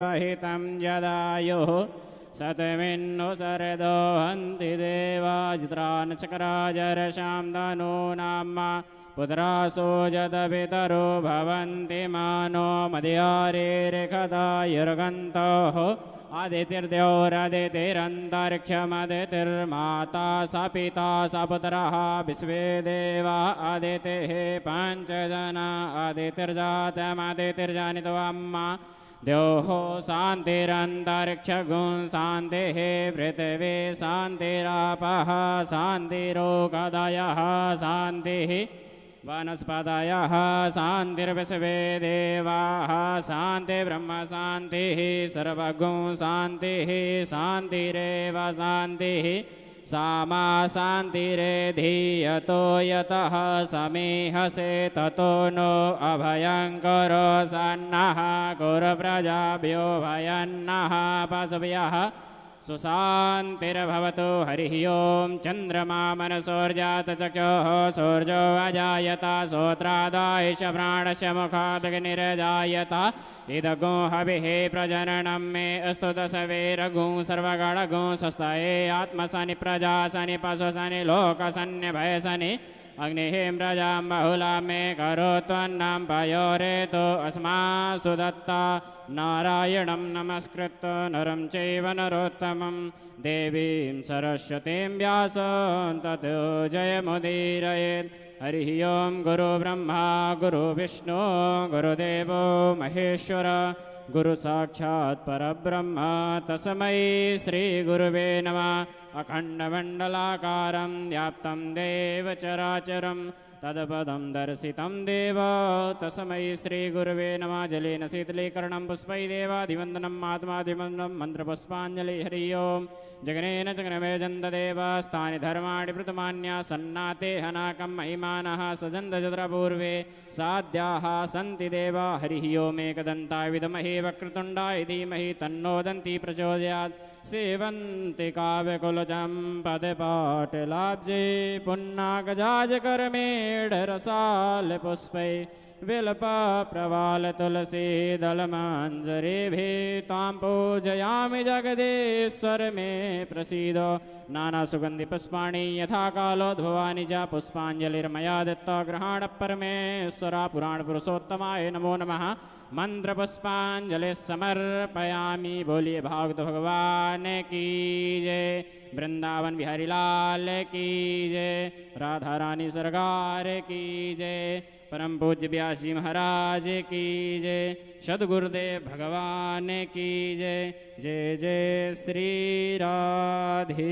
हितं यदायुः सतमिन्नु सरदो हन्ति देवाजित्रान् चक्राजरशां धनूनां पुत्रासो जतपितरो भवन्ति मानो मदयारेरेखदायुर्गन्तोः आदितिर्द्योरदितिरन्तरिक्षमदितिर्माता स पिता स पुत्रः विश्वे देवा आदितिः पञ्चजना आदितिर्जातमदितिर्जनित्वम् द्योः शान्तिरन्तरिक्षगुं शान्तिः पृथिवी शान्तिरापः शान्तिरोगदयः शान्तिः वनस्पतयः शान्तिर्विश्वे देवाः शान्तिर्ब्रह्म शान्तिः सर्वगुं शान्तिः शान्तिरेव शान्तिः सामा शान्तिरेधीयतो यतः समीहसे ततो नो अभयङ्करो सन्नः कुरु प्रजाभ्यो भयन्नः पशुभ्यः सुशान्तिर्भवतु हरिः ओं चन्द्रमा मनसोर्जातचक्षुः सूर्यो अजायत श्रोत्रादायश प्राणस्य मुखादग्निरजायत इदगो हविः प्रजननं मे अस्तु दशवेरगुं सर्वगणगुं स्वस्तये आत्मसनि प्रजासनि पशुसनि लोकसन्निभयसनि अग्निः प्रजां बहुलां मे करोत्वन्नं पयोरेतो अस्मासु दत्ता नारायणं नमस्कृत्य नरं चैव नरोत्तमं देवीं सरस्वतीं व्यासं ततो जयमुदीरयेत् हरिः ओं गुरुब्रह्मा गुरुविष्णु गुरुदेवो महेश्वर गुरुसाक्षात् परब्रह्म तस्मै श्रीगुरुवे नमः अखण्डमण्डलाकारं व्याप्तं देव चराचरं तत्पदं दर्शितं देव तस्मै श्रीगुरुवे नमः जलेन शीतलीकरणं पुष्पै देवाधिवन्दनम् आत्माधिवन्दनं मन्त्रपुष्पाञ्जलिः हरिः ओं जगनेन जगनमेजन्तदेव स्थानि धर्माणि प्रथमान्या सन्नाते हनाकं महिमानः सजन्तजत्रपूर्वे साध्याः सन्ति देवा हरिः ओमेकदन्ताय विद्महे वक्रतुण्डाय धीमहि तन्नो दन्ती प्रचोदयात् सेवन्ति काव्यकुलचम्पदपाटलाब्जे पुन्नागजाजकर्मेढरसालपुष्पै विल्पप्रवालतुलसी दलमञ्जरीभिः तां पूजयामि जगदीश्वर मे प्रसीद नानासुगन्धिपुष्पाणि यथा कालोद्भवानि च पुष्पाञ्जलिर्मया दत्ता ग्रहाणपरमेश्वरा पुराणपुरुषोत्तमाय नमो नमः मंत्रपुष्पांजलि समर्पयामि बोलिए भागवत भगवान की जय वृंदावन बिहारी लाल की जय राधा रानी सरकार की जय परम पूज्य व्यास जी महाराज की जय सद्गुरुदेव भगवान की जय जय जय श्री राधेश्याम।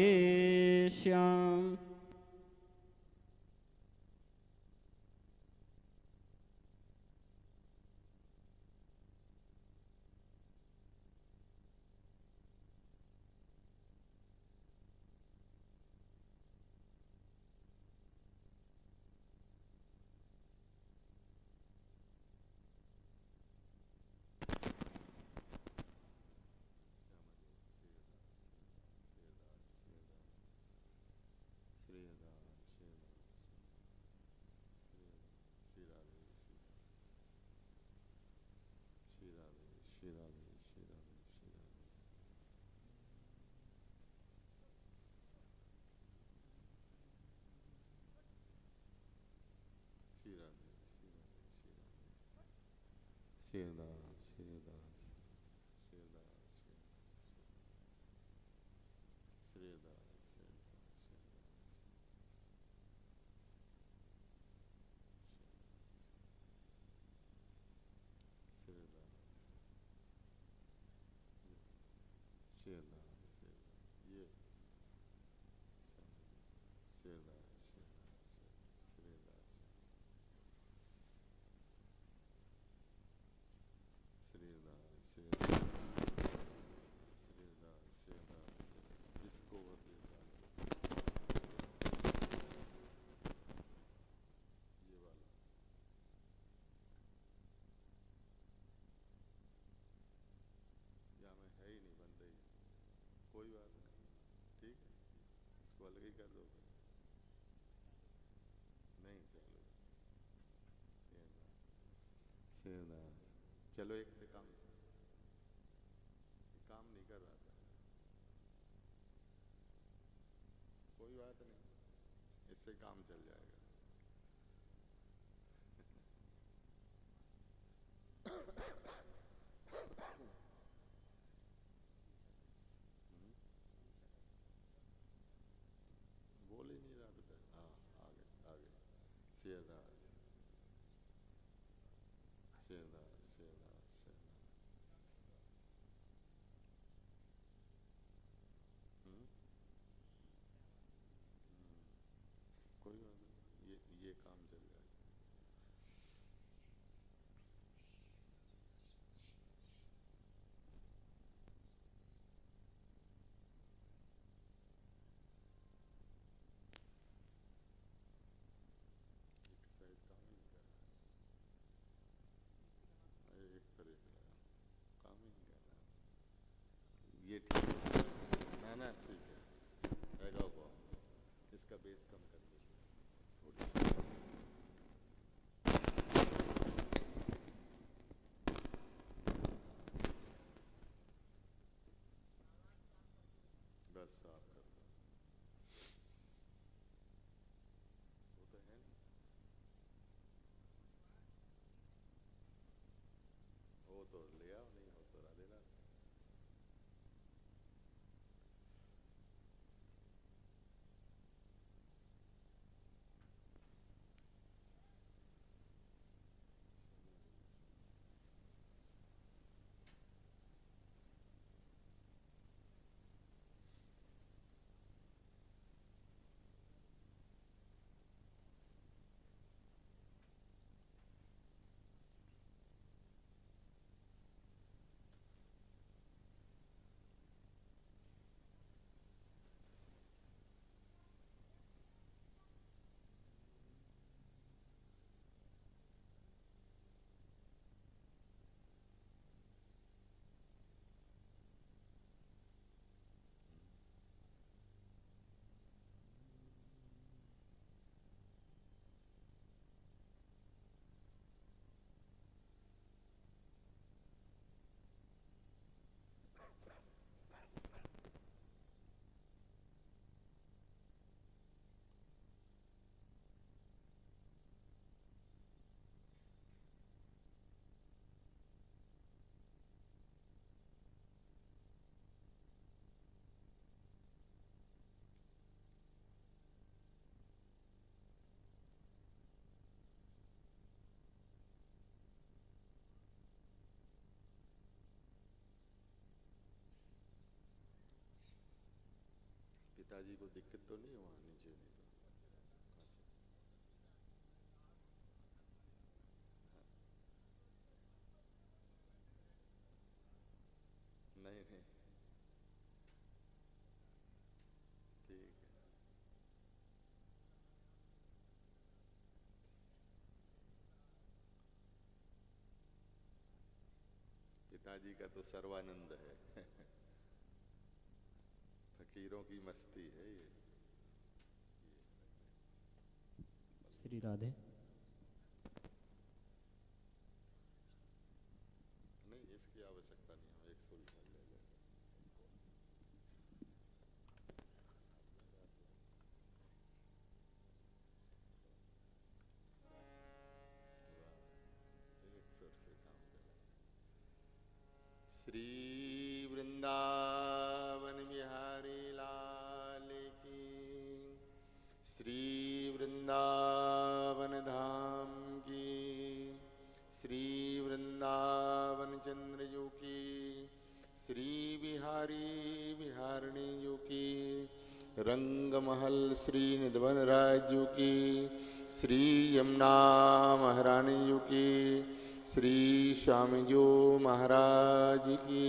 चलो एक से काम उससे काम चल जाएगा। बोल ही नहीं रहा तो हाँ, आगे आगे। शेरदास शेरदास शेरदास शेरदास। कोई बात नहीं, ये काम चल जाएगा। शायद काम ही नहीं कर रहा है, एक तरह का काम ही नहीं कर रहा है। ये ठीक है ना, ना ठीक है, आएगा को इसका बेस कम कर दो थोड़ी सी। बस साफ कर दो, वो तो है नहीं, वो तो ले आओ, नहीं हो तो राधे राधे। पिताजी को दिक्कत तो नहीं हुआ नीचे? नहीं तो नहीं नहीं, ठीक है। पिताजी का तो सर्वानंद है। फकीरों की मस्ती है ये। श्री राधे। नहीं, इसकी आवश्यकता नहीं, हम एक सुल्तान ले लेंगे। एक सुर से काम चला। श्री वृंदावन बिहारी लाल की, श्री वृंदावन धाम की, श्री वृंदावन चंद्र जी की, श्री बिहारी बिहारिणी जी की, रंगमहल श्री निधवन राज जी की, श्री यमुना महारानी जी की, श्री स्वामी जो महाराज की,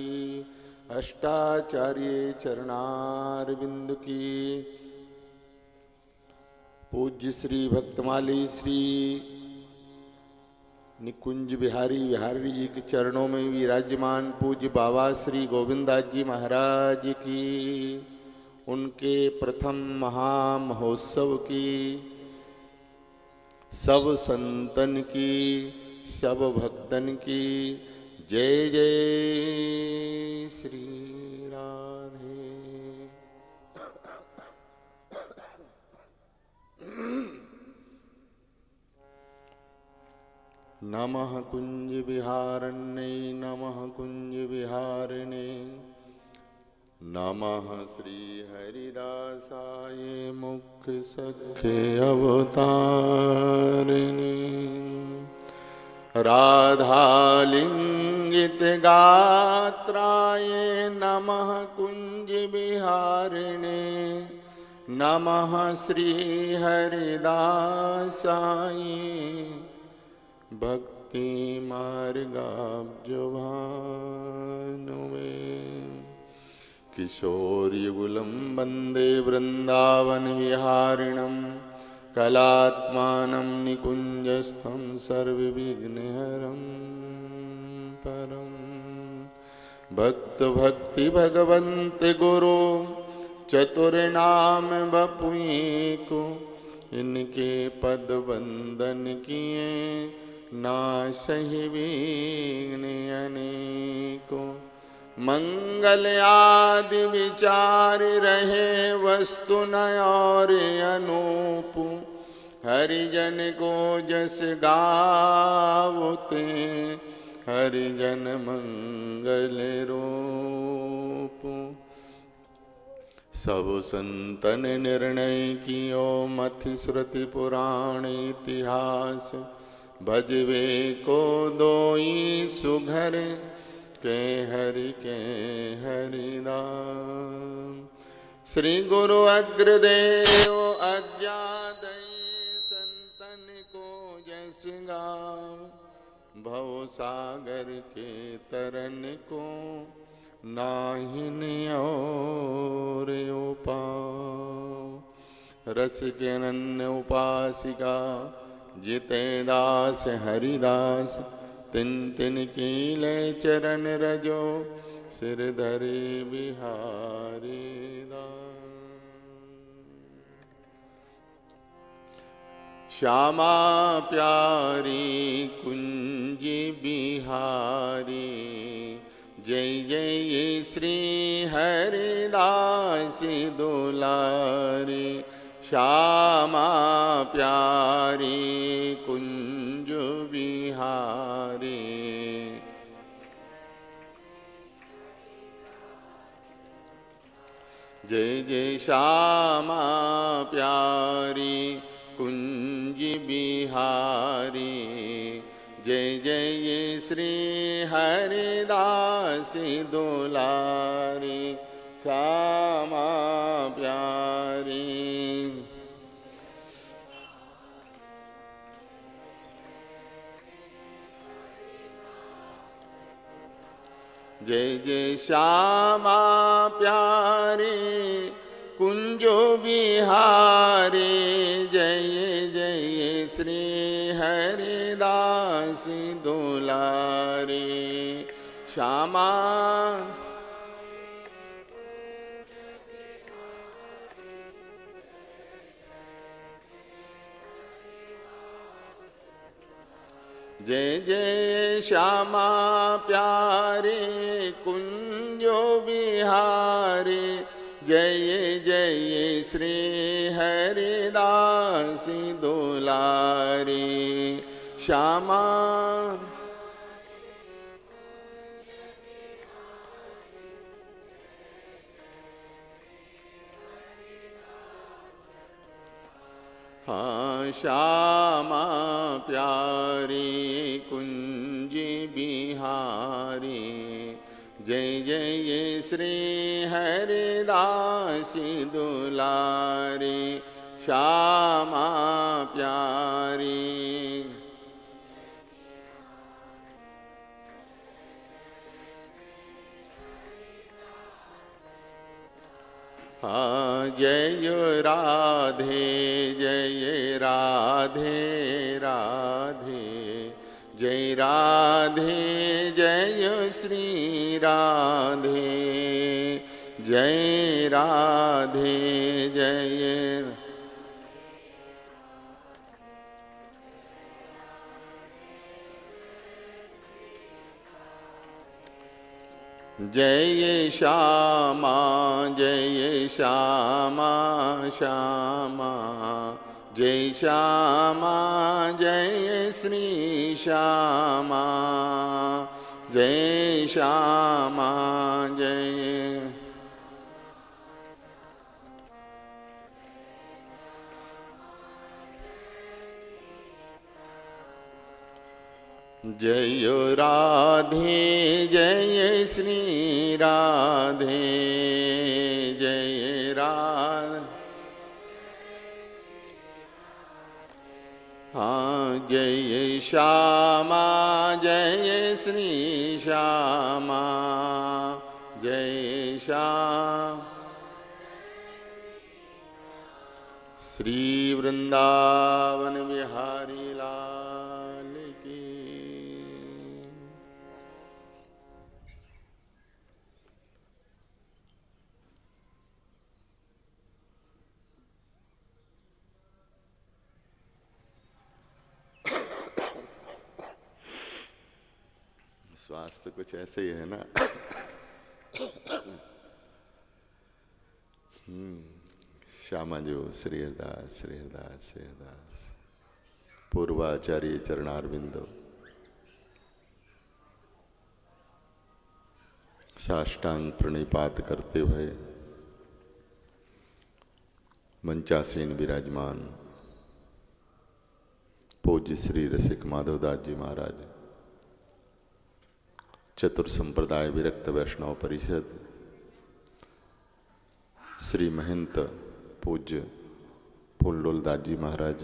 अष्टाचार्य चरणारविंद की, पूज्य श्री भक्तमाली श्री निकुंज बिहारी बिहारी जी के चरणों में विराजमान पूज्य बाबा श्री गोविंदास जी महाराज की, उनके प्रथम महामहोत्सव की, सब संतन की, सब भक्तन की जय जय श्री राधे। नमः कुंज विहारण्यै नमः कुंज विहारिणे नमः श्री हरिदासाय मुख्य सख्य अवतारिणे राधालिंगित गात्राय नमः कुंज विहारिणे नमः श्री हरिदासाय भक्ति मार्गाब्जभानुवे किशोर्युगुलं वन्दे वृन्दावन विहारिणं कलात्मानं निकुञ्जस्थं सर्वविघ्नहरं परं भक्त भक्ति भगवन्त गुरु चतुर्नाम बपुएको इनके पद वंदन किए नासहि विघ्न अनेको मंगल आदि विचार रहे वस्तु न और अनूप हरिजन को जस गावते हरिजन मंगल रूप सब संतन निर्णय कियो मथि श्रुति पुराण इतिहास भजवे को दोई सुघर के हरिदास श्री गुरु अग्रदेव अज्ञादय संतन को जस गाओ भव सागर के तरन को नाहिन और उपाओ रस के अनन्य उपासिका जिते दास हरिदास तिन तिन की लय चरण रजो सिर धरे बिहारी श्यामा प्यारी कुंज बिहारी जय जय श्री हरिदास दुलारी श्यामा प्यारी कुंज बिहारी जय जय श्यामा प्यारी कुंज बिहारी जय जय श्री हरिदास दुलारी श्यामा प्यारी जय जय श्यामा प्यारी कुंजो बिहारी जय जय श्री हरिदास दुलारी श्यामा जय जय श्यामा प्यारे कुंजो बिहारी जय जय श्री हरिदास दुलारी श्यामा हाँ श्यामा प्यारी कुंज बिहारी जय जय श्री हरिदास दुलारी श्यामा प्यारी जय राधे जय राधे राधे जय राधे जय श्री राधे जय राधे जय जय श्यामा जय श्यामा श्यामा जय श्यामा जय श्री श्यामा, जय श्यामा जय। जय राधे जय श्री राधे, जय राधे। हाँ जय श्यामा जय श्री श्यामा, जय श्याम। श्री वृंदावन बिहारी लाल की। स्वास्थ्य कुछ ऐसे ही है ना। श्यामा जो श्री हरदास श्री हरदास श्री हरदास, पूर्वाचार्य चरणारविंदो, साष्टांग प्रणिपात करते हुए मंचासीन विराजमान पूज्य श्री रसिक माधवदास जी महाराज, चतुर संप्रदाय विरक्त वैष्णव परिषद, श्री महंत पूज्य फूलडोल दास जी महाराज,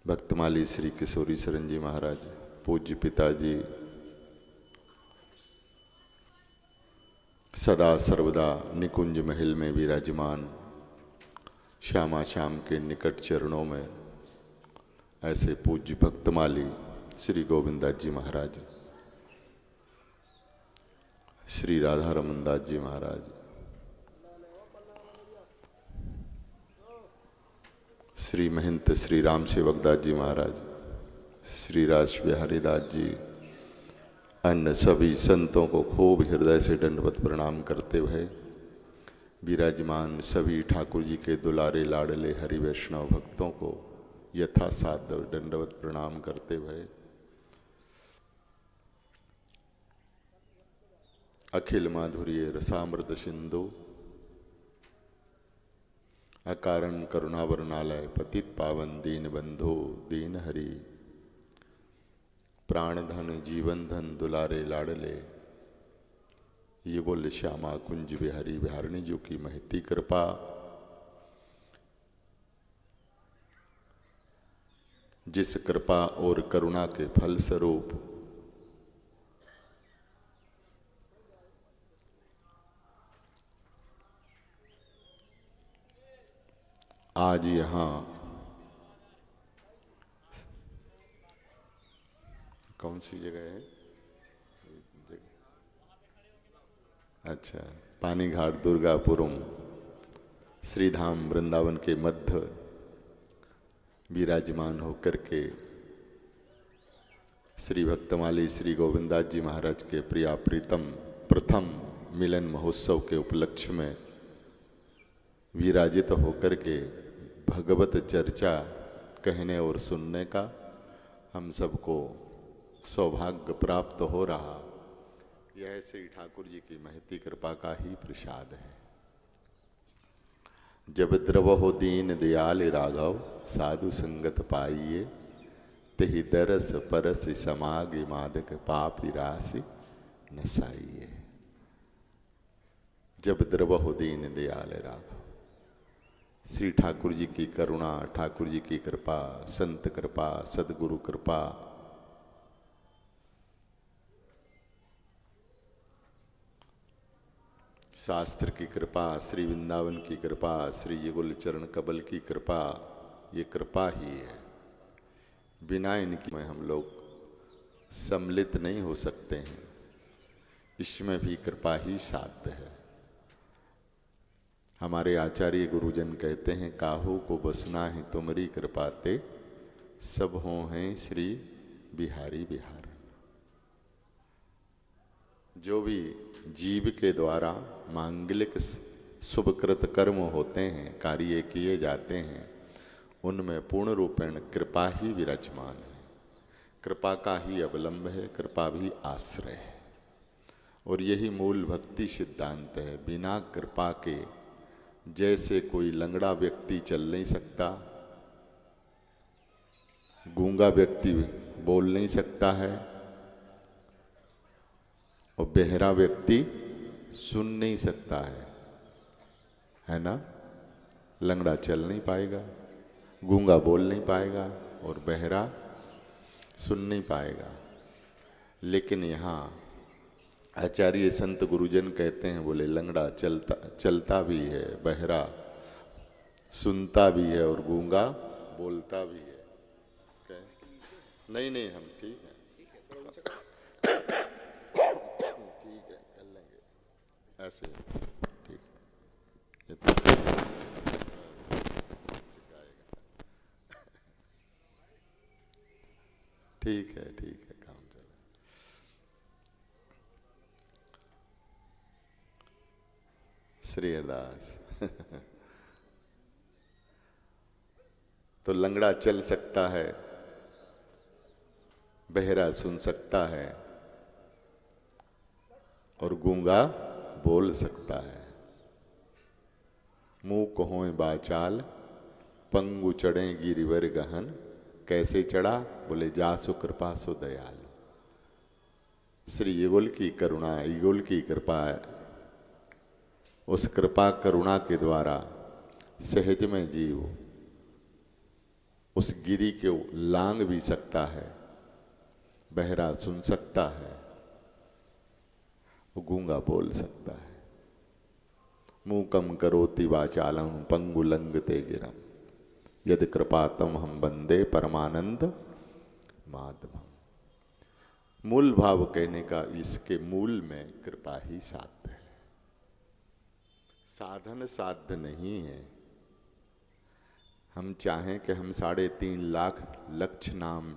भक्तमाली श्री किशोरी शरण जी महाराज, पूज्य पिताजी, सदा सर्वदा निकुंज महल में विराजमान श्यामा श्याम के निकट चरणों में ऐसे पूज्य भक्तमाली श्री गोविंदास जी महाराज, श्री राधा रमन दास जी महाराज, श्री महंत श्री राम सेवक दास जी महाराज, श्री राज बिहारी दास जी, अन्य सभी संतों को खूब हृदय से दंडवत प्रणाम करते हुए विराजमान सभी ठाकुर जी के दुलारे लाडले हरि वैष्णव भक्तों को यथासाध्य दंडवत प्रणाम करते हुए अखिल माधुर्य रसामृत सिंधु अकारण करुणावरणालय पतित पावन दीन बंधु दीन हरि, प्राण धन जीवन धन दुलारे लाडले युगुल श्यामा कुंज बिहारी बिहारिणी जी की महती कृपा, जिस कृपा और करुणा के फल स्वरूप आज यहाँ कौन सी जगह है? अच्छा, पानी घाट दुर्गापुरम श्रीधाम वृंदावन के मध्य विराजमान होकर के श्री भक्तमाली श्री गोविंदास जी महाराज के प्रिया प्रीतम प्रथम मिलन महोत्सव के उपलक्ष्य में विराजित होकर के भगवत चर्चा कहने और सुनने का हम सबको सौभाग्य प्राप्त हो रहा, यह श्री ठाकुर जी की महती कृपा का ही प्रसाद है। जब द्रवहो दीन दयाल राघव, साधु संगत पाइये, तेहि दरस परस समागे मादक पापी राशि नसाइये। जब द्रवहो दीन दयाल राघव, श्री ठाकुर जी की करुणा, ठाकुर जी की कृपा, संत कृपा, सदगुरु कृपा, शास्त्र की कृपा, श्री वृंदावन की कृपा, श्री युगुल चरण कबल की कृपा, ये कृपा ही है। बिना इनकी में हम लोग सम्मिलित नहीं हो सकते हैं, इसमें भी कृपा ही साध्य है। हमारे आचार्य गुरुजन कहते हैं, काहू को बसना है तुमरी कृपाते, सब हो हैं श्री बिहारी बिहार। जो भी जीव के द्वारा मांगलिक शुभकृत कर्म होते हैं, कार्य किए जाते हैं, उनमें पूर्ण रूपेण कृपा ही विराजमान है। कृपा का ही अवलंब है, कृपा भी आश्रय है। और यही मूल भक्ति सिद्धांत है। बिना कृपा के जैसे कोई लंगड़ा व्यक्ति चल नहीं सकता, गूंगा व्यक्ति बोल नहीं सकता है, और बहरा व्यक्ति सुन नहीं सकता है ना। लंगड़ा चल नहीं पाएगा, गूंगा बोल नहीं पाएगा और बहरा सुन नहीं पाएगा। लेकिन यहाँ आचार्य संत गुरुजन कहते हैं, बोले लंगड़ा चलता भी है, बहरा सुनता भी है और गूंगा बोलता भी है। नहीं हम ठीक है, ठीक है, कर लेंगे ऐसे, ठीक ठीक है, ठीक है, काम चला। श्री हरदास तो लंगड़ा चल सकता है, बहरा सुन सकता है और गूंगा बोल सकता है। मूक होए बाचाल, पंगु चढ़े गिरिवर गहन। कैसे चढ़ा? बोले जासु कृपा सो दयाल। श्री युगल की करुणा, युगल की कृपा है। उस कृपा करुणा के द्वारा सहज में जीव उस गिरी के लांग भी सकता है, बहरा सुन सकता है, गूंगा बोल सकता है। मूकम करोति वाचालम पंगुलंगते गिरम, यदि कृपा तम हम बंदे परमानंद माधवम। मूल भाव कहने का इसके मूल में कृपा ही साध्य है, साधन साध्य नहीं है। हम चाहें कि हम 3.5 लाख लक्ष्य नाम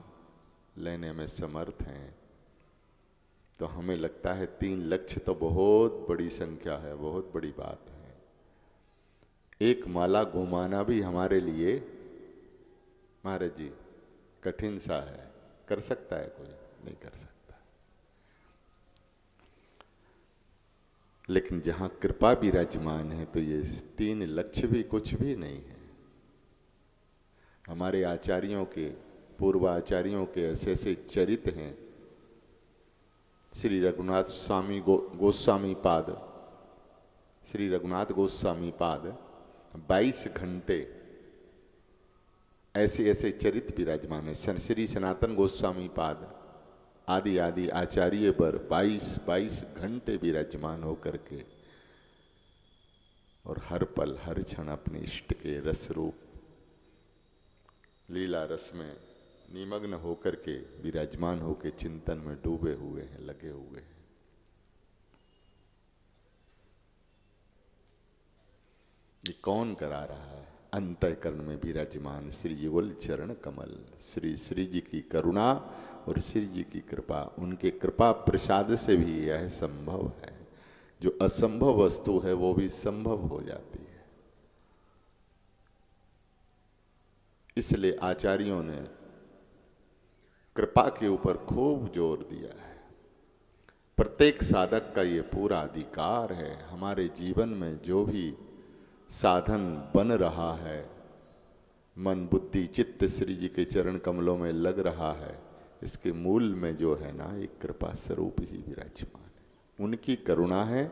लेने में समर्थ हैं, तो हमें लगता है 3 लक्ष्य तो बहुत बड़ी संख्या है, बहुत बड़ी बात है। एक माला घुमाना भी हमारे लिए महाराज जी कठिन सा है। कर सकता है कोई? नहीं कर सकता। लेकिन जहां कृपा विराजमान है तो ये 3 लक्ष्य भी कुछ भी नहीं है। हमारे आचार्यों के, पूर्व आचार्यों के ऐसे ऐसे चरित हैं। श्री रघुनाथ स्वामी गोस्वामी पाद, श्री रघुनाथ गोस्वामी पाद 22 घंटे ऐसे ऐसे चरित विराजमान है। श्री सनातन गोस्वामी पाद आदि आदि आचार्य पर 22 घंटे विराजमान होकर के और हर पल हर क्षण अपने इष्ट के रस रूप लीला रस में निमग्न होकर के विराजमान होकर चिंतन में डूबे हुए हैं, लगे हुए हैं। ये कौन करा रहा है? अंतःकरण में विराजमान श्री युगल चरण कमल, श्री जी की करुणा और श्री जी की कृपा। उनके कृपा प्रसाद से भी यह संभव है। जो असंभव वस्तु है वो भी संभव हो जाती है। इसलिए आचार्यों ने कृपा के ऊपर खूब जोर दिया है। प्रत्येक साधक का ये पूरा अधिकार है। हमारे जीवन में जो भी साधन बन रहा है, मन बुद्धि चित्त श्री जी के चरण कमलों में लग रहा है, इसके मूल में जो है ना, एक कृपा स्वरूप ही विराजमान है। उनकी करुणा है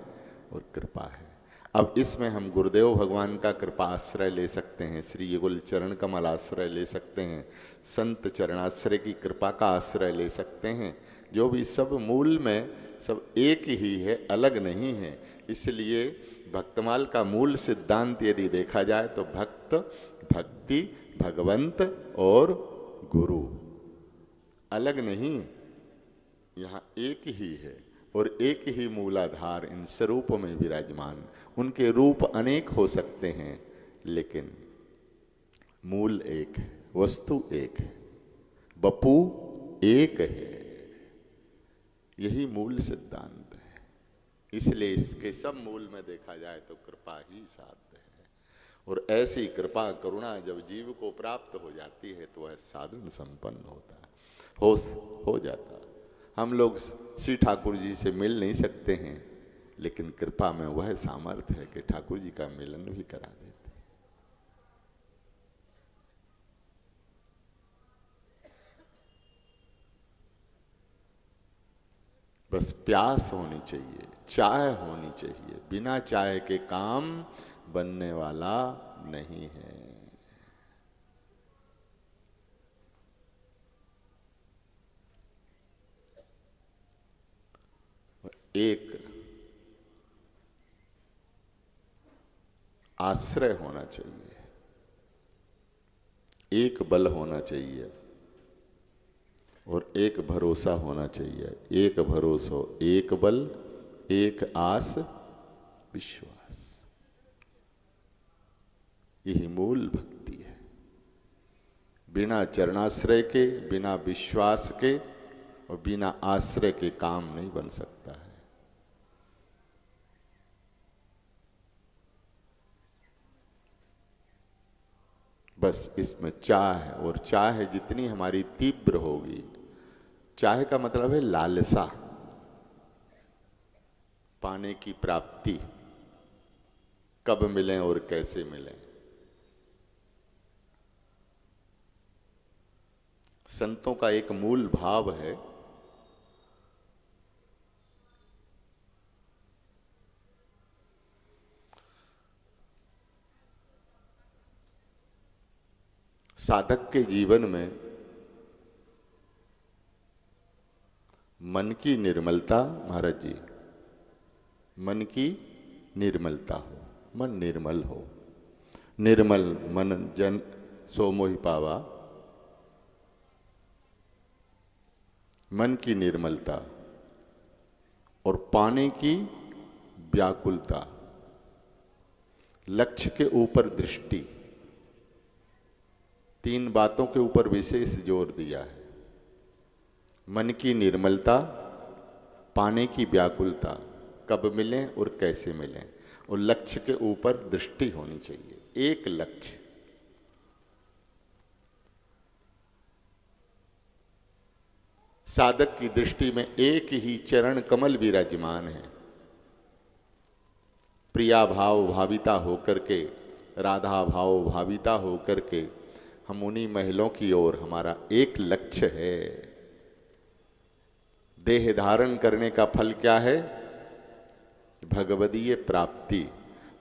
और कृपा है। अब इसमें हम गुरुदेव भगवान का कृपा आश्रय ले सकते हैं, श्री युगल चरण कमल आश्रय ले सकते हैं, संत चरणाश्रय की कृपा का आश्रय ले सकते हैं। जो भी सब मूल में सब एक ही है, अलग नहीं है। इसलिए भक्तमाल का मूल सिद्धांत यदि देखा जाए तो भक्त, भक्ति, भगवंत और गुरु अलग नहीं, यहाँ एक ही है और एक ही मूलाधार इन स्वरूप में विराजमान। उनके रूप अनेक हो सकते हैं लेकिन मूल एक है, वस्तु एक है, बपू एक है। यही मूल सिद्धांत है। इसलिए इसके सब मूल में देखा जाए तो कृपा ही साध्य है। और ऐसी कृपा करुणा जब जीव को प्राप्त हो जाती है तो वह साधन संपन्न होता है, हो जाता है। हम लोग श्री ठाकुर जी से मिल नहीं सकते हैं, लेकिन कृपा में वह सामर्थ्य है कि ठाकुर जी का मिलन भी करा देते। बस प्यास होनी चाहिए, चाय होनी चाहिए। बिना चाय के काम बनने वाला नहीं है। एक आश्रय होना चाहिए, एक बल होना चाहिए और एक भरोसा होना चाहिए। एक भरोसा, एक बल, एक आस, विश्वास। यही मूल भक्ति है। बिना चरणाश्रय के, बिना विश्वास के और बिना आश्रय के काम नहीं बन सकता है। बस इसमें चाह है, और चाह जितनी हमारी तीव्र होगी, चाह का मतलब है लालसा, पाने की प्राप्ति, कब मिलें और कैसे मिलें। संतों का एक मूल भाव है, साधक के जीवन में मन की निर्मलता, महाराज जी, मन की निर्मलता हो, मन निर्मल हो। निर्मल मन जन सो मोहि पावा। मन की निर्मलता और पाने की व्याकुलता, लक्ष्य के ऊपर दृष्टि, तीन बातों के ऊपर विशेष जोर दिया है। मन की निर्मलता, पाने की व्याकुलता, कब मिलें और कैसे मिलें, और लक्ष्य के ऊपर दृष्टि होनी चाहिए। एक लक्ष्य, साधक की दृष्टि में एक ही चरण कमल विराजमान है। प्रिया भाव भाविता होकर के, राधा भाव भाविता होकर के हम उन्हीं महलों की ओर, हमारा एक लक्ष्य है। देह धारण करने का फल क्या है? भगवदीय प्राप्ति।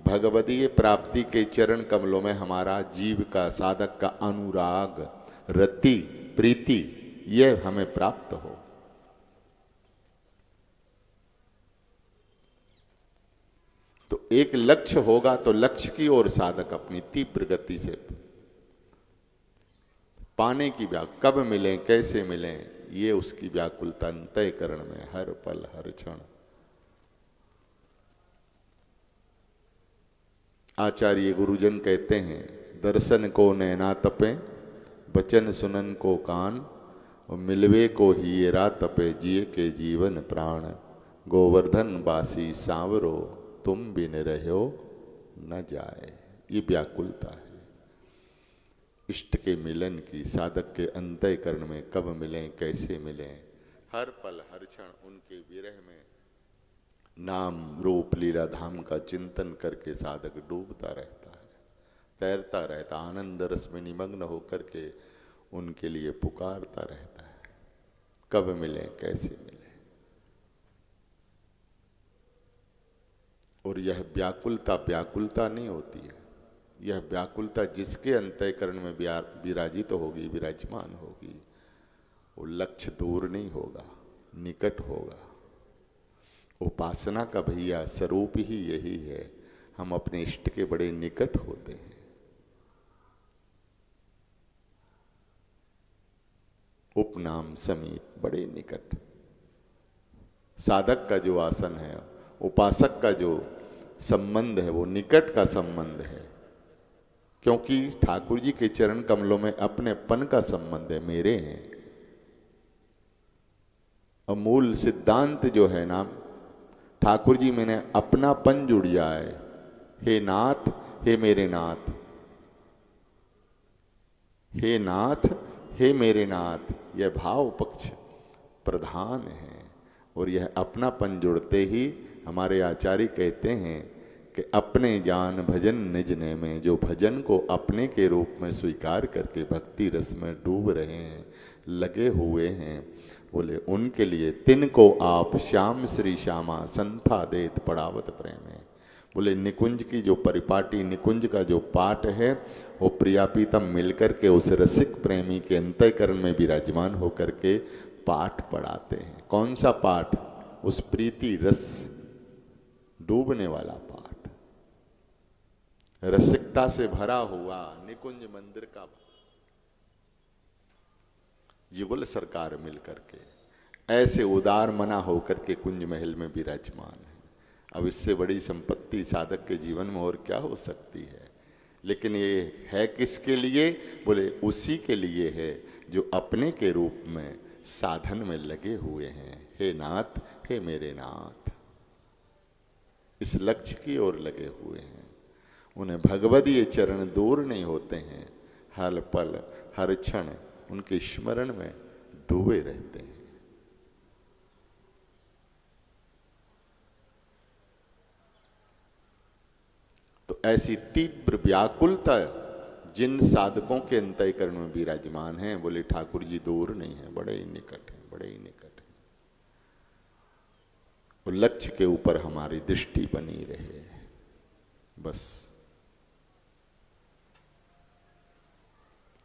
भगवदीय प्राप्ति के चरण कमलों में हमारा जीव का, साधक का अनुराग, रति, प्रीति, यह हमें प्राप्त हो। तो एक लक्ष्य होगा तो लक्ष्य की ओर साधक अपनी तीव्र गति से पाने की कब मिलें, कैसे मिलें, ये उसकी व्याकुलता अंतःकरण में हर पल हर क्षण। आचार्य गुरुजन कहते हैं, दर्शन को नैना तपे, बचन सुनन को कान, और मिलवे को हीरा तपे, जिए के जीवन प्राण। गोवर्धन बासी सांवरो, तुम बिन रहो न जाए। ये व्याकुलता है इष्ट के मिलन की, साधक के अंतःकरण में कब मिलें, कैसे मिलें। हर पल हर क्षण उनके विरह में नाम रूप लीला धाम का चिंतन करके साधक डूबता रहता है, तैरता रहता, आनंद रस में निमग्न होकर के उनके लिए पुकारता रहता है, कब मिलें, कैसे मिलें। और यह व्याकुलता व्याकुलता नहीं होती है, यह व्याकुलता जिसके अंतःकरण में विराजित तो होगी, विराजमान होगी, वो लक्ष्य दूर नहीं होगा, निकट होगा। उपासना का भैया स्वरूप ही यही है, हम अपने इष्ट के बड़े निकट होते हैं। उपनाम समीप, बड़े निकट। साधक का जो आसन है, उपासक का जो संबंध है, वो निकट का संबंध है, क्योंकि ठाकुर जी के चरण कमलों में अपनेपन का संबंध है, मेरे हैं। अमूल सिद्धांत जो है ना, ठाकुर जी मैंने अपनापन जुड़ जाए, हे नाथ हे मेरे नाथ, हे नाथ हे मेरे नाथ, यह भाव पक्ष प्रधान है। और यह अपनापन जुड़ते ही हमारे आचार्य कहते हैं कि अपने जान भजन निज ने में, जो भजन को अपने के रूप में स्वीकार करके भक्ति रस में डूब रहे हैं, लगे हुए हैं, बोले उनके लिए तिनको आप श्याम श्री श्यामा संथा देत पड़ावत प्रेम है। बोले निकुंज की जो परिपाटी, निकुंज का जो पाठ है, वो प्रियापीतम मिलकर के उस रसिक प्रेमी के अंतःकरण में विराजमान होकर के पाठ पढ़ाते हैं। कौन सा पाठ? उस प्रीति रस डूबने वाला पाठ, रसिकता से भरा हुआ निकुंज मंदिर का युगल सरकार मिलकर के ऐसे उदार मना होकर के कुंज महल में विराजमान है। अब इससे बड़ी संपत्ति साधक के जीवन में और क्या हो सकती है। लेकिन ये है किसके लिए? बोले उसी के लिए है जो अपने के रूप में साधन में लगे हुए हैं। हे नाथ हे मेरे नाथ, इस लक्ष्य की ओर लगे हुए हैं। उन्हें भगवदीय चरण दूर नहीं होते हैं, हर पल हर क्षण उनके स्मरण में डूबे रहते हैं। तो ऐसी तीव्र व्याकुलता जिन साधकों के अंतःकरण में विराजमान हैं, बोले ठाकुर जी दूर नहीं है, बड़े ही निकट है, बड़े ही निकट है। वो लक्ष्य के ऊपर हमारी दृष्टि बनी रहे बस।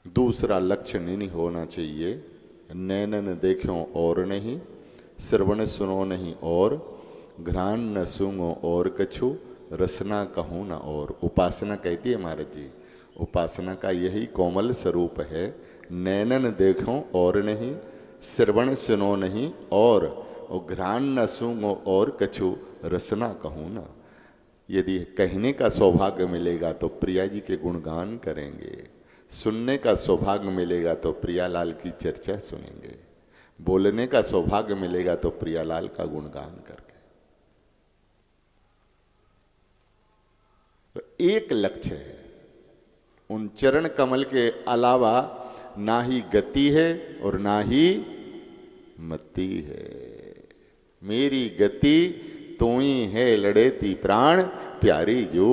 दूसरा लक्ष्य नहीं होना चाहिए, नैनन देखो और नहीं, श्रवण सुनो नहीं और, घ्राण न सूंगो और कछु, रसना कहूँ न और। उपासना कहती है महाराज जी, उपासना का यही कोमल स्वरूप है। नैनन देखो और नहीं, श्रवण सुनो नहीं और घ्राण न सूंगो और कछु, रसना कहूँ न। यदि कहने का सौभाग्य मिलेगा तो प्रिया जी के गुणगान करेंगे, सुनने का सौभाग्य मिलेगा तो प्रियालाल की चर्चा सुनेंगे, बोलने का सौभाग्य मिलेगा तो प्रियालाल का गुणगान करके। तो एक लक्ष्य है, उन चरण कमल के अलावा ना ही गति है और ना ही मति है। मेरी गति तू ही है लड़ेती प्राण प्यारी जो।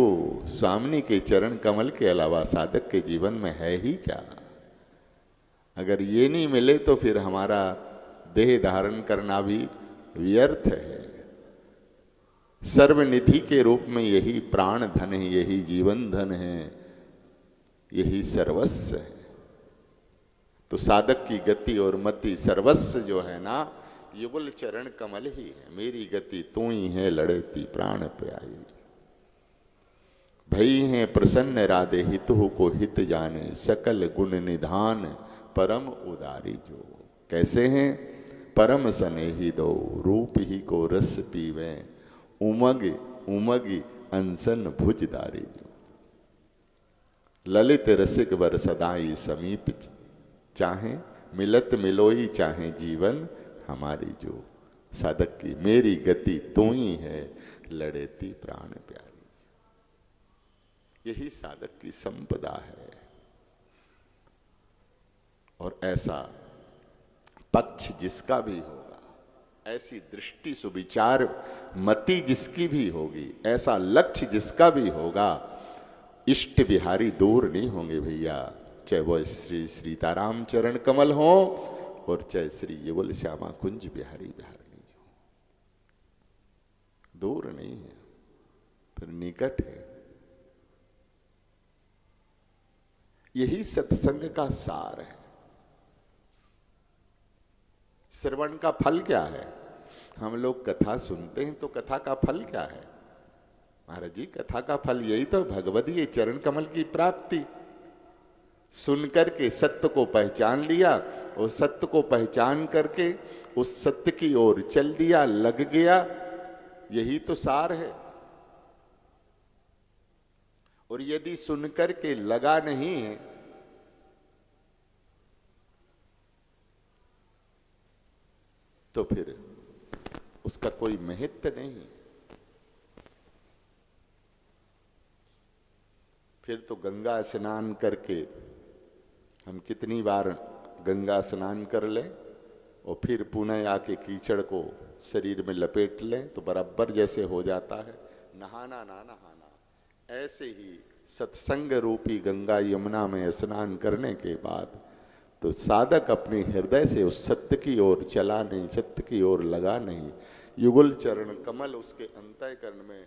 स्वामी के चरण कमल के अलावा साधक के जीवन में है ही क्या? अगर ये नहीं मिले तो फिर हमारा देह धारण करना भी व्यर्थ है। सर्वनिधि के रूप में यही प्राण धन है, यही जीवन धन है, यही सर्वस्व है। तो साधक की गति और मति सर्वस्व जो है ना, युगल चरण कमल ही है। मेरी गति तू ही है लड़ेती प्राण प्यारी, भई है प्रसन्न राधे हितहु को हित जाने, सकल गुण निधान परम उदारी जो। कैसे हैं? परम स्नेही दो, रूप ही को रस पीवे, उमग उमग अनसन भुजदारी जो। ललित रसिक वर सदाई समीप चाहे, मिलत मिलोई चाहे जीवन हमारी जो। साधक की मेरी गति तू ही है लड़ेती प्राण प्यारी, यही साधक की संपदा है। और ऐसा पक्ष जिसका भी होगा, ऐसी दृष्टि सुविचार मति जिसकी भी होगी, ऐसा लक्ष्य जिसका भी होगा, इष्ट बिहारी दूर नहीं होंगे भैया। चाहे वह श्री सीताराम चरण कमल हो और चाहे श्री युगल श्यामा कुंज बिहारी बिहारणी हो, दूर नहीं है, फिर निकट है। यही सत्संग का सार है। श्रवण का फल क्या है? हम लोग कथा सुनते हैं तो कथा का फल क्या है महाराज जी? कथा का फल यही तो भगवदीय चरण कमल की प्राप्ति। सुनकर के सत्य को पहचान लिया और सत्य को पहचान करके उस सत्य की ओर चल दिया, लग गया, यही तो सार है। और यदि सुनकर के लगा नहीं है तो फिर उसका कोई महत्व नहीं। फिर तो गंगा स्नान करके हम कितनी बार गंगा स्नान कर लें और फिर पुनः आके कीचड़ को शरीर में लपेट लें तो बराबर जैसे हो जाता है। नहाना ना नहाना, ऐसे ही सत्संग रूपी गंगा यमुना में स्नान करने के बाद तो साधक अपने हृदय से उस सत्य की ओर चला नहीं, सत्य की ओर लगा नहीं। युगल चरण कमल उसके अंतःकरण में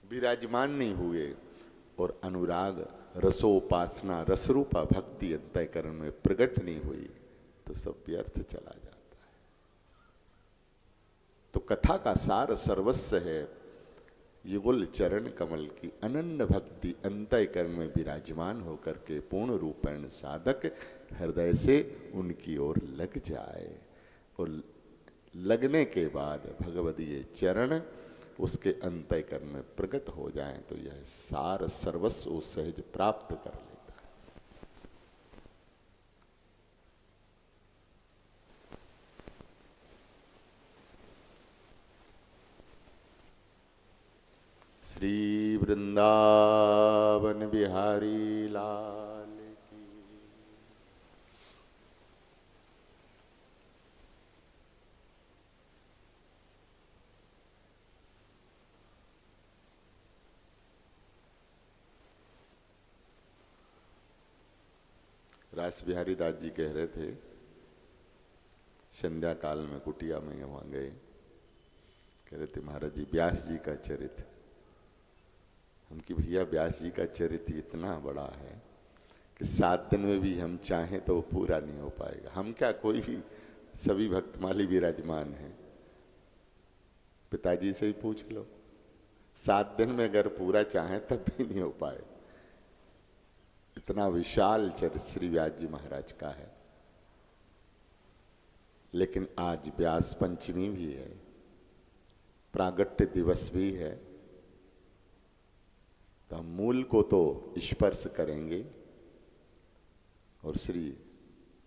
विराजमान नहीं हुए और अनुराग रसोपासना रसरूपा भक्ति अंतःकरण में प्रकट नहीं हुई तो सब व्यर्थ चला जाता है। तो कथा का सार सर्वस्व है युगल चरण कमल की अनन्य भक्ति अंतःकरण में विराजमान होकर के पूर्ण रूपेण साधक हृदय से उनकी ओर लग जाए और लगने के बाद भगवदीय चरण उसके अंतःकरण में प्रकट हो जाएं तो यह सार सर्वस्व सहज प्राप्त कर लेता है। श्री वृंदावन बिहारी लाल की। रास बिहारी दास जी कह रहे थे, संध्या काल में कुटिया में वहां गए, कह रहे थे महाराज जी व्यास जी का चरित्र। हम कि भैया व्यास जी का चरित्र इतना बड़ा है कि 7 दिन में भी हम चाहें तो वो पूरा नहीं हो पाएगा। हम क्या, कोई भी, सभी भक्तमाली विराजमान हैं, पिताजी से ही पूछ लो, 7 दिन में अगर पूरा चाहें तब भी नहीं हो पाए। इतना विशाल चरित्र श्री व्यास जी महाराज का है। लेकिन आज व्यास पंचमी भी है, प्रागट्य दिवस भी है, तो हम मूल को तो स्पर्श करेंगे और श्री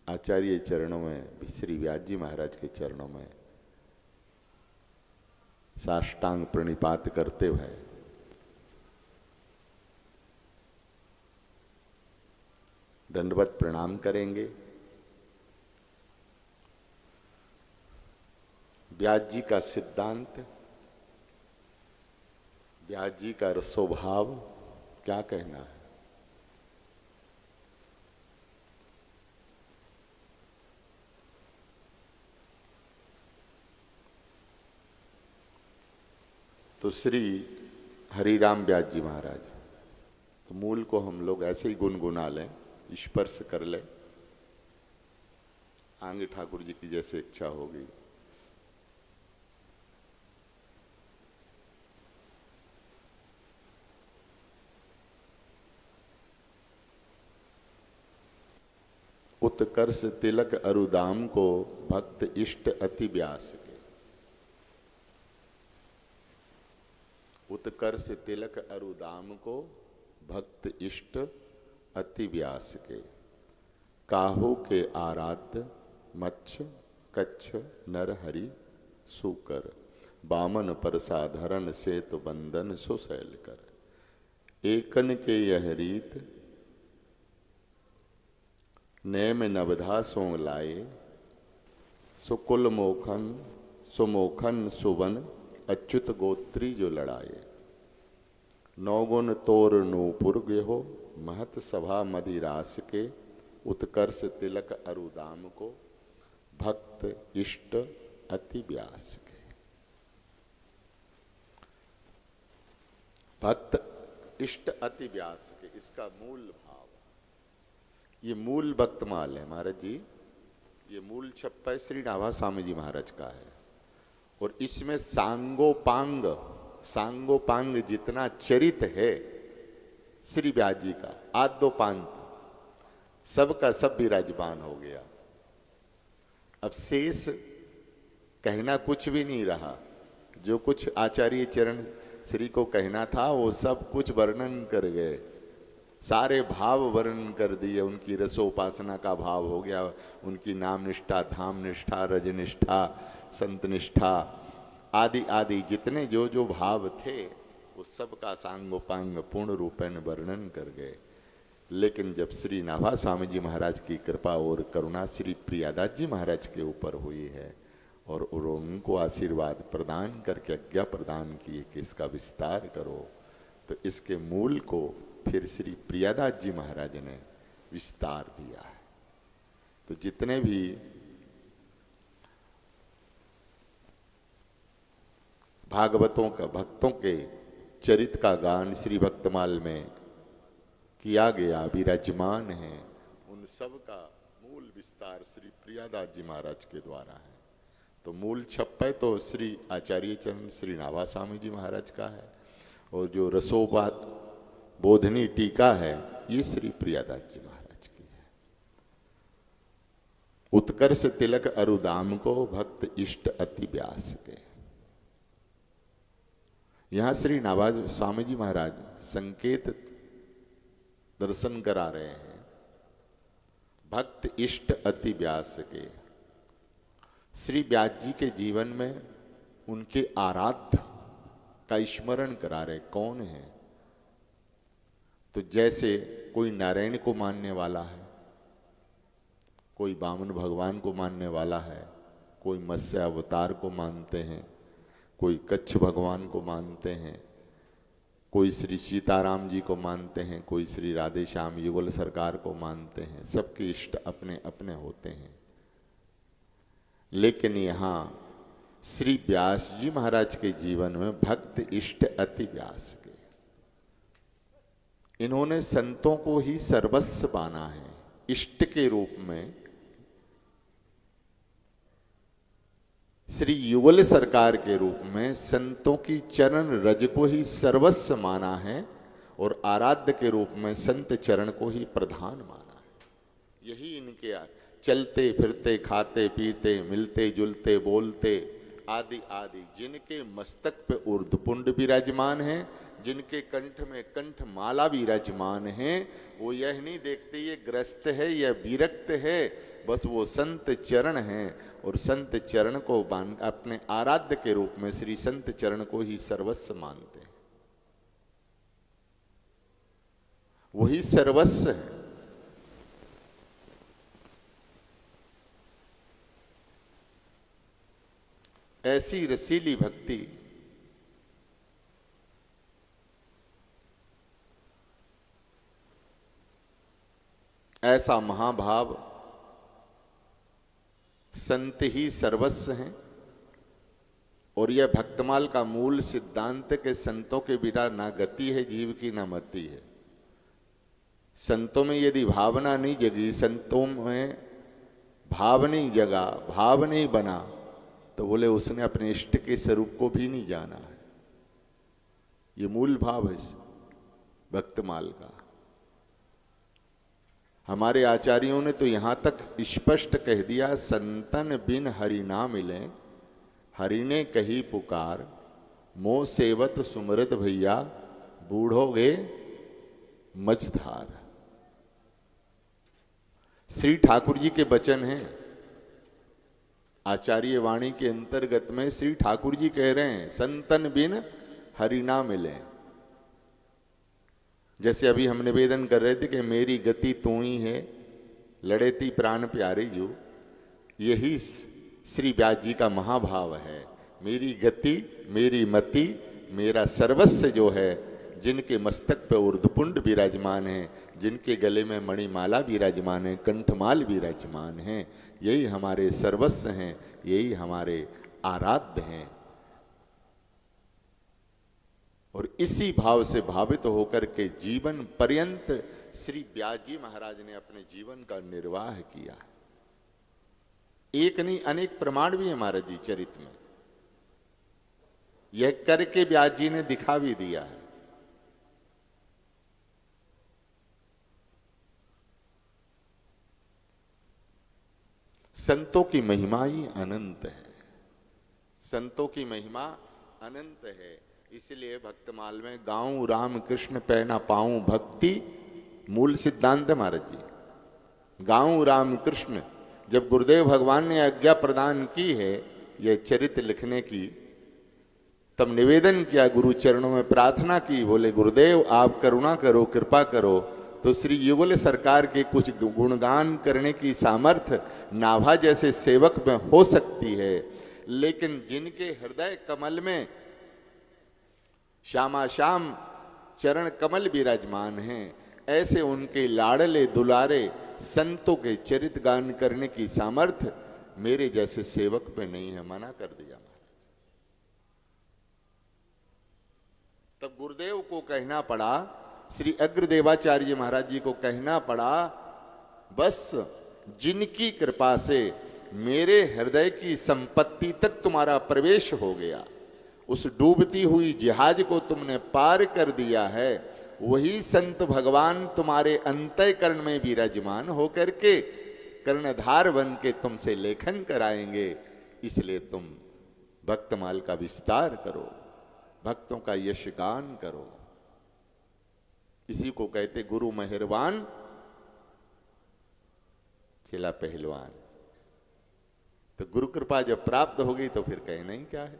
आचार्य चरणों में, श्री व्यास जी महाराज के चरणों में साष्टांग प्रणिपात करते हुए दंडवत प्रणाम करेंगे। व्यास जी का सिद्धांत, व्यास जी का स्वभाव क्या कहना है। तो श्री हरिराम व्यास जी महाराज, तो मूल को हम लोग ऐसे ही गुनगुना लें, स्पर्श कर लें, आगे ठाकुर जी की जैसे इच्छा होगी। उत्कर्ष तिलक अरुदाम को भक्त इष्ट अति व्यास के। उत्कर्ष तिलक अरुदाम को भक्त इष्ट अति व्यास के। काहू के आराध्य मच्छ कच्छ नर हरि सुकर। बामन परसाधरण सेतु बंधन सुशैल कर। एकन के यह रीत नैम नवधा सोंग लाए। सुकुल मोखन सुमोखन सुवन अच्युत गोत्री जो लड़ाए। नौगुण तोर नूपुर गेहो महत सभा मदिरास के। उत्कर्ष तिलक अरुदाम को भक्त इष्ट अति व्यास के। भक्त इष्ट अति व्यास के, इसका मूल भाव, ये मूल भक्तमाल है महाराज जी। ये मूल छप्पा श्री नाभा स्वामी जी महाराज का है और इसमें सांगोपांग सांगोपांग जितना चरित है श्री व्यास जी का, आद्योपांत सबका सब विराजमान हो गया। अब शेष कहना कुछ भी नहीं रहा। जो कुछ आचार्य चरण श्री को कहना था वो सब कुछ वर्णन कर गए, सारे भाव वर्णन कर दिए। उनकी रसोपासना का भाव हो गया, उनकी नाम निष्ठा, धाम निष्ठा, रज निष्ठा, संत निष्ठा, आदि आदि जितने जो जो भाव थे वो सबका सांगोपांग पूर्ण रूपेण वर्णन कर गए। लेकिन जब श्री नाभा स्वामी जी महाराज की कृपा और करुणा श्री प्रियादास जी महाराज के ऊपर हुई है और उनको आशीर्वाद प्रदान करके आज्ञा प्रदान की कि इसका विस्तार करो, तो इसके मूल को फिर श्री प्रियादास जी महाराज ने विस्तार दिया है। तो जितने भी भागवतों का भक्तों के चरित का गान श्री भक्तमाल में किया गया विराजमान है, उन सब का मूल विस्तार श्री प्रियादास जी महाराज के द्वारा है। तो मूल छप्पे तो श्री आचार्य चरण श्री नाभा स्वामी जी महाराज का है, और जो रसोपात बोधनी टीका है ये श्री प्रियादास जी महाराज की है। उत्कर्ष तिलक अरुदाम को भक्त इष्ट अति व्यास के। यहां श्री नाभा स्वामी जी महाराज संकेत दर्शन करा रहे हैं भक्त इष्ट अति व्यास के। श्री व्यास जी के जीवन में उनके आराध्य का स्मरण करा रहे। कौन है? तो जैसे कोई नारायण को मानने वाला है, कोई वामन भगवान को मानने वाला है, कोई मत्स्य अवतार को मानते हैं, कोई कच्छ भगवान को मानते हैं, कोई श्री सीताराम जी को मानते हैं, कोई श्री राधे श्याम युगल सरकार को मानते हैं। सबके इष्ट अपने अपने होते हैं। लेकिन यहाँ श्री व्यास जी महाराज के जीवन में भक्त इष्ट अति व्यास के। इन्होंने संतों को ही सर्वस्व माना है। इष्ट के रूप में श्री युगल सरकार के रूप में संतों की चरण रज को ही सर्वस्व माना है, और आराध्य के रूप में संत चरण को ही प्रधान माना है। यही इनके चलते फिरते खाते पीते मिलते जुलते बोलते आदि आदि जिनके मस्तक पे ऊर्ध्वपुंड विराजमान है, जिनके कंठ में कंठ माला विराजमान है, वो यह नहीं देखते ये ग्रस्त है या विरक्त है, बस वो संत चरण हैं। और संत चरण को अपने आराध्य के रूप में श्री संत चरण को ही सर्वस्व मानते हैं। वही सर्वस्व है। ऐसी रसीली भक्ति ऐसा महाभाव संत ही सर्वस्व हैं। और यह भक्तमाल का मूल सिद्धांत के संतों के बिना ना गति है जीव की ना मति है। संतों में यदि भावना नहीं जगी, संतों में भाव नहीं जगा, भाव नहीं बना, तो बोले उसने अपने इष्ट के स्वरूप को भी नहीं जाना है। ये मूल भाव है भक्तमाल का। हमारे आचार्यों ने तो यहां तक स्पष्ट कह दिया, संतन बिन हरि ना मिले, हरि ने कही पुकार, मोह सेवत सुमृत भैया, बूढ़ोगे मझधार। श्री ठाकुर जी के वचन हैं। आचार्य वाणी के अंतर्गत में श्री ठाकुर जी कह रहे हैं, संतन बिन हरि ना मिले। जैसे अभी हम निवेदन कर रहे थे कि मेरी गति तू ही है, लड़ेती प्राण प्यारी जो, यही श्री व्यास जी का महाभाव है। मेरी गति, मेरी मति, मेरा सर्वस्व जो है, जिनके मस्तक पे ऊर्ध्वपुंड विराजमान है, जिनके गले में मणिमाला विराजमान है, कंठमाल विराजमान है, यही हमारे सर्वस्व हैं, यही हमारे आराध्य हैं। और इसी भाव से भावित होकर के जीवन पर्यंत श्री व्यास जी महाराज ने अपने जीवन का निर्वाह किया। एक नहीं अनेक प्रमाण भी है महाराज जी चरित में। यह करके व्यास जी ने दिखा भी दिया है। संतों की महिमा ही अनंत है। संतों की महिमा अनंत है। इसलिए भक्तमाल में गाऊं राम कृष्ण पै ना पाऊं भक्ति, मूल सिद्धांत है महाराज जी। गाऊं राम कृष्ण, जब गुरुदेव भगवान ने आज्ञा प्रदान की है यह चरित्र लिखने की, तब निवेदन किया, गुरु चरणों में प्रार्थना की, बोले गुरुदेव आप करुणा करो, कृपा करो। तो श्री युगल सरकार के कुछ गुणगान करने की सामर्थ्य नाभा जैसे सेवक में हो सकती है, लेकिन जिनके हृदय कमल में श्यामा श्याम चरण कमल विराजमान हैं, ऐसे उनके लाडले दुलारे संतों के चरित गान करने की सामर्थ्य मेरे जैसे सेवक में नहीं है। मना कर दिया महाराज। तब गुरुदेव को कहना पड़ा, श्री अग्रदेवाचार्य महाराज जी को कहना पड़ा, बस जिनकी कृपा से मेरे हृदय की संपत्ति तक तुम्हारा प्रवेश हो गया, उस डूबती हुई जहाज को तुमने पार कर दिया है, वही संत भगवान तुम्हारे अंतःकरण में विराजमान होकर के कर्णधार बन के तुमसे लेखन कराएंगे। इसलिए तुम भक्तमाल का विस्तार करो, भक्तों का यश गान करो। इसी को कहते गुरु मेहरबान चेला पहलवान। तो गुरु कृपा जब प्राप्त होगी तो फिर कहना ही क्या है।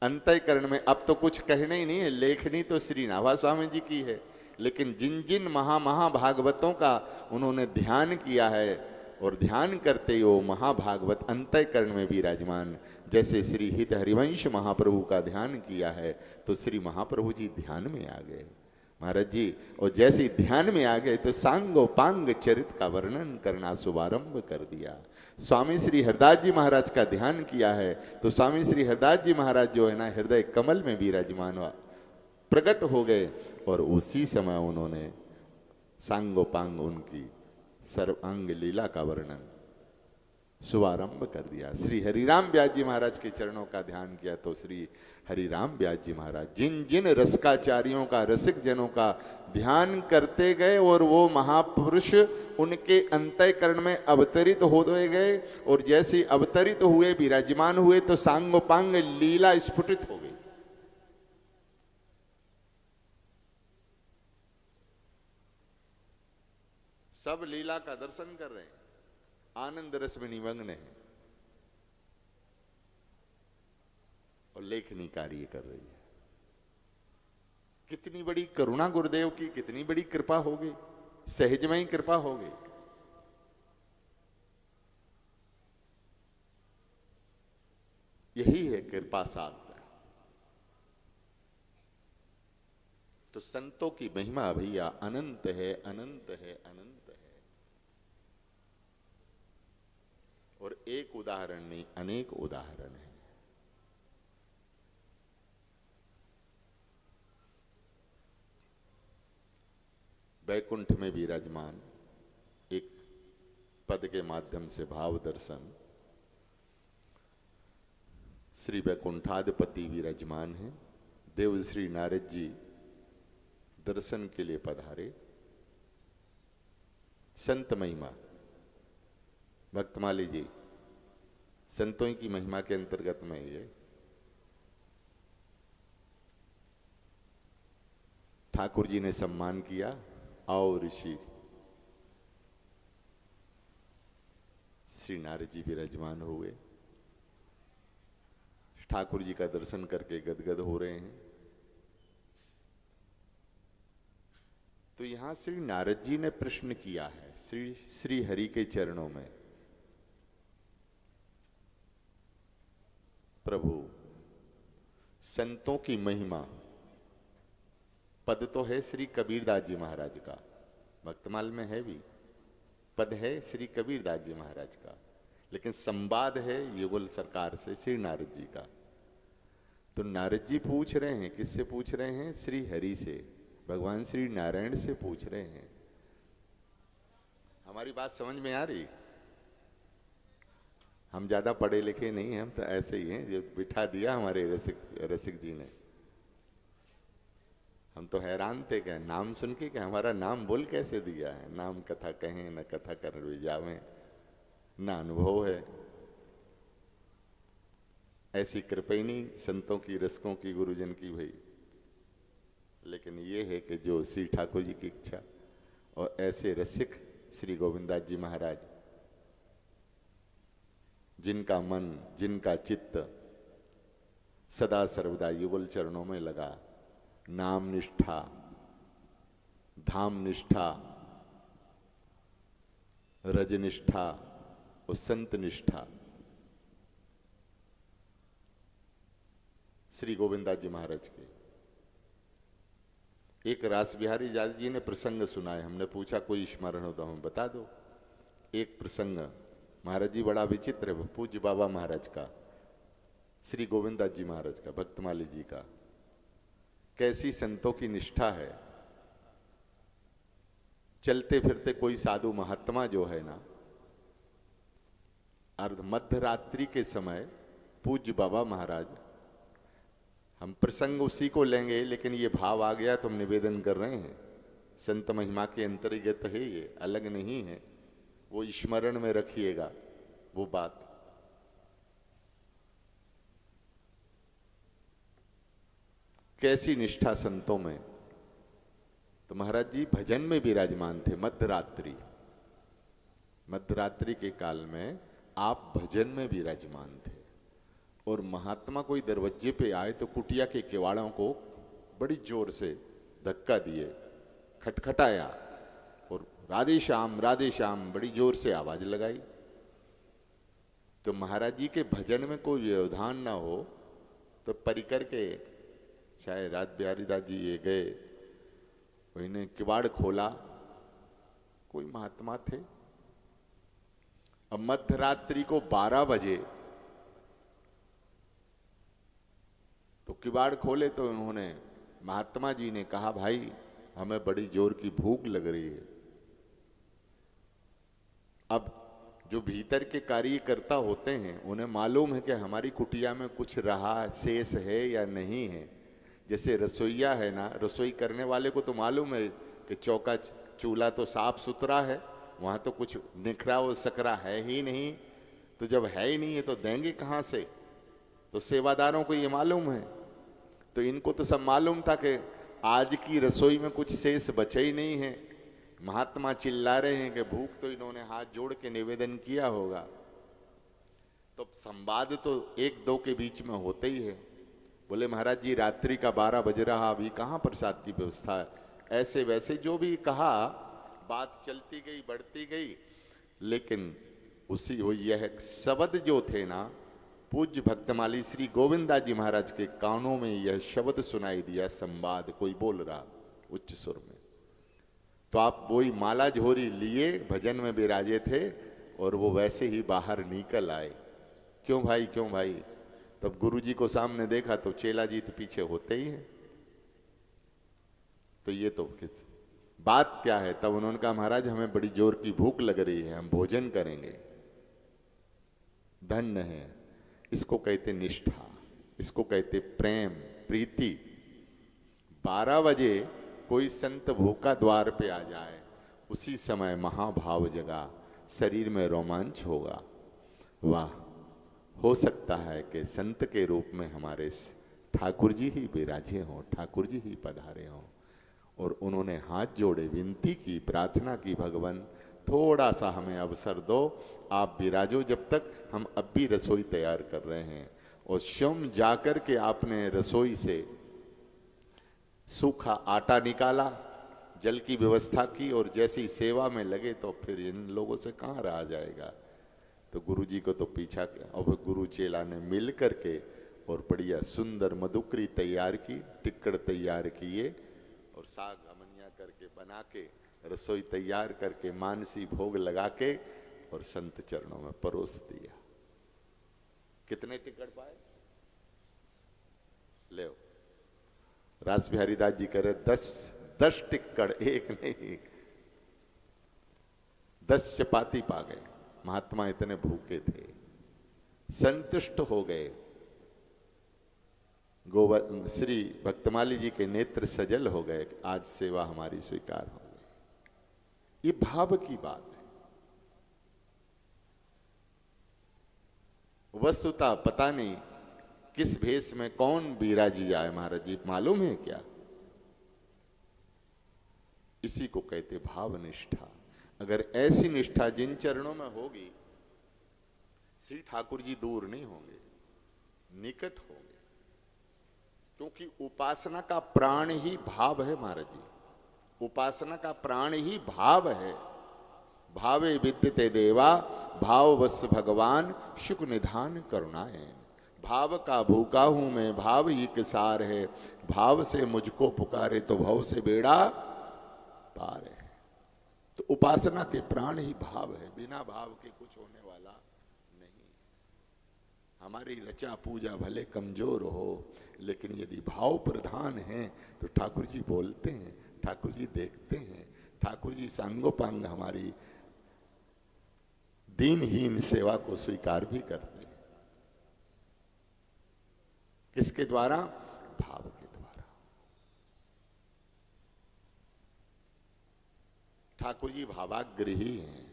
अंतःकरण में अब तो कुछ कहना ही नहीं है। लेखनी तो श्री नाभा स्वामी जी की है, लेकिन जिन जिन महाभागवतों का उन्होंने ध्यान किया है और ध्यान करते ही वो महाभागवत अंतःकरण में विराजमान, जैसे श्री हित हरिवंश महाप्रभु का ध्यान किया है तो श्री महाप्रभु जी ध्यान में आ गए महाराज जी। और जैसे ध्यान में आ गए तो सांगोपांग चरित का वर्णन करना शुभारंभ कर दिया। स्वामी श्री हरदास जी महाराज का ध्यान किया है तो स्वामी श्री हरदास जी महाराज जो है ना, हृदय कमल में विराजमान हुआ, प्रकट हो गए, और उसी समय उन्होंने सांगोपांग उनकी सर्वांग लीला का वर्णन शुभारंभ कर दिया। श्री हरिराम व्यास जी महाराज के चरणों का ध्यान किया तो श्री हरिराम व्यास जी महाराज जिन जिन रसकाचार्यों का, रसिक जनों का ध्यान करते गए और वो महापुरुष उनके अंतःकरण में अवतरित होते गए, और जैसे अवतरित हुए, विराजमान हुए, तो सांगोपांग लीला स्फुटित हो गई। सब लीला का दर्शन कर रहे हैं, आनंद रस में निमग्न है, और लेखनी कार्य कर रही है। कितनी बड़ी करुणा गुरुदेव की, कितनी बड़ी कृपा हो गई, सहजमय कृपा हो गई। यही है कृपा साध्य। तो संतों की महिमा भैया अनंत है, अनंत है, अनंत है। और एक उदाहरण नहीं, अनेक उदाहरण है। वैकुंठ में विराजमान एक पद के माध्यम से भाव दर्शन, श्री वैकुंठाधिपति विराजमान है। देव श्री नारद जी दर्शन के लिए पधारे। संत महिमा, भक्तमाली जी संतों की महिमा के अंतर्गत में ये ठाकुर जी ने सम्मान किया। आओ ऋषि, श्री नारद जी विराजमान हुए, ठाकुर जी का दर्शन करके गदगद हो रहे हैं। तो यहां श्री नारद जी ने प्रश्न किया है श्री हरि के चरणों में, प्रभु संतों की महिमा, पद तो है श्री कबीरदास जी महाराज का, भक्तमाल में है भी पद है श्री कबीरदास जी महाराज का, लेकिन संवाद है युगल सरकार से श्री नारद जी का। तो नारद जी पूछ रहे हैं, किससे पूछ रहे हैं? श्री हरि से, भगवान श्री नारायण से पूछ रहे हैं। हमारी बात समझ में आ रही? हम ज्यादा पढ़े लिखे नहीं हैं, हम तो ऐसे ही हैं, जो बिठा दिया हमारे रसिक जी ने। हम तो हैरान थे कि नाम सुन के कि हमारा नाम बोल कैसे दिया है। नाम कथा कहें न कथा कर जावें, ना अनुभव है। ऐसी कृपैनी संतों की, रसिकों की, गुरुजन की भई। लेकिन ये है कि जो श्री ठाकुर जी की इच्छा, और ऐसे रसिक श्री गोविंदास जी महाराज, जिनका मन, जिनका चित्त सदा सर्वदा युगल चरणों में लगा। नाम निष्ठा, धाम निष्ठा, रज निष्ठा और संत निष्ठा। श्री गोविंदास जी महाराज के एक रास बिहारी जी ने प्रसंग सुनाए। हमने पूछा कोई स्मरण हो तो हमें बता दो। एक प्रसंग महाराज जी बड़ा विचित्र है, पूज्य बाबा महाराज का, श्री गोविंदास जी महाराज का, भक्तमाली जी का। कैसी संतों की निष्ठा है। चलते फिरते कोई साधु महात्मा जो है ना, अर्ध मध्य रात्रि के समय पूज्य बाबा महाराज, हम प्रसंग उसी को लेंगे लेकिन ये भाव आ गया तो हम निवेदन कर रहे हैं। संत महिमा के अंतर्गत है, ये अलग नहीं है, वो स्मरण में रखिएगा वो बात। कैसी निष्ठा संतों में। तो महाराज जी भजन में विराजमान थे मध्यरात्रि। मध्यरात्रि के काल में आप भजन में विराजमान थे और महात्मा कोई दरवाजे पे आए तो कुटिया के किवाड़ों को बड़ी जोर से धक्का दिए, खटखटाया और राधे श्याम बड़ी जोर से आवाज लगाई। तो महाराज जी के भजन में कोई व्यवधान ना हो तो परिकर के शायद राज बिहारी दास जी ये गए, उन्हें किवाड़ खोला, कोई महात्मा थे। अब मध्यरात्रि को 12 बजे तो किवाड़ खोले तो उन्होंने, महात्मा जी ने कहा भाई हमें बड़ी जोर की भूख लग रही है। अब जो भीतर के कार्यकर्ता होते हैं उन्हें मालूम है कि हमारी कुटिया में कुछ रहा शेष है या नहीं है। जैसे रसोईया है ना, रसोई करने वाले को तो मालूम है कि चौका चूल्हा तो साफ सुथरा है, वहां तो कुछ निखरा और सकरा है ही नहीं। तो जब है ही नहीं है तो देंगे कहाँ से। तो सेवादारों को ये मालूम है। तो इनको तो सब मालूम था कि आज की रसोई में कुछ शेष बचे ही नहीं है। महात्मा चिल्ला रहे हैं कि भूख, तो इन्होंने हाथ जोड़ के निवेदन किया होगा। तो संवाद तो एक दो के बीच में होते ही है। बोले महाराज जी रात्रि का 12 बज रहा, अभी कहाँ प्रसाद की व्यवस्था है। ऐसे वैसे जो भी कहा, बात चलती गई बढ़ती गई, लेकिन उसी वो यह शब्द जो थे ना, पूज्य भक्तमाली श्री गोविंदास जी महाराज के कानों में यह शब्द सुनाई दिया, संवाद कोई बोल रहा उच्च सुर में। तो आप वही माला झोरी लिए भजन में विराजे थे और वो वैसे ही बाहर निकल आए। क्यों भाई, क्यों भाई। तब गुरु जी को सामने देखा तो चेला जी तो पीछे होते ही हैं। तो ये तो किस बात क्या है। तब उन्होंने कहा महाराज हमें बड़ी जोर की भूख लग रही है, हम भोजन करेंगे। धन्य है, इसको कहते निष्ठा, इसको कहते प्रेम प्रीति। 12 बजे कोई संत भूखा द्वार पे आ जाए, उसी समय महाभाव जगा, शरीर में रोमांच होगा। वाह, हो सकता है कि संत के रूप में हमारे ठाकुर जी ही विराजे हों, ठाकुर जी ही पधारे हों। और उन्होंने हाथ जोड़े, विनती की, प्रार्थना की, भगवान थोड़ा सा हमें अवसर दो, आप विराजो जब तक, हम अब भी रसोई तैयार कर रहे हैं। और स्वयं जाकर के आपने रसोई से सूखा आटा निकाला, जल की व्यवस्था की और जैसी सेवा में लगे तो फिर इन लोगों से कहाँ रहा जाएगा। तो गुरु जी को तो पीछा और गुरु चेला ने मिल करके और बढ़िया सुंदर मधुकरी तैयार की, टिक्कड़ तैयार किए और साग अमनिया करके बना के रसोई तैयार करके मानसी भोग लगा के और संत चरणों में परोस दिया। कितने टिक्कड़ पाए? ले रास बिहारी दास जी कह रहे 10 टिक्कड़, एक नहीं 10 चपाती पा गए। महात्मा इतने भूखे थे, संतुष्ट हो गए। श्री भक्तमाली जी के नेत्र सजल हो गए, आज सेवा हमारी स्वीकार हो गई। ये भाव की बात है। वस्तुतः पता नहीं किस भेष में कौन विराज जाए महाराज जी, मालूम है क्या? इसी को कहते भाव निष्ठा। अगर ऐसी निष्ठा जिन चरणों में होगी, श्री ठाकुर जी दूर नहीं होंगे, निकट होंगे। क्योंकि उपासना का प्राण ही भाव है महाराज जी, उपासना का प्राण ही भाव है। भावे विद्यते देवा भाववश भगवान शुक निधान करुणायन। भाव का भूखा हूं मैं, भाव ही किसार है, भाव से मुझको पुकारे तो भव से बेड़ा पार है। तो उपासना के प्राण ही भाव है, बिना भाव के कुछ होने वाला नहीं। हमारी रचा पूजा भले कमजोर हो, लेकिन यदि भाव प्रधान है तो ठाकुर जी बोलते हैं, ठाकुर जी देखते हैं, ठाकुर जी सांगोपांग हमारी दीनहीन सेवा को स्वीकार भी करते हैं। किसके द्वारा? भाव के द्वारा। ठाकुर जी भावाग्रही हैं।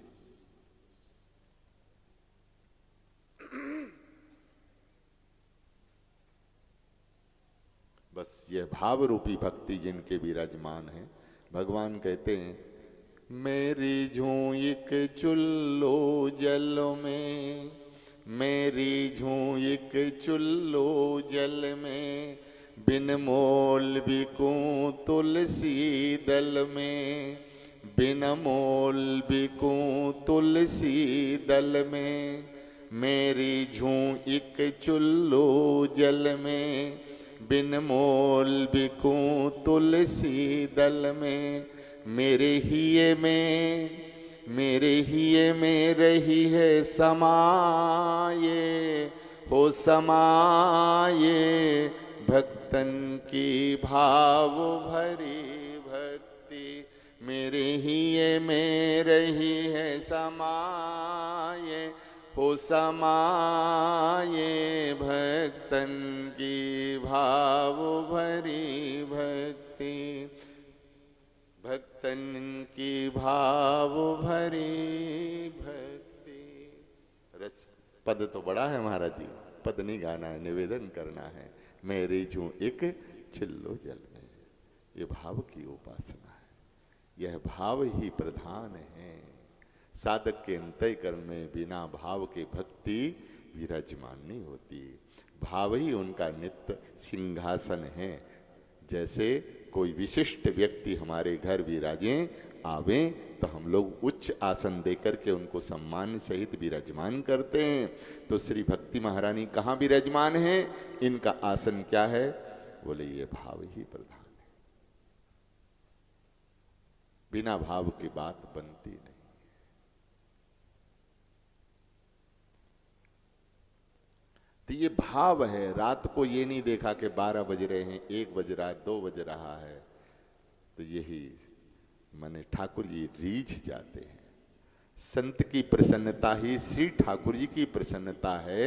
बस यह भाव रूपी भक्ति जिनके विराजमान है, भगवान कहते हैं मेरी झूंक चुल्लो जल में, मेरी झूंक चुल्लो जल में, बिन मोल बिकूं तुलसी दल में, बिन मोल बिकूं तुलसी दल में। मेरी झूंक चुल्लो जल में, बिन मोल बिकूं तुलसी दल में। मेरे हिये में रही है समाये, हो समाये भक्तन की भाव भरी भक्ति। मेरे हिये में रही है समाये, हो समाये भक्तन की भाव भरी भक्ति। भक्तन की भाव भरी भक्ति। रस पद तो बड़ा है महाराज जी, पद नहीं गाना है, निवेदन करना है। मेरी झूं एक छिल्लो जल में, ये भाव की उपासना है। यह भाव ही प्रधान है। साधक के अंतःकरण में बिना भाव के भक्ति विराजमान नहीं होती। भाव ही उनका नित्य सिंहासन है। जैसे कोई विशिष्ट व्यक्ति हमारे घर विराजे आवे तो हम लोग उच्च आसन देकर के उनको सम्मान सहित विराजमान करते हैं। तो श्री भक्ति महारानी कहाँ विराजमान है? इनका आसन क्या है? बोले ये भाव ही प्रधान है। बिना भाव की बात बनती नहीं। तो ये भाव है। रात को ये नहीं देखा कि 12 बज रहे हैं, 1 बज रहा है, 2 बज रहा है। तो यही माने ठाकुर जी रीझ जाते हैं। संत की प्रसन्नता ही श्री ठाकुर जी की प्रसन्नता है।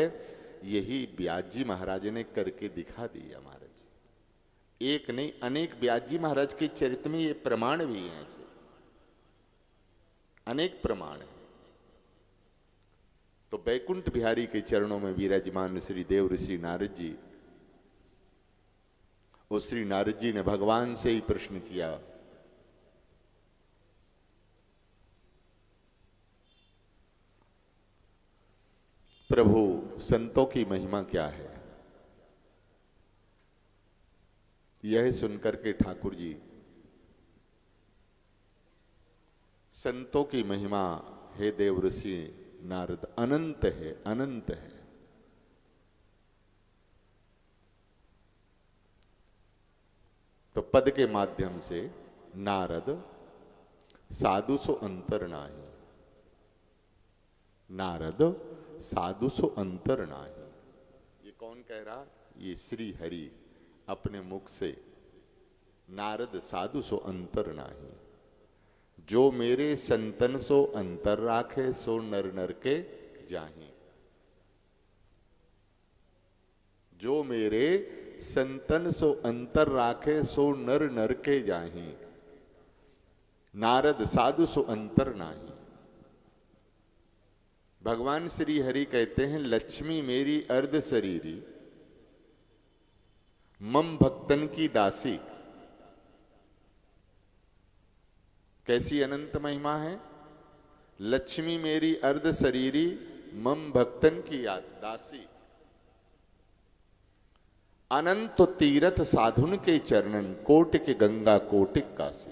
यही ब्यास जी महाराज ने करके दिखा दिया महाराज जी। एक नहीं अनेक ब्यास जी महाराज के चरित्र में ये प्रमाण भी हैं। ऐसे अनेक प्रमाण हैं। तो बैकुंठ बिहारी के चरणों में विराजमान श्री देव ऋषि नारद जी, उस श्री नारद जी ने भगवान से ही प्रश्न किया, प्रभु संतों की महिमा क्या है? यह सुनकर के ठाकुर जी संतों की महिमा, हे देव ऋषि नारद, अनंत है, अनंत है। तो पद के माध्यम से नारद साधु सो अंतर नाही, नारद साधु सो अंतर नाही। ये कौन कह रहा? ये श्री हरि अपने मुख से, नारद साधु सो अंतर नाही। जो मेरे संतन सो अंतर राखे, सो नर नर के जाही। जो मेरे संतन सो अंतर राखे, सो नर नर के जाही। नारद साधु सो अंतर नाही। भगवान श्री हरि कहते हैं, लक्ष्मी मेरी अर्ध शरीरी, मम भक्तन की दासी। कैसी अनंत महिमा है? लक्ष्मी मेरी अर्ध शरीरी, मम भक्तन की दासी। अनंत तीरथ साधुन के चरणन, कोटिक गंगा कोटिक काशी।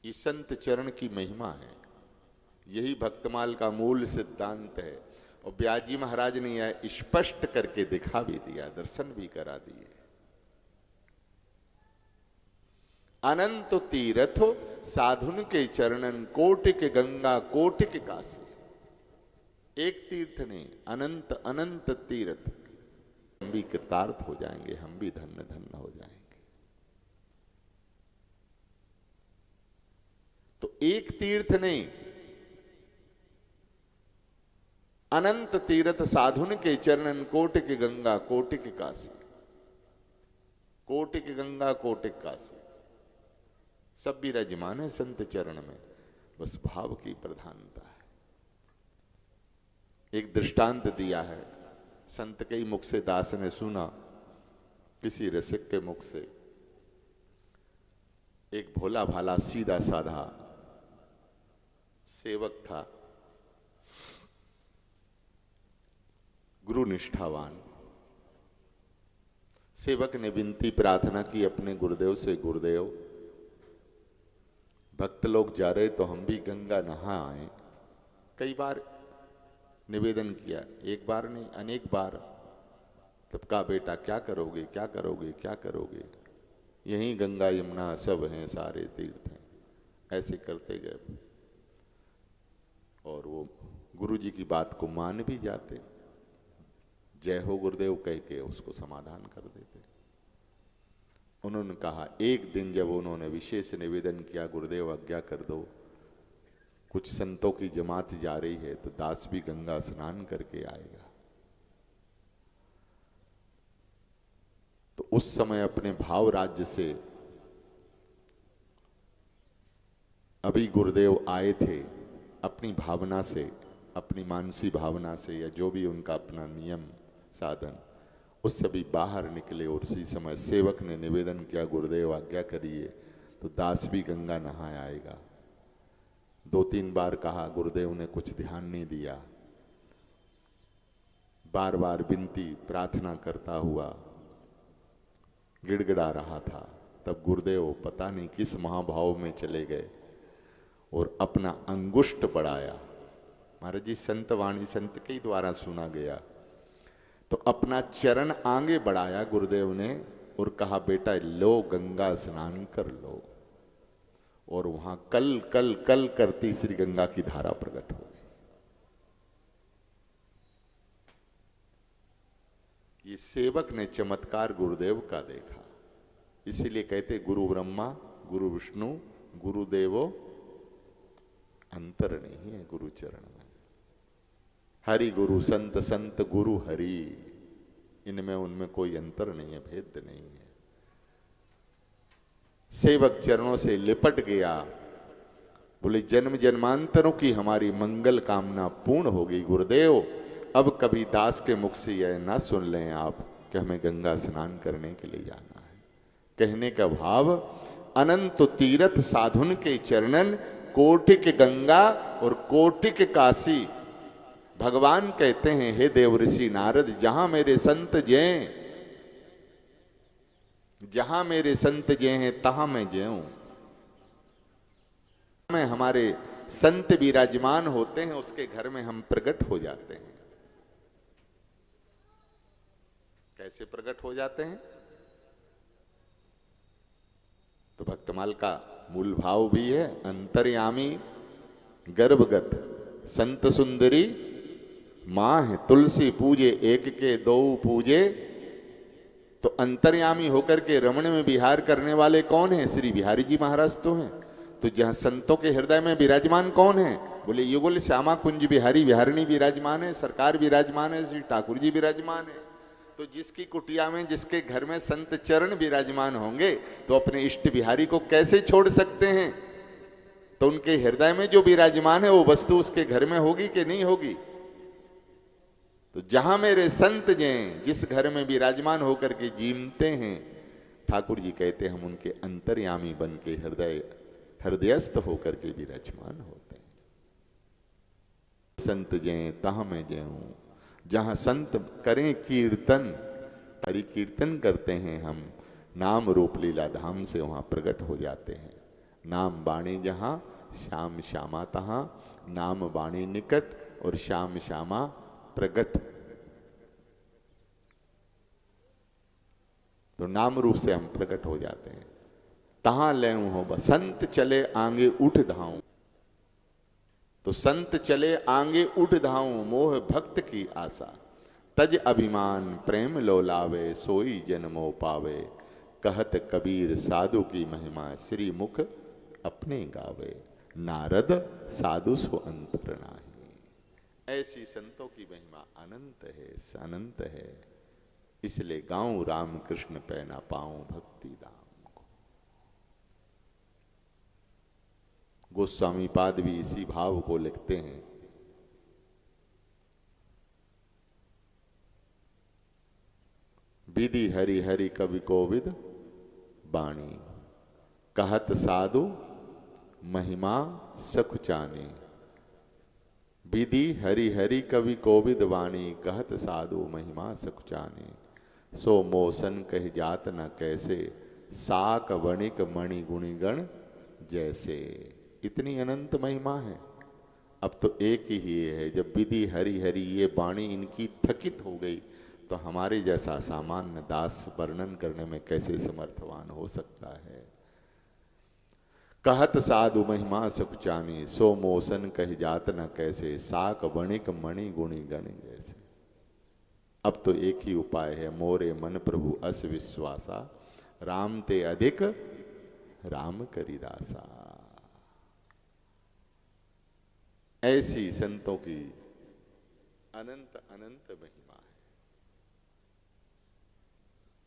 ये संत चरण की महिमा है, यही भक्तमाल का मूल सिद्धांत है। और व्यास जी महाराज ने यह स्पष्ट करके दिखा भी दिया, दर्शन भी करा दिए। अनंत तीर्थ साधुन के चरणन, कोटिक गंगा कोटिक काशी। एक तीर्थ नहीं, अनंत अनंत तीर्थ। हम भी कृतार्थ हो जाएंगे, हम भी धन्य धन्य हो जाएंगे। तो एक तीर्थ नहीं, अनंत तीर्थ साधुन के चरणन, कोटिक गंगा कोटिक काशी। कोटिक गंगा कोटिक काशी, सब विराजमान है संत चरण में, बस भाव की प्रधानता है। एक दृष्टांत दिया है, संत के ही मुख से दास ने सुना, किसी रसिक के मुख से। एक भोला भाला सीधा साधा सेवक था, गुरु निष्ठावान। सेवक ने विनती प्रार्थना की अपने गुरुदेव से, गुरुदेव भक्त लोग जा रहे तो हम भी गंगा नहा आए। कई बार निवेदन किया, एक बार नहीं अनेक बार। तब कहा, बेटा क्या करोगे क्या करोगे क्या करोगे, यहीं गंगा यमुना सब हैं, सारे तीर्थ हैं। ऐसे करते गए और वो गुरु जी की बात को मान भी जाते, जय हो गुरुदेव कह के उसको समाधान कर देते। उन्होंने कहा, एक दिन जब उन्होंने विशेष निवेदन किया, गुरुदेव आज्ञा कर दो, कुछ संतों की जमात जा रही है तो दास भी गंगा स्नान करके आएगा। तो उस समय अपने भाव राज्य से अभी गुरुदेव आए थे, अपनी भावना से, अपनी मानसी भावना से, या जो भी उनका अपना नियम साधन, उससे भी बाहर निकले। और उसी समय सेवक ने निवेदन किया, गुरुदेव आज्ञा करिए, तो दास भी गंगा नहाए आएगा। 2-3 बार कहा, गुरुदेव ने कुछ ध्यान नहीं दिया। बार बार विनती प्रार्थना करता हुआ गिड़गिड़ा रहा था। तब गुरुदेव पता नहीं किस महाभाव में चले गए और अपना अंगुष्ठ बढ़ाया। महाराज जी, संत वाणी संत के द्वारा सुना गया। तो अपना चरण आगे बढ़ाया गुरुदेव ने और कहा, बेटा लो गंगा स्नान कर लो। और वहां कल कल कल करती श्री गंगा की धारा प्रकट हो गई। ये सेवक ने चमत्कार गुरुदेव का देखा। इसीलिए कहते, गुरु ब्रह्मा गुरु विष्णु गुरुदेवो अंतर नहीं है गुरु चरण में। हरि गुरु संत संत गुरु हरि, इनमें उनमें कोई अंतर नहीं है, भेद नहीं है। सेवक चरणों से लिपट गया, बोले जन्म जन्मांतरों की हमारी मंगल कामना पूर्ण हो गई गुरुदेव। अब कभी दास के मुख से यह ना सुन लें आप कि हमें गंगा स्नान करने के लिए जाना है। कहने का भाव, अनंत तीर्थ साधुन के चरणन, कोटिक गंगा और कोटिक काशी। भगवान कहते हैं, हे देव ऋषि नारद, जहां मेरे संत जय, जहां मेरे संत जय हैं तहां मैं जयूं। में हमारे संत विराजमान होते हैं, उसके घर में हम प्रकट हो जाते हैं। कैसे प्रकट हो जाते हैं? तो भक्तमाल का मूल भाव भी है, अंतर्यामी गर्भगत संत सुंदरी मां है, तुलसी पूजे एक के दो पूजे। तो अंतर्यामी होकर के रमण में विहार करने वाले कौन है? श्री बिहारी जी महाराज तो हैं। तो जहां संतों के हृदय में विराजमान कौन है? बोले युगल श्यामा कुंज बिहारी बिहारिणी विराजमान है, सरकार विराजमान है, श्री ठाकुर जी विराजमान है। तो जिसकी कुटिया में, जिसके घर में संत चरण विराजमान होंगे, तो अपने इष्ट बिहारी को कैसे छोड़ सकते हैं? तो उनके हृदय में जो विराजमान है वो वस्तु उसके घर में होगी कि नहीं होगी? तो जहां मेरे संत जय, जिस घर में विराजमान होकर के जीमते हैं, ठाकुर जी कहते हैं हम उनके अंतर्यामी बन के हृदयस्थ होकर के विराजमान होते हैं। संत जय तहां मैं जयूं, जहां संत करें कीर्तन, हरि कीर्तन करते हैं हम, नाम रूप लीला धाम से वहां प्रकट हो जाते हैं। नाम बाणी जहां श्याम श्यामा तहां, नाम बाणी निकट और श्याम श्यामा प्रकट। तो नाम रूप से हम प्रकट हो जाते हैं। तहां ले हो बस संत चले आगे उठ धाऊं, तो संत चले आगे उठ धाऊं, मोह भक्त की आशा, तज अभिमान प्रेम लो लावे, सोई जन्मो पावे, कहत कबीर साधु की महिमा, श्री मुख अपने गावे, नारद साधु सो अंतर नाही। ऐसी संतों की महिमा अनंत है, अनंत है। इसलिए गाऊं राम कृष्ण पै ना पाऊं भक्ति दाम को। गोस्वामी पाद भी इसी भाव को लिखते हैं। विधि हरि हरि कवि कोविद बाणी, कहत साधु महिमा सखुचानी। विधि हरि हरि कवि कोविद वाणी, कहत साधु महिमा सखुचानी। सो मोसन कह जात न कैसे, साक वणिक मणि गुणिगण जैसे। इतनी अनंत महिमा है। अब तो एक ही है, जब विधि हरि हरि ये वाणी इनकी थकित हो गई, तो हमारे जैसा सामान्य दास वर्णन करने में कैसे समर्थवान हो सकता है। कहत साधु महिमा सकुचानी, सो मोसन कह जात न कैसे, साक वणिक मणि गुणि गण जैसे। अब तो एक ही उपाय है, मोरे मन प्रभु अस विश्वासा, राम ते अधिक राम करिदासा। ऐसी संतों की अनंत अनंत महिमा है।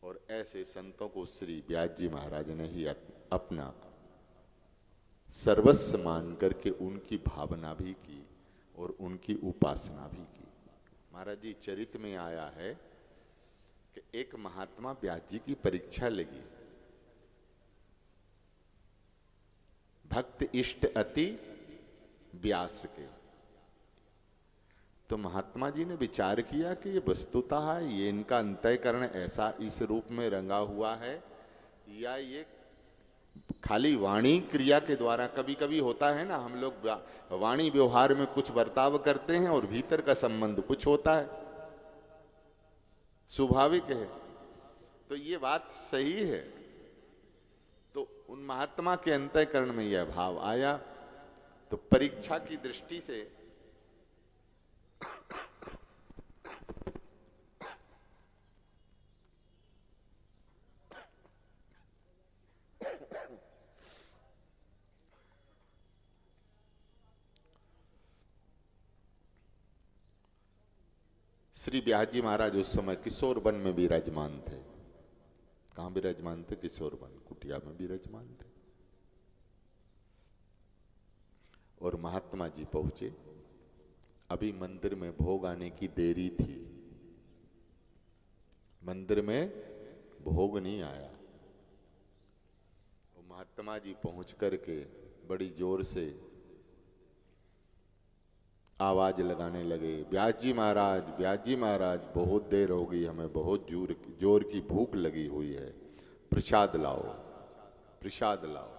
और ऐसे संतों को श्री व्यास जी महाराज ने ही अपना सर्वस्व मान करके उनकी भावना भी की और उनकी उपासना भी की। महाराज जी चरित में आया है कि एक महात्मा व्यास जी की परीक्षा लगी। भक्त इष्ट अति व्यास के। तो महात्मा जी ने विचार किया कि ये वस्तुतः ये इनका अंतःकरण ऐसा इस रूप में रंगा हुआ है, या ये खाली वाणी क्रिया के द्वारा। कभी कभी होता है ना, हम लोग वाणी व्यवहार में कुछ बर्ताव करते हैं और भीतर का संबंध कुछ होता है, स्वाभाविक है। तो ये बात सही है। तो उन महात्मा के अंतःकरण में यह भाव आया। तो परीक्षा की दृष्टि से श्री व्यास जी महाराज उस समय किशोर वन में विराजमान थे। कहां विराजमान थे? किशोर वन, कुटिया में विराजमान थे। और महात्मा जी पहुंचे। अभी मंदिर में भोग आने की देरी थी, मंदिर में भोग नहीं आया। वो महात्मा जी पहुंच करके बड़ी जोर से आवाज लगाने लगे, व्यास जी महाराज, व्यास जी महाराज, बहुत देर हो गई, हमें बहुत जोर की भूख लगी हुई है, प्रसाद लाओ, प्रसाद लाओ।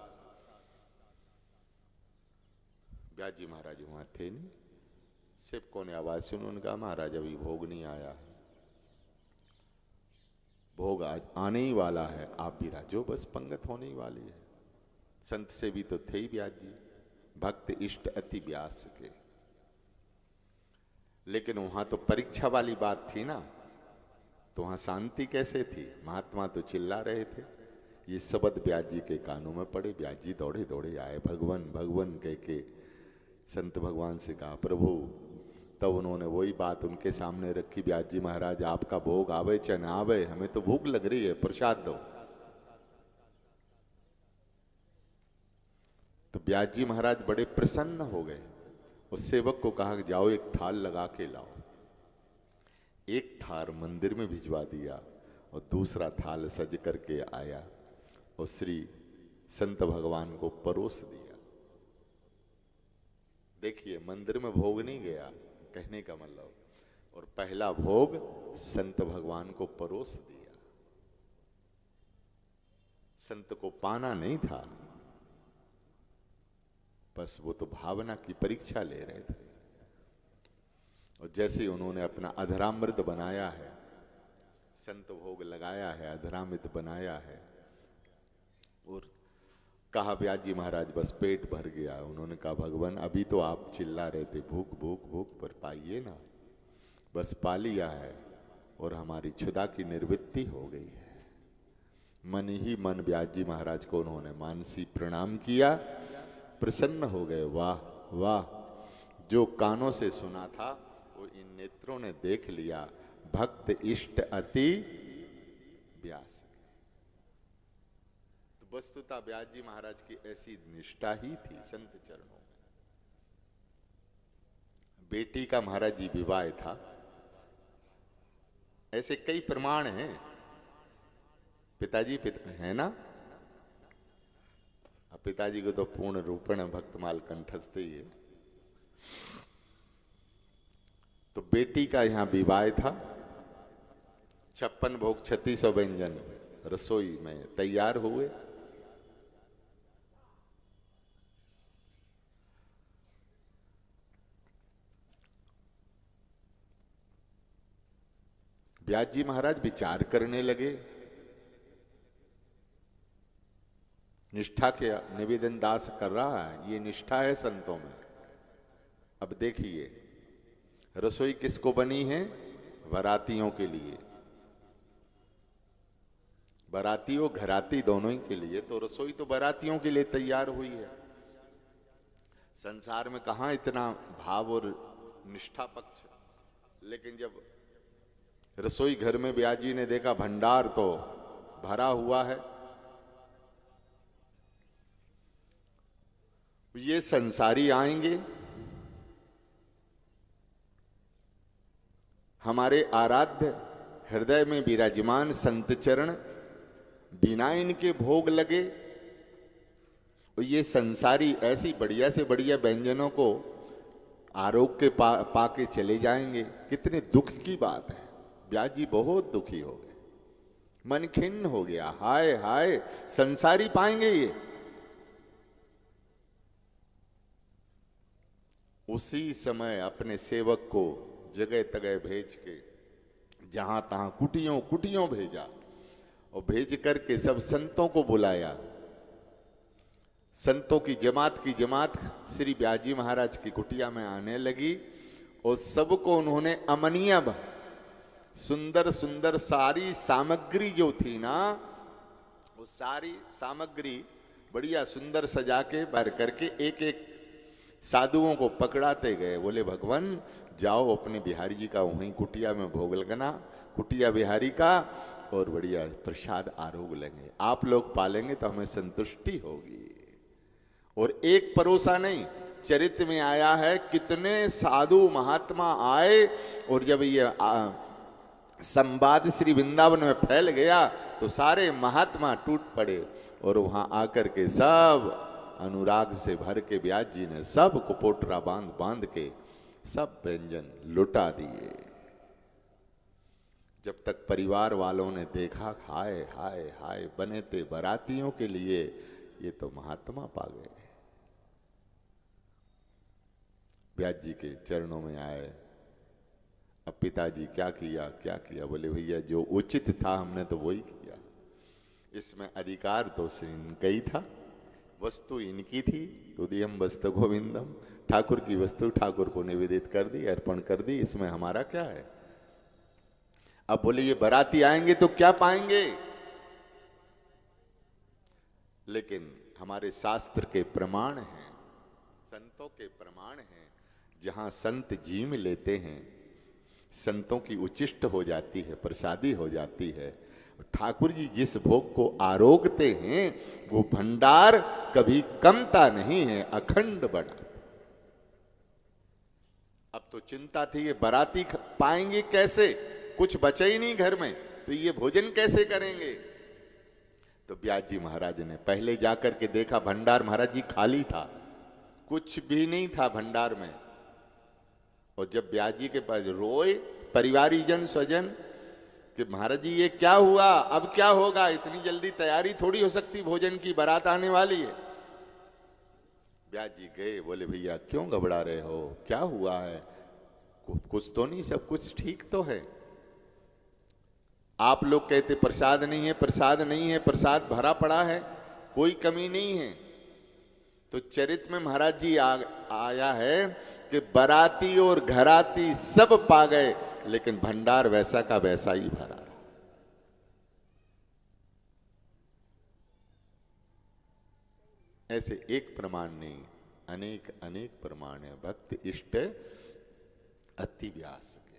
व्यास जी महाराज वहां थे नहीं। सेवकों ने आवाज सुनी, उन्होंने कहा महाराज अभी भोग नहीं आया है, भोग आज आने ही वाला है, आप विराजो, बस पंगत होने ही वाली है। संत से भी तो थे ही व्यास जी, भक्त इष्ट अति व्यास के। लेकिन वहां तो परीक्षा वाली बात थी ना, तो वहां शांति कैसे थी? महात्मा तो चिल्ला रहे थे। ये शब्द व्यास जी के कानों में पड़े। व्यास जी दौड़े दौड़े आए, भगवान भगवान कह के संत भगवान से कहा प्रभु। तब उन्होंने वही बात उनके सामने रखी, व्यास जी महाराज आपका भोग आवे चाहे ना आवे, हमें तो भूख लग रही है, प्रसाद दो। तो व्यास जी महाराज बड़े प्रसन्न हो गए। उस सेवक को कहा कि जाओ एक थाल लगा के लाओ। एक थाल मंदिर में भिजवा दिया और दूसरा थाल सज करके आया और श्री संत भगवान को परोस दिया। देखिए मंदिर में भोग नहीं गया, कहने का मतलब। और पहला भोग संत भगवान को परोस दिया। संत को पाना नहीं था, बस वो तो भावना की परीक्षा ले रहे थे। और जैसे उन्होंने अपना अधरामृत बनाया है, संत भोग लगाया है, अधरामृत बनाया है, और कहा व्यास जी महाराज बस पेट भर गया। उन्होंने कहा भगवान अभी तो आप चिल्ला रहे थे भूख भूख भूख, पर पाइए ना, बस पा लिया है और हमारी क्षुधा की निवृत्ति हो गई है। मन ही मन व्यास जी महाराज को उन्होंने मानसी प्रणाम किया, प्रसन्न हो गए। वाह वाह, जो कानों से सुना था वो इन नेत्रों ने देख लिया। भक्त इष्ट अति व्यास। तो वस्तुतः व्यास जी महाराज की ऐसी निष्ठा ही थी संत चरणों में। बेटी का महाराज जी विवाह था, ऐसे कई प्रमाण हैं। पिताजी है ना, अब पिताजी को तो पूर्ण रूपेण भक्तमाल कंठस्थ ही है। तो बेटी का यहां विवाह था। 56 भोग 3600 व्यंजन रसोई में तैयार हुए। व्यास जी महाराज विचार करने लगे। निष्ठा के निवेदन दास कर रहा है, ये निष्ठा है संतों में। अब देखिए रसोई किसको बनी है? बारातियों के लिए। बारातियों घराती दोनों ही के लिए, तो रसोई तो बारातियों के लिए तैयार हुई है। संसार में कहां इतना भाव और निष्ठा पक्ष। लेकिन जब रसोई घर में व्यास जी ने देखा भंडार तो भरा हुआ है, ये संसारी आएंगे, हमारे आराध्य हृदय में विराजमान संत चरण बिना इनके भोग लगे, और ये संसारी ऐसी बढ़िया से बढ़िया व्यंजनों को आरोग्य पाके चले जाएंगे। कितने दुख की बात है। व्यास जी बहुत दुखी हो गए, मन खिन्न हो गया। हाय हाय, संसारी पाएंगे ये। उसी समय अपने सेवक को जगह तगह भेज के जहां तहां कुटियों कुटियों भेजा, और भेज करके सब संतों को बुलाया। संतों की जमात श्री व्यास जी महाराज की कुटिया में आने लगी, और सबको उन्होंने अमनीय सुंदर सुंदर सारी सामग्री जो थी ना, वो सारी सामग्री बढ़िया सुंदर सजा के भर करके एक एक साधुओं को पकड़ाते गए। बोले भगवान जाओ अपने बिहारी जी का वहीं कुटिया में भोग लगना, कुटिया बिहारी का, और बढ़िया प्रसाद आरोग लेंगे। आप लोग पालेंगे तो हमें संतुष्टि होगी। और एक परोसा नहीं, चरित्र में आया है कितने साधु महात्मा आए, और जब ये संवाद श्री वृंदावन में फैल गया तो सारे महात्मा टूट पड़े, और वहां आकर के सब अनुराग से भर के व्यास जी ने सब को पोटरा बांध बांध के सब व्यंजन लुटा दिए। जब तक परिवार वालों ने देखा, हाय हाय हाय, बने थे बारातियों के लिए, ये तो महात्मा पा गए। व्यास जी के चरणों में आए। अब पिताजी क्या किया? बोले भैया जो उचित था हमने तो वही किया, इसमें अधिकार तो इनका ही था, वस्तु इनकी थी, तुदियम वस्तु गोविंदम, ठाकुर की वस्तु ठाकुर को निवेदित कर दी, अर्पण कर दी, इसमें हमारा क्या है। अब बोले ये बाराती आएंगे तो क्या पाएंगे? लेकिन हमारे शास्त्र के प्रमाण हैं, संतों के प्रमाण हैं, जहां संत जीम लेते हैं, संतों की उचिष्ट हो जाती है, प्रसादी हो जाती है। ठाकुर जी जिस भोग को आरोगते हैं वो भंडार कभी कमता नहीं है, अखंड बड़ा। अब तो चिंता थी ये बाराती पाएंगे कैसे, कुछ बचा ही नहीं घर में, तो ये भोजन कैसे करेंगे। तो व्यास जी महाराज ने पहले जाकर के देखा भंडार महाराज जी खाली था, कुछ भी नहीं था भंडार में। और जब व्यास जी के पास रोए परिवारीजन स्वजन कि महाराज जी ये क्या हुआ, अब क्या होगा, इतनी जल्दी तैयारी थोड़ी हो सकती, भोजन की बारात आने वाली है। व्यास जी गए, बोले भैया क्यों घबरा रहे हो, क्या हुआ है, कुछ तो नहीं, सब कुछ ठीक तो है। आप लोग कहते प्रसाद नहीं है, प्रसाद नहीं है, प्रसाद भरा पड़ा है, कोई कमी नहीं है। तो चरित्र में महाराज जी आया है कि बराती और घराती सब पा गए, लेकिन भंडार वैसा का वैसा ही भरा रहा। ऐसे एक प्रमाण नहीं, अनेक अनेक प्रमाण है। भक्त इष्ट अति व्यास के,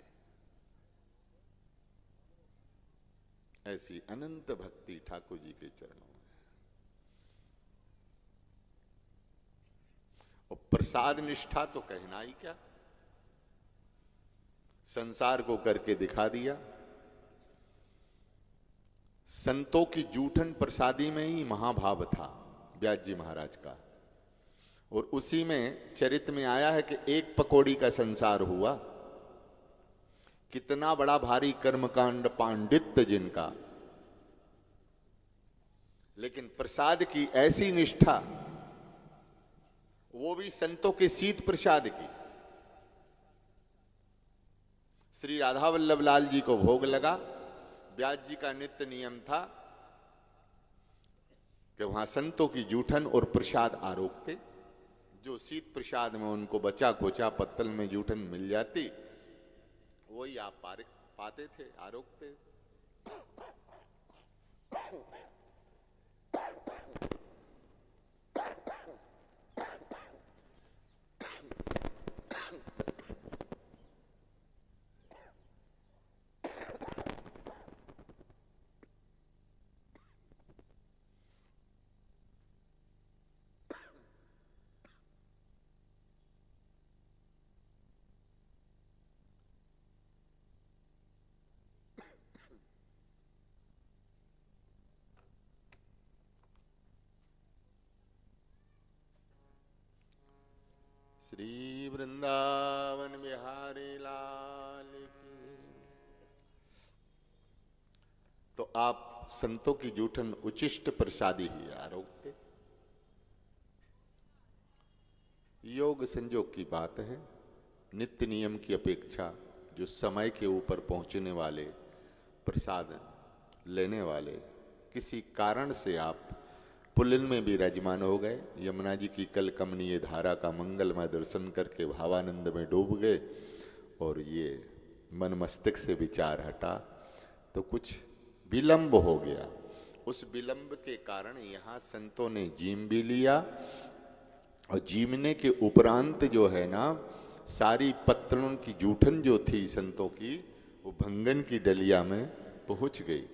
ऐसी अनंत भक्ति ठाकुर जी के चरणों में। और प्रसाद निष्ठा तो कहना ही क्या, संसार को करके दिखा दिया। संतों की जूठन प्रसादी में ही महाभाव था व्यास जी महाराज का। और उसी में चरित्र में आया है कि एक पकौड़ी का संसार हुआ, कितना बड़ा भारी कर्मकांड पांडित्य जिनका, लेकिन प्रसाद की ऐसी निष्ठा, वो भी संतों के शीत प्रसाद की। श्री राधा वल्लभ लाल जी को भोग लगा, व्यास जी का नित्य नियम था कि वहां संतों की जूठन और प्रसाद आरोगते। जो शीत प्रसाद में उनको बचा खोचा पत्तल में जूठन मिल जाती, वही आप पाते थे, आरोगते। श्री वृंदावन बिहारी लाल की। तो आप संतों की जूठन उचिष्ट प्रसादी ही आरोगते। योग संजोग की बात है, नित्य नियम की अपेक्षा जो समय के ऊपर पहुंचने वाले, प्रसाद लेने वाले, किसी कारण से आप पुलिन में भी विराजमान हो गए, यमुना जी की कल कमनीय धारा का मंगलमय दर्शन करके भावानंद में डूब गए, और ये मन मस्तिष्क से विचार हटा तो कुछ विलंब हो गया। उस विलंब के कारण यहाँ संतों ने जीम भी लिया, और जीमने के उपरांत जो है ना, सारी पत्तलों की जूठन जो थी संतों की, वो भंगन की डलिया में पहुंच गई।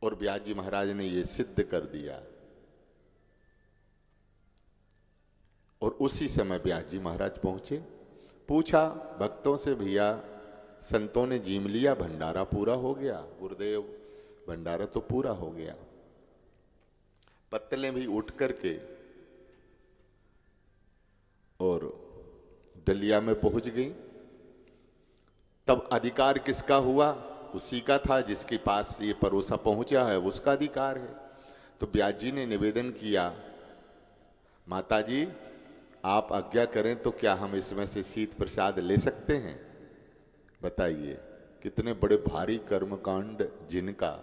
और व्यास जी महाराज ने ये सिद्ध कर दिया। और उसी समय व्यास जी महाराज पहुंचे, पूछा भक्तों से, भैया संतों ने जीम लिया, भंडारा पूरा हो गया? गुरुदेव भंडारा तो पूरा हो गया। पत्तलें भी उठ करके और डलिया में पहुंच गई। तब अधिकार किसका हुआ? उसी का था जिसके पास ये परोसा पहुंचा है, उसका अधिकार है। तो व्यास जी ने निवेदन किया, माता जी आप आज्ञा करें तो क्या हम इसमें से शीत प्रसाद ले सकते हैं? बताइए, कितने बड़े भारी कर्मकांड जिनका,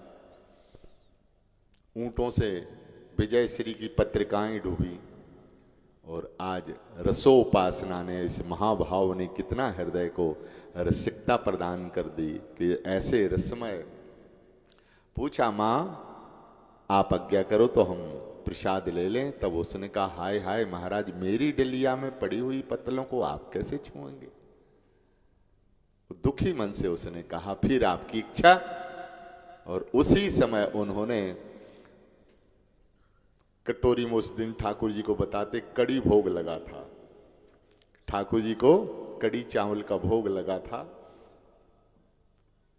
ऊंटों से विजय श्री की पत्रिकाएं डूबी, और आज रसोपासना ने, इस महाभाव ने कितना हृदय को रसिकता प्रदान कर दी कि ऐसे रसमय। पूछा, माँ आप आज्ञा करो तो हम प्रसाद ले लें। तब उसने कहा, हाय हाय महाराज, मेरी डलिया में पड़ी हुई पत्तलों को आप कैसे छुएंगे? दुखी मन से उसने कहा, फिर आपकी इच्छा। और उसी समय उन्होंने कटोरी में उस दिन ठाकुर जी को बताते कड़ी भोग लगा था, ठाकुर जी को कड़ी चावल का भोग लगा था,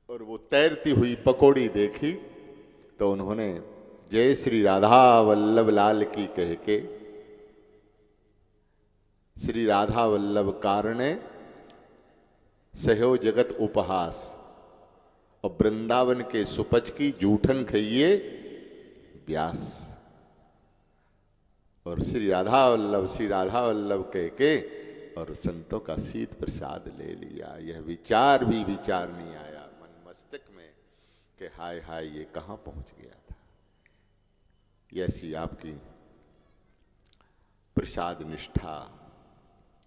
और वो तैरती हुई पकौड़ी देखी तो उन्होंने जय श्री राधा वल्लभ लाल की कह के श्री राधा वल्लभ कारणे सहयो जगत उपहास, और वृंदावन के सुपच की जूठन खइए व्यास। और श्री राधा वल्लभ कह के और संतों का शीत प्रसाद ले लिया। यह विचार भी विचार नहीं आया मन मस्तिष्क में कि हाय हाय ये कहां पहुंच गया था। ये ऐसी आपकी प्रसाद निष्ठा,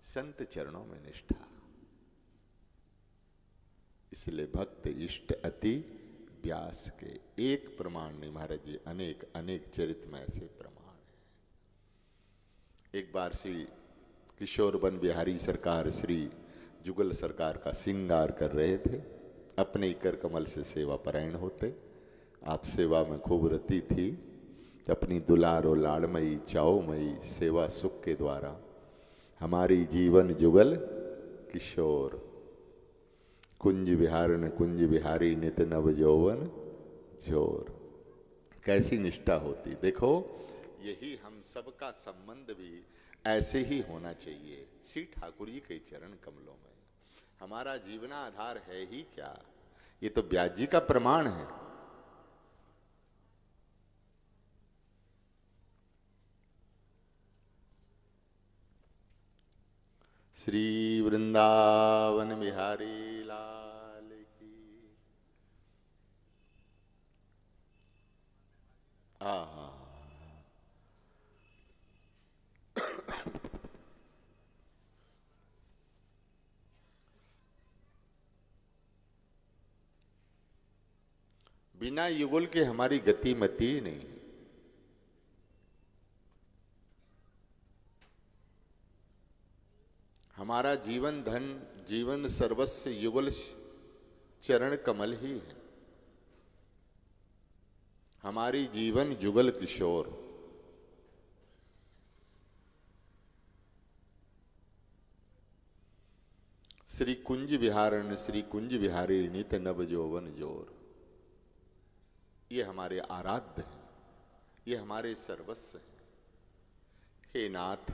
संत चरणों में निष्ठा। इसलिए भक्त इष्ट अति व्यास के एक प्रमाण नहीं महाराज जी, अनेक अनेक चरित्र में ऐसे प्रमाण है। एक बार श्री किशोर बन बिहारी सरकार श्री जुगल सरकार का श्रृंगार कर रहे थे, अपने ही कर कमल से सेवा परायण होते। आप सेवा में खूब रति थी, अपनी दुलार और लाड़मयी चाओमयी सेवा सुख के द्वारा हमारी जीवन जुगल किशोर कुंज विहारण कुंज विहारी नित नव यौवन जोर। कैसी निष्ठा होती। देखो यही हम सबका संबंध भी ऐसे ही होना चाहिए श्री ठाकुर जी के चरण कमलों में। हमारा जीवनाधार है ही क्या, ये तो ब्याज जी का प्रमाण है। श्री वृंदावन बिहारी लाल की। आहा बिना युगल के हमारी गति मति नहीं है। हमारा जीवन धन जीवन सर्वस्व युगल चरण कमल ही है। हमारी जीवन जुगल किशोर। श्री कुंज विहारण श्री कुंज विहारी नित नव यौवन जोर। ये हमारे आराध्य हैं, ये हमारे सर्वस्व हैं। हे नाथ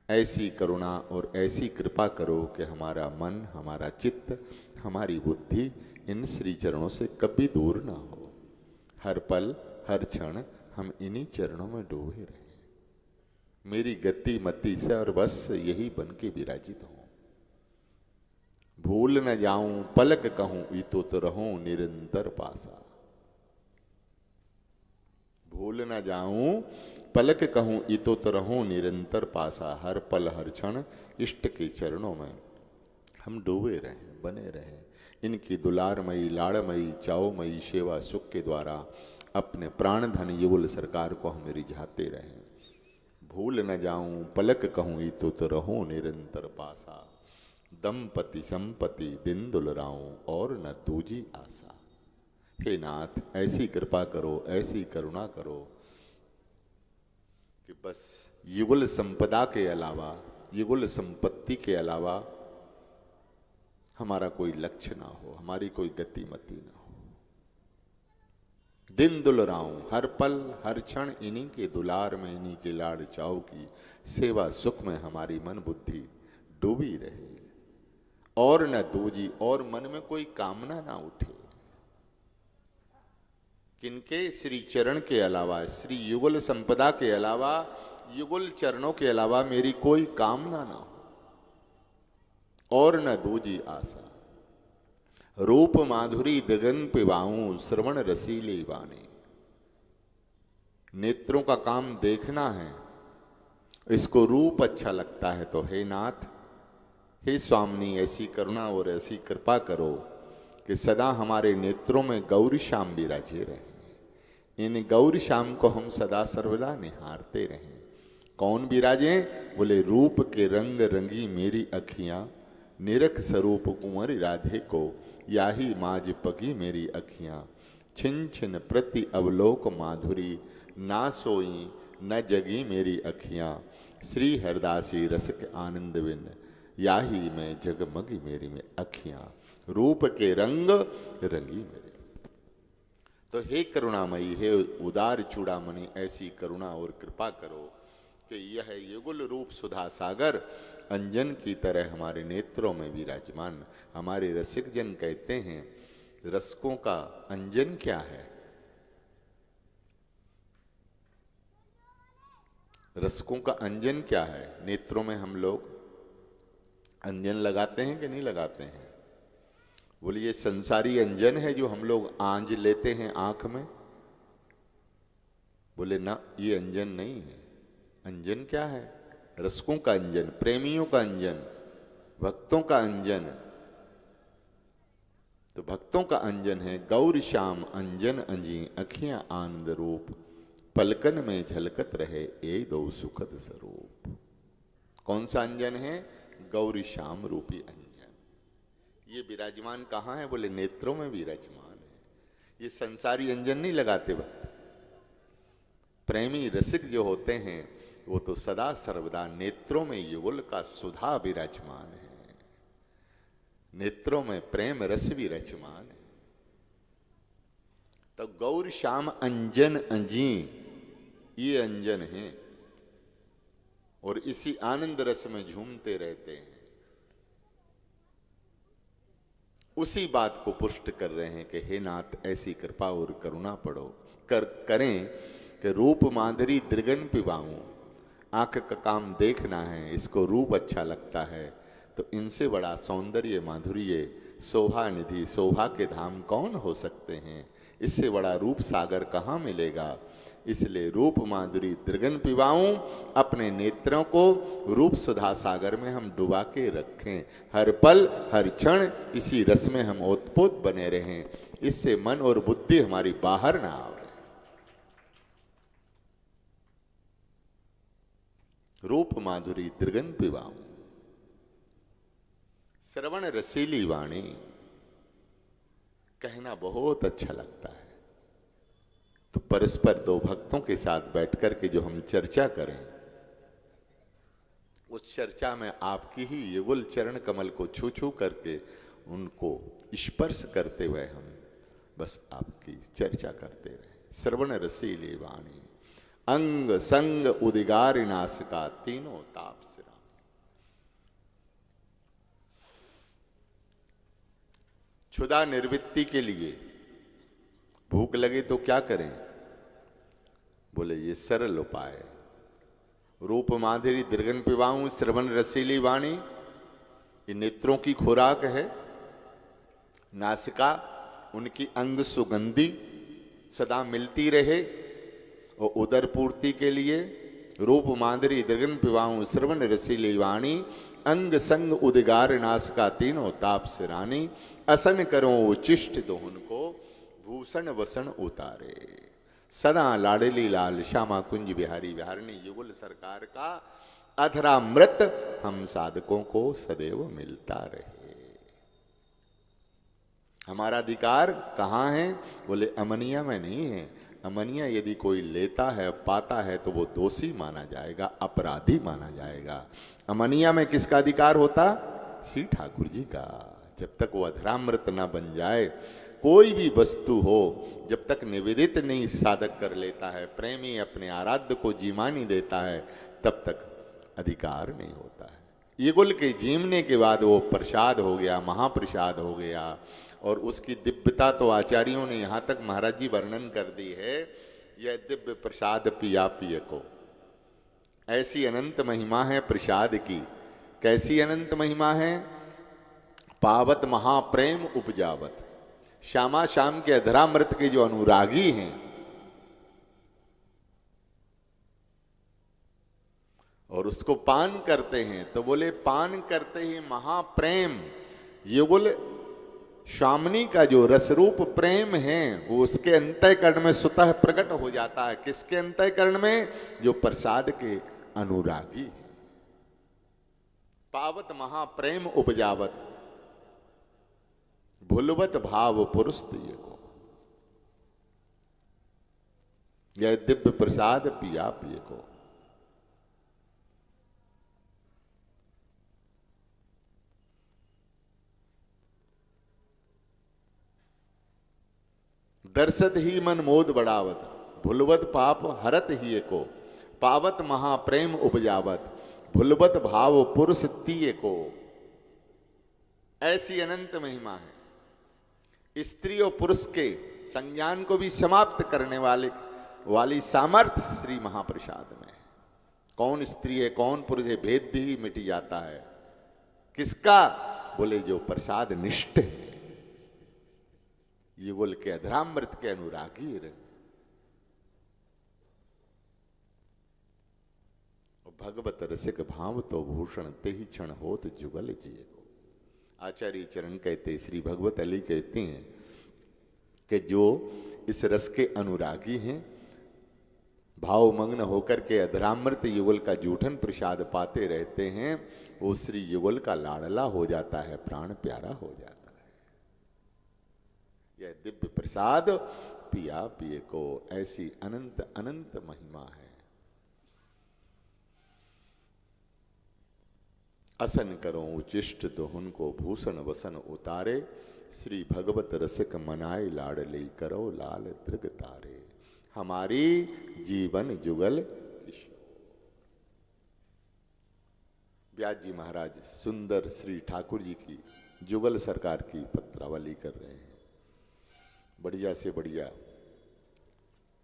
ऐसी करुणा और ऐसी कृपा करो कि हमारा मन हमारा चित्त हमारी बुद्धि इन श्री चरणों से कभी दूर ना हो। हर पल हर क्षण हम इन्हीं चरणों में डूबे रहे। मेरी गति मति से और बस यही बन के विराजित हो। भूल न जाऊं पलक कहूं इतो तो रहूं निरंतर पासा। भूल न जाऊं पलक कहूं इतो तो रहूं निरंतर पासा। हर पल हर क्षण इष्ट के चरणों में हम डूबे रहें बने रहें। इनकी दुलारमयी लाड़मयी चाओमयी सेवा सुख के द्वारा अपने प्राण धन युगल सरकार को हम रिझाते रहें। भूल न जाऊं पलक कहूं इतो तो रहूं निरंतर पासा। दंपति संपत्ति दिन दुलराऊं और न दूजी आशा। हे नाथ ऐसी कृपा करो ऐसी करुणा करो कि बस युगल संपदा के अलावा युगल संपत्ति के अलावा हमारा कोई लक्ष्य ना हो, हमारी कोई गति मति ना हो। दिन दुलराऊं हर पल हर क्षण इन्हीं के दुलार में इन्हीं के लाड़ चाव की सेवा सुख में हमारी मन बुद्धि डूबी रहे। और न दूजी और मन में कोई कामना ना उठे। किनके श्री चरण के अलावा श्री युगल संपदा के अलावा युगल चरणों के अलावा मेरी कोई कामना ना हो। और न दूजी आशा। रूप माधुरी दगन पिबाऊं श्रवण रसीली वाणी। नेत्रों का काम देखना है, इसको रूप अच्छा लगता है तो हे नाथ हे स्वामिनी ऐसी करुणा और ऐसी कृपा करो कि सदा हमारे नेत्रों में गौरी श्याम विराजे रहे। इन गौरी श्याम को हम सदा सर्वदा निहारते रहें। कौन विराजे? बोले रूप के रंग रंगी मेरी अखियां निरख स्वरूप कुंवरी राधे को याही माज पगी मेरी अखियां। छिन छिन प्रति अवलोक माधुरी ना सोई न जगी मेरी अखियां। श्री हरदासी रस के आनंद बिन याही मैं जगमगी मेरी में अखियां। रूप के रंग रंगी मेरे। तो हे करुणामयी हे उदार चूड़ामणि ऐसी करुणा और कृपा करो कि यह युगल रूप सुधा सागर अंजन की तरह हमारे नेत्रों में विराजमान। हमारे रसिक जन कहते हैं रसकों का अंजन क्या है? रसकों का अंजन क्या है? नेत्रों में हम लोग अंजन लगाते हैं कि नहीं लगाते हैं? बोलिए ये संसारी अंजन है जो हम लोग आंज लेते हैं आंख में? बोले ना, ये अंजन नहीं है। अंजन क्या है? रसकों का अंजन, प्रेमियों का अंजन, भक्तों का अंजन। तो भक्तों का अंजन है गौर श्याम अंजन अंजी अखियां आनंद रूप, पलकन में झलकत रहे ए दो सुखद स्वरूप। कौन सा अंजन है? गौरी श्याम रूपी अंजन। ये विराजमान कहाँ है? बोले नेत्रों में विराजमान है। ये संसारी अंजन नहीं लगाते भक्त। प्रेमी रसिक जो होते हैं वो तो सदा सर्वदा नेत्रों में युगल का सुधा विराजमान है, नेत्रों में प्रेम रस विराजमान है। तो गौर श्याम अंजन अंजी ये अंजन है और इसी आनंद रस में झूमते रहते हैं। उसी बात को पुष्ट कर रहे हैं कि हे नाथ ऐसी कृपा और करुणा पड़ो करें कि रूप माधुरी दृगन पिबाऊं। आंख का काम देखना है, इसको रूप अच्छा लगता है, तो इनसे बड़ा सौंदर्य माधुर्य शोभा निधि शोभा के धाम कौन हो सकते हैं? इससे बड़ा रूप सागर कहाँ मिलेगा? इसलिए रूप माधुरी दृगन पिबाऊं, अपने नेत्रों को रूप सुधा सागर में हम डुबा के रखें। हर पल हर क्षण इसी रस में हम ओतप्रोत बने रहें, इससे मन और बुद्धि हमारी बाहर ना आवे। रूप माधुरी दृगन पिबाऊं, श्रवण रसीली वाणी, कहना बहुत अच्छा लगता है। तो परस्पर दो भक्तों के साथ बैठकर के जो हम चर्चा करें, उस चर्चा में आपकी ही युगल चरण कमल को छू छू करके उनको स्पर्श करते हुए हम बस आपकी चर्चा करते रहे। श्रवण रसीली वाणी, अंग संग उदिगार नासिका, तीनों ताप सिरा। क्षुधा निवृत्ति के लिए भूख लगे तो क्या करें? बोले ये सरल उपाय। रूप माधुरी दृगन पिबाऊं, श्रवण रसीली वाणी, ये नेत्रों की खुराक है। नासिका उनकी अंग सुगंधी सदा मिलती रहे और उदर पूर्ति के लिए रूप माधुरी दृगन पिबाऊं, श्रवण रसीली वाणी, अंग संग उदिगार नासिका, तीनों ताप सिरानी। असन करो उचिष्ट दोहन को, भूषण वसन उतारे। सदा लाडली लाल श्यामा कुंज बिहारी बिहारिणी युगल सरकार का अधरामृत हम साधकों को सदैव मिलता रहे। हमारा अधिकार कहाँ है? बोले अमनिया में नहीं है। अमनिया यदि कोई लेता है पाता है तो वो दोषी माना जाएगा, अपराधी माना जाएगा। अमनिया में किसका अधिकार होता? श्री ठाकुर जी का। जब तक वो अधरामृत ना बन जाए, कोई भी वस्तु हो जब तक निवेदित नहीं साधक कर लेता है, प्रेमी अपने आराध्य को जीमानी देता है, तब तक अधिकार नहीं होता है। युगल के जीमने के बाद वो प्रसाद हो गया, महाप्रसाद हो गया। और उसकी दिव्यता तो आचार्यों ने यहाँ तक महाराज जी वर्णन कर दी है। यह दिव्य प्रसाद पिया पिय को, ऐसी अनंत महिमा है प्रसाद की। कैसी अनंत महिमा है? पावत महाप्रेम उपजावत। श्यामा श्याम के अधरामृत के जो अनुरागी हैं और उसको पान करते हैं, तो बोले पान करते ही महाप्रेम, युगल श्यामनी का जो रसरूप प्रेम है वो उसके अंतःकरण में स्वतः प्रकट हो जाता है। किसके अंतःकरण में? जो प्रसाद के अनुरागी है। पावत महाप्रेम उपजावत, भूलवत भाव पुरुष दिए को, यह दिव्य प्रसाद पिया पिए को। दर्शत ही मन मोद बढ़ावत, भूलवत पाप हरत ही को, पावत महाप्रेम उपजावत, भुलवत भाव पुरुष तीय को। ऐसी अनंत महिमा है। स्त्री और पुरुष के संज्ञान को भी समाप्त करने वाली सामर्थ्य श्री महाप्रसाद में है। कौन स्त्री है कौन पुरुष है भेद ही मिट जाता है। किसका? बोले जो प्रसाद निष्ठ है, युगल के अधरामृत के अनुरागी रहे। भगवत रसिक भाव तो भूषण ते ही क्षण होत जुगल जिए को। आचार्य चरण कहते, श्री भगवत अली कहते हैं कि जो इस रस के अनुरागी हैं, भावमग्न होकर के अधरामृत युगल का जूठन प्रसाद पाते रहते हैं, वो श्री युगल का लाडला हो जाता है, प्राण प्यारा हो जाता है। यह दिव्य प्रसाद पिया पिए को। ऐसी अनंत अनंत महिमा है। असन करो उचिष्ट दोहुन को भूषण वसन उतारे, श्री भगवत रसिक मनाए लाडली करो लाल दृग तारे। हमारी जीवन जुगल किशोर। व्यास जी महाराज सुंदर श्री ठाकुर जी की जुगल सरकार की पत्रावली कर रहे हैं। बढ़िया से बढ़िया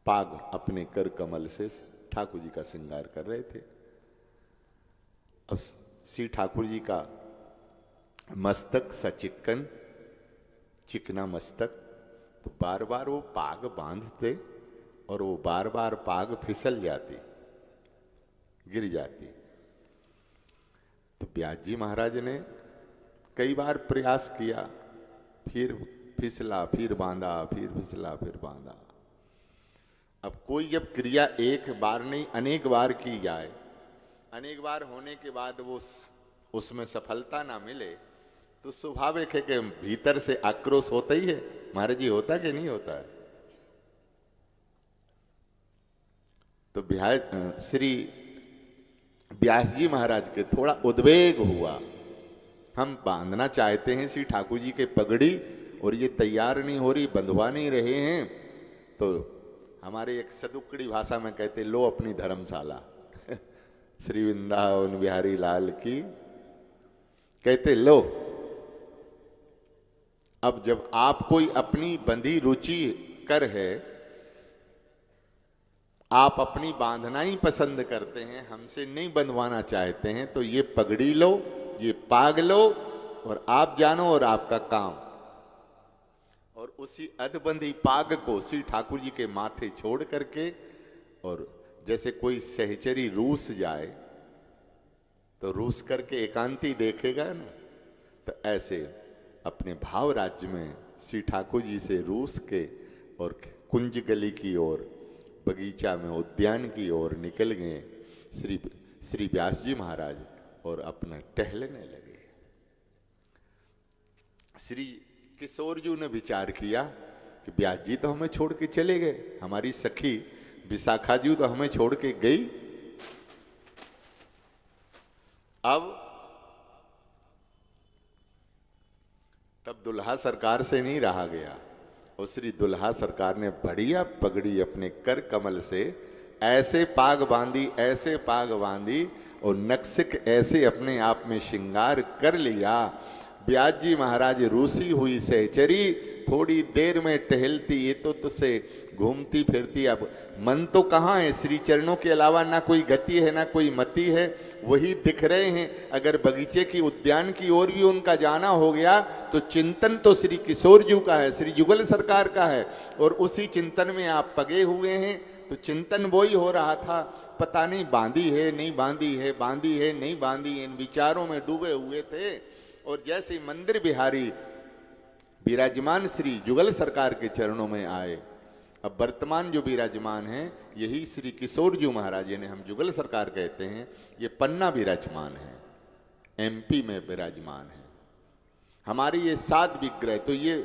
पाग अपने कर कमल से ठाकुर जी का श्रृंगार कर रहे थे। अब श्री ठाकुर जी का मस्तक सचिक्कन, चिकना मस्तक, तो बार बार वो पाग बांधते और वो बार बार पाग फिसल जाती, गिर जाती। तो व्यास जी महाराज ने कई बार प्रयास किया, फिर फिसला फिर बांधा, फिर फिसला फिर बांधा। अब कोई जब क्रिया एक बार नहीं अनेक बार की जाए, अनेक बार होने के बाद वो उसमें सफलता ना मिले, तो स्वाभाविक है कि भीतर से आक्रोश होता ही है। महाराज जी होता कि नहीं होता है? तो श्री व्यास जी महाराज के थोड़ा उद्वेग हुआ। हम बांधना चाहते हैं श्री ठाकुर जी के पगड़ी और ये तैयार नहीं हो रही, बंधवा नहीं रहे हैं। तो हमारे एक सदुकड़ी भाषा में कहते, लो अपनी धर्मशाला। श्री वृंदावन बिहारी लाल की कहते, लो अब जब आप कोई अपनी बंधी रुचि कर है, आप अपनी बांधना ही पसंद करते हैं, हमसे नहीं बंधवाना चाहते हैं, तो ये पगड़ी लो, ये पाग लो और आप जानो और आपका काम। और उसी अधबंधी पाग को श्री ठाकुर जी के माथे छोड़ करके, और जैसे कोई सहचरी रूस जाए तो रूस करके एकांती देखेगा ना, तो ऐसे अपने भाव राज्य में श्री ठाकुर जी से रूस के और कुंज गली की ओर, बगीचा में उद्यान की ओर निकल गए श्री व्यास जी महाराज और अपना टहलने लगे। श्री किशोरजू ने विचार किया कि व्यास जी तो हमें छोड़ के चले गए, हमारी सखी विशाखा जी तो हमें छोड़ के गई, अब तब दुल्हा सरकार से नहीं रहा गया। और श्री दुल्हा सरकार ने बढ़िया पगड़ी अपने कर कमल से ऐसे पाग बांधी, ऐसे पाग बांधी और नक्सिक ऐसे अपने आप में श्रृंगार कर लिया। व्यास जी महाराज रूसी हुई सहचरी थोड़ी देर में टहलती, ये तो तुझसे घूमती फिरती। अब मन तो कहाँ है, श्री चरणों के अलावा ना कोई गति है ना कोई मति है, वही दिख रहे हैं। अगर बगीचे की उद्यान की ओर भी उनका जाना हो गया तो चिंतन तो श्री किशोरजू का है, श्री युगल सरकार का है, और उसी चिंतन में आप पगे हुए हैं। तो चिंतन वही हो रहा था, पता नहीं बांधी है नहीं बांधी है, बांधी है नहीं बांधी है, इन विचारों में डूबे हुए थे। और जैसे मंदिर बिहारी विराजमान श्री जुगल सरकार के चरणों में आए, अब वर्तमान जो विराजमान हैं यही श्री किशोरजू महाराज, जिन्हें हम जुगल सरकार कहते हैं, ये पन्ना विराजमान है, एमपी में विराजमान है। हमारी ये 7 विग्रह, तो ये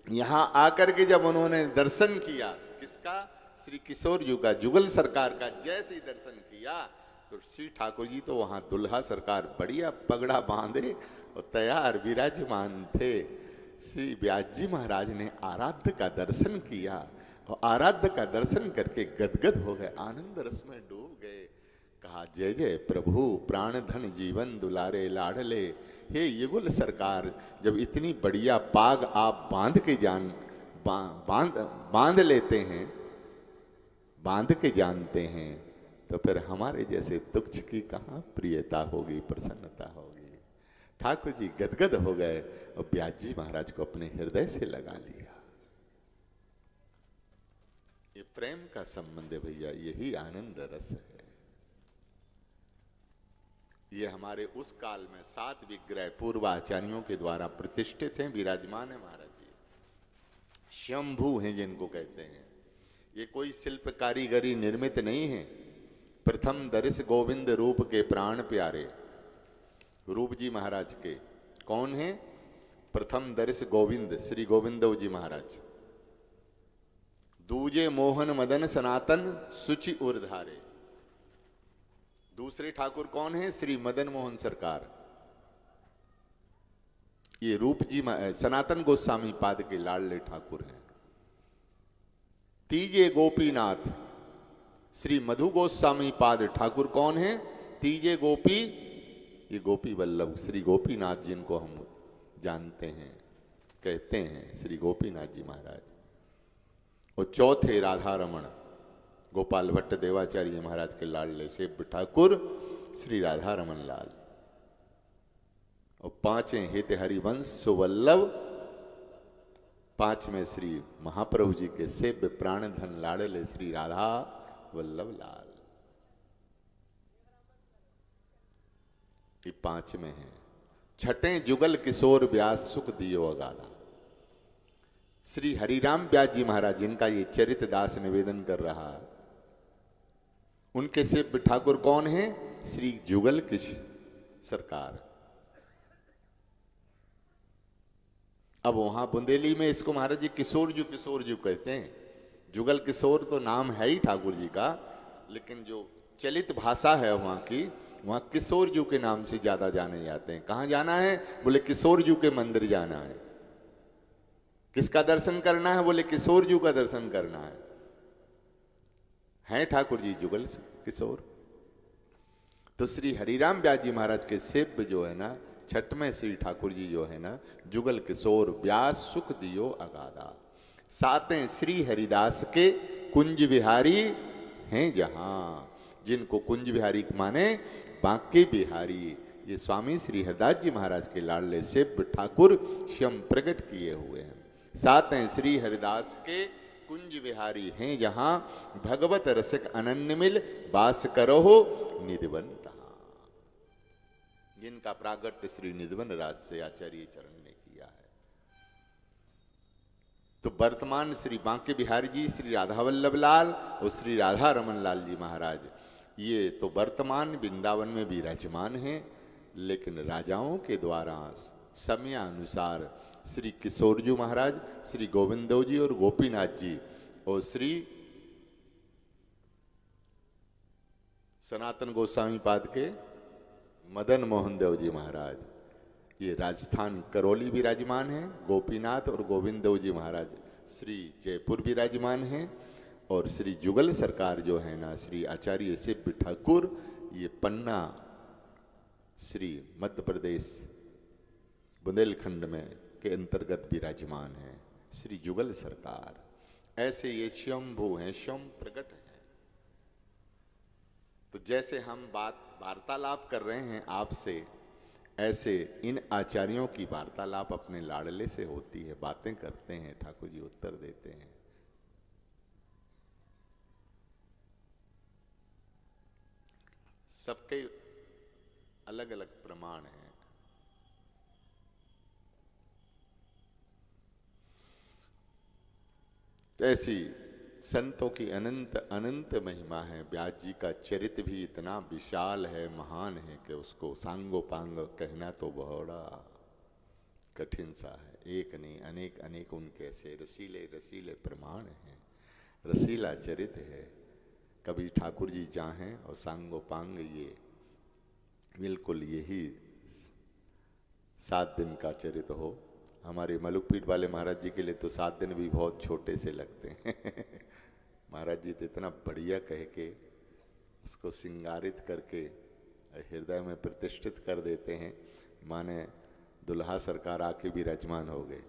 यहाँ आकर के जब उन्होंने दर्शन किया, किसका? श्री किशोरजू का, जुगल सरकार का, जैसे ही दर्शन किया तो श्री ठाकुर जी तो वहाँ दुल्हा सरकार बढ़िया पगड़ा बांधे और तैयार विराजमान थे। श्री व्यास जी महाराज ने आराध्य का दर्शन किया और आराध्य का दर्शन करके गदगद हो गए, आनंद रस में डूब गए। कहा जय जय प्रभु प्राण धन जीवन दुलारे लाडले, हे युगल सरकार, जब इतनी बढ़िया पाग आप बांध लेते हैं, बांध के जानते हैं, तो फिर हमारे जैसे तुच्छ की कहाँ प्रियता होगी, प्रसन्नता होगी। ठाकुर जी गदगद हो गए और व्यास जी महाराज को अपने हृदय से लगा लिया। ये प्रेम का संबंध है भैया, यही आनंद रस है। ये हमारे उस काल में 7 विग्रह पूर्वाचार्यों के द्वारा प्रतिष्ठित हैं, विराजमान है महाराज जी। शंभु हैं जिनको कहते हैं। ये कोई शिल्प कारीगरी निर्मित नहीं है। प्रथम दर्श गोविंद रूप के प्राण प्यारे, रूप जी महाराज के कौन है? प्रथम दर्श गोविंद श्री गोविंद जी महाराज। दूजे मोहन मदन सनातन सुचि उर्धारे। दूसरे ठाकुर कौन है? श्री मदन मोहन सरकार। ये रूप जी सनातन गोस्वामी पाद के लाडले ठाकुर हैं। तीजे गोपीनाथ श्री मधु गोस्वामी पाद ठाकुर कौन है? तीजे गोपी, ये गोपी वल्लभ श्री गोपीनाथ जिनको हम जानते हैं, कहते हैं श्री गोपीनाथ जी महाराज। और चौथे राधा रमण गोपाल भट्ट देवाचार्य महाराज के लाडले से ठाकुर श्री राधा रमन लाल। और 5वें हित हरिवंश सुवल्लभ, 5वें श्री महाप्रभु जी के सेव्य प्राण धन लाडले श्री राधा वल्लभ लाल। ये 5वें हैं। 6ठे जुगल किशोर व्यास सुख दियो अगाधा। श्री हरिराम व्यास जी महाराज जिनका ये चरित दास निवेदन कर रहा है, उनके सेव्य ठाकुर कौन है? श्री जुगल किश सरकार। अब वहां बुंदेली में इसको महाराज जी किशोर जू कहते हैं। जुगल किशोर तो नाम है ही ठाकुर जी का, लेकिन जो चलित भाषा है वहां की, वहां किशोर जू के नाम से ज्यादा जाने जाते हैं। कहां जाना है? बोले किशोर जू के मंदिर जाना है। किसका दर्शन करना है? बोले किशोर जू का दर्शन करना है ठाकुर जी जुगल किशोर। तो श्री हरिराम व्यास जी महाराज के सेव्य जो है ना, 6वें श्री ठाकुर जी जो है ना, जुगल किशोर व्यास सुख दियो अगाधा। 7वें श्री हरिदास के कुंज बिहारी हैं जहां, जिनको कुंज बिहारी माने बांके बिहारी। ये स्वामी श्री हरिदास जी महाराज के लाडले सेव्य ठाकुर स्वयं प्रकट किए हुए हैं। 7वें श्री हरिदास के कुंज विहारी हैं जहां, भगवत रसिक अनन्य मिल वास करो निधिवन तहां। जिनका प्रागट्य श्री निधिवन राज से आचार्य चरण ने किया है। तो वर्तमान श्री बांके बिहारी जी, श्री राधा वल्लभ लाल और श्री राधा रमन लाल जी महाराज, ये तो वर्तमान वृंदावन में विराजमान हैं, लेकिन राजाओं के द्वारा समयानुसार श्री किशोरजू महाराज, श्री गोविंदो जी और गोपीनाथ जी और श्री सनातन गोस्वामी पाद के मदन मोहन देव जी महाराज, ये राजस्थान करौली विराजमान हैं। गोपीनाथ और गोविंदो जी महाराज श्री जयपुर विराजमान हैं। और श्री जुगल सरकार जो है ना, श्री आचार्य सेव्य ठाकुर, ये पन्ना श्री मध्य प्रदेश बुंदेलखंड में के अंतर्गत विराजमान है श्री जुगल सरकार। ऐसे ये स्वयंभू हैं, स्वयं प्रकट हैं। तो जैसे हम वार्तालाप कर रहे हैं आपसे, ऐसे इन आचार्यों की वार्तालाप अपने लाडले से होती है। बातें करते हैं, ठाकुर जी उत्तर देते हैं। सबके अलग अलग प्रमाण हैं। ऐसी संतों की अनंत अनंत महिमा है। व्यास जी का चरित्र भी इतना विशाल है, महान है कि उसको सांगोपांग कहना तो बड़ा कठिन सा है। एक नहीं, अनेक अनेक उनके ऐसे रसीले रसीले प्रमाण हैं, रसीला चरित्र है। कभी ठाकुर जी चाहें और सांगोपांग ये बिल्कुल यही 7 दिन का चरित्र हो, हमारे मलुकपीठ वाले महाराज जी के लिए तो 7 दिन भी बहुत छोटे से लगते हैं। महाराज जी तो इतना बढ़िया कह के उसको सिंगारित करके हृदय में प्रतिष्ठित कर देते हैं, माने दुल्हा सरकार आके भी रजमान हो गए।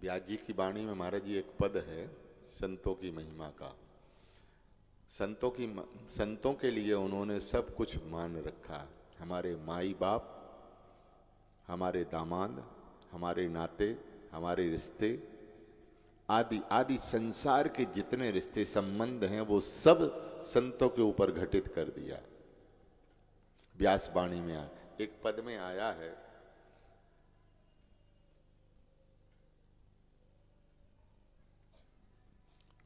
व्यास जी की वाणी में महाराज जी एक पद है संतों की महिमा का। संतों के लिए उन्होंने सब कुछ मान रखा। हमारे माई बाप, हमारे दामाद, हमारे नाते, हमारे रिश्ते आदि आदि संसार के जितने रिश्ते संबंध हैं वो सब संतों के ऊपर घटित कर दिया। व्यास वाणी में एक पद में आया है,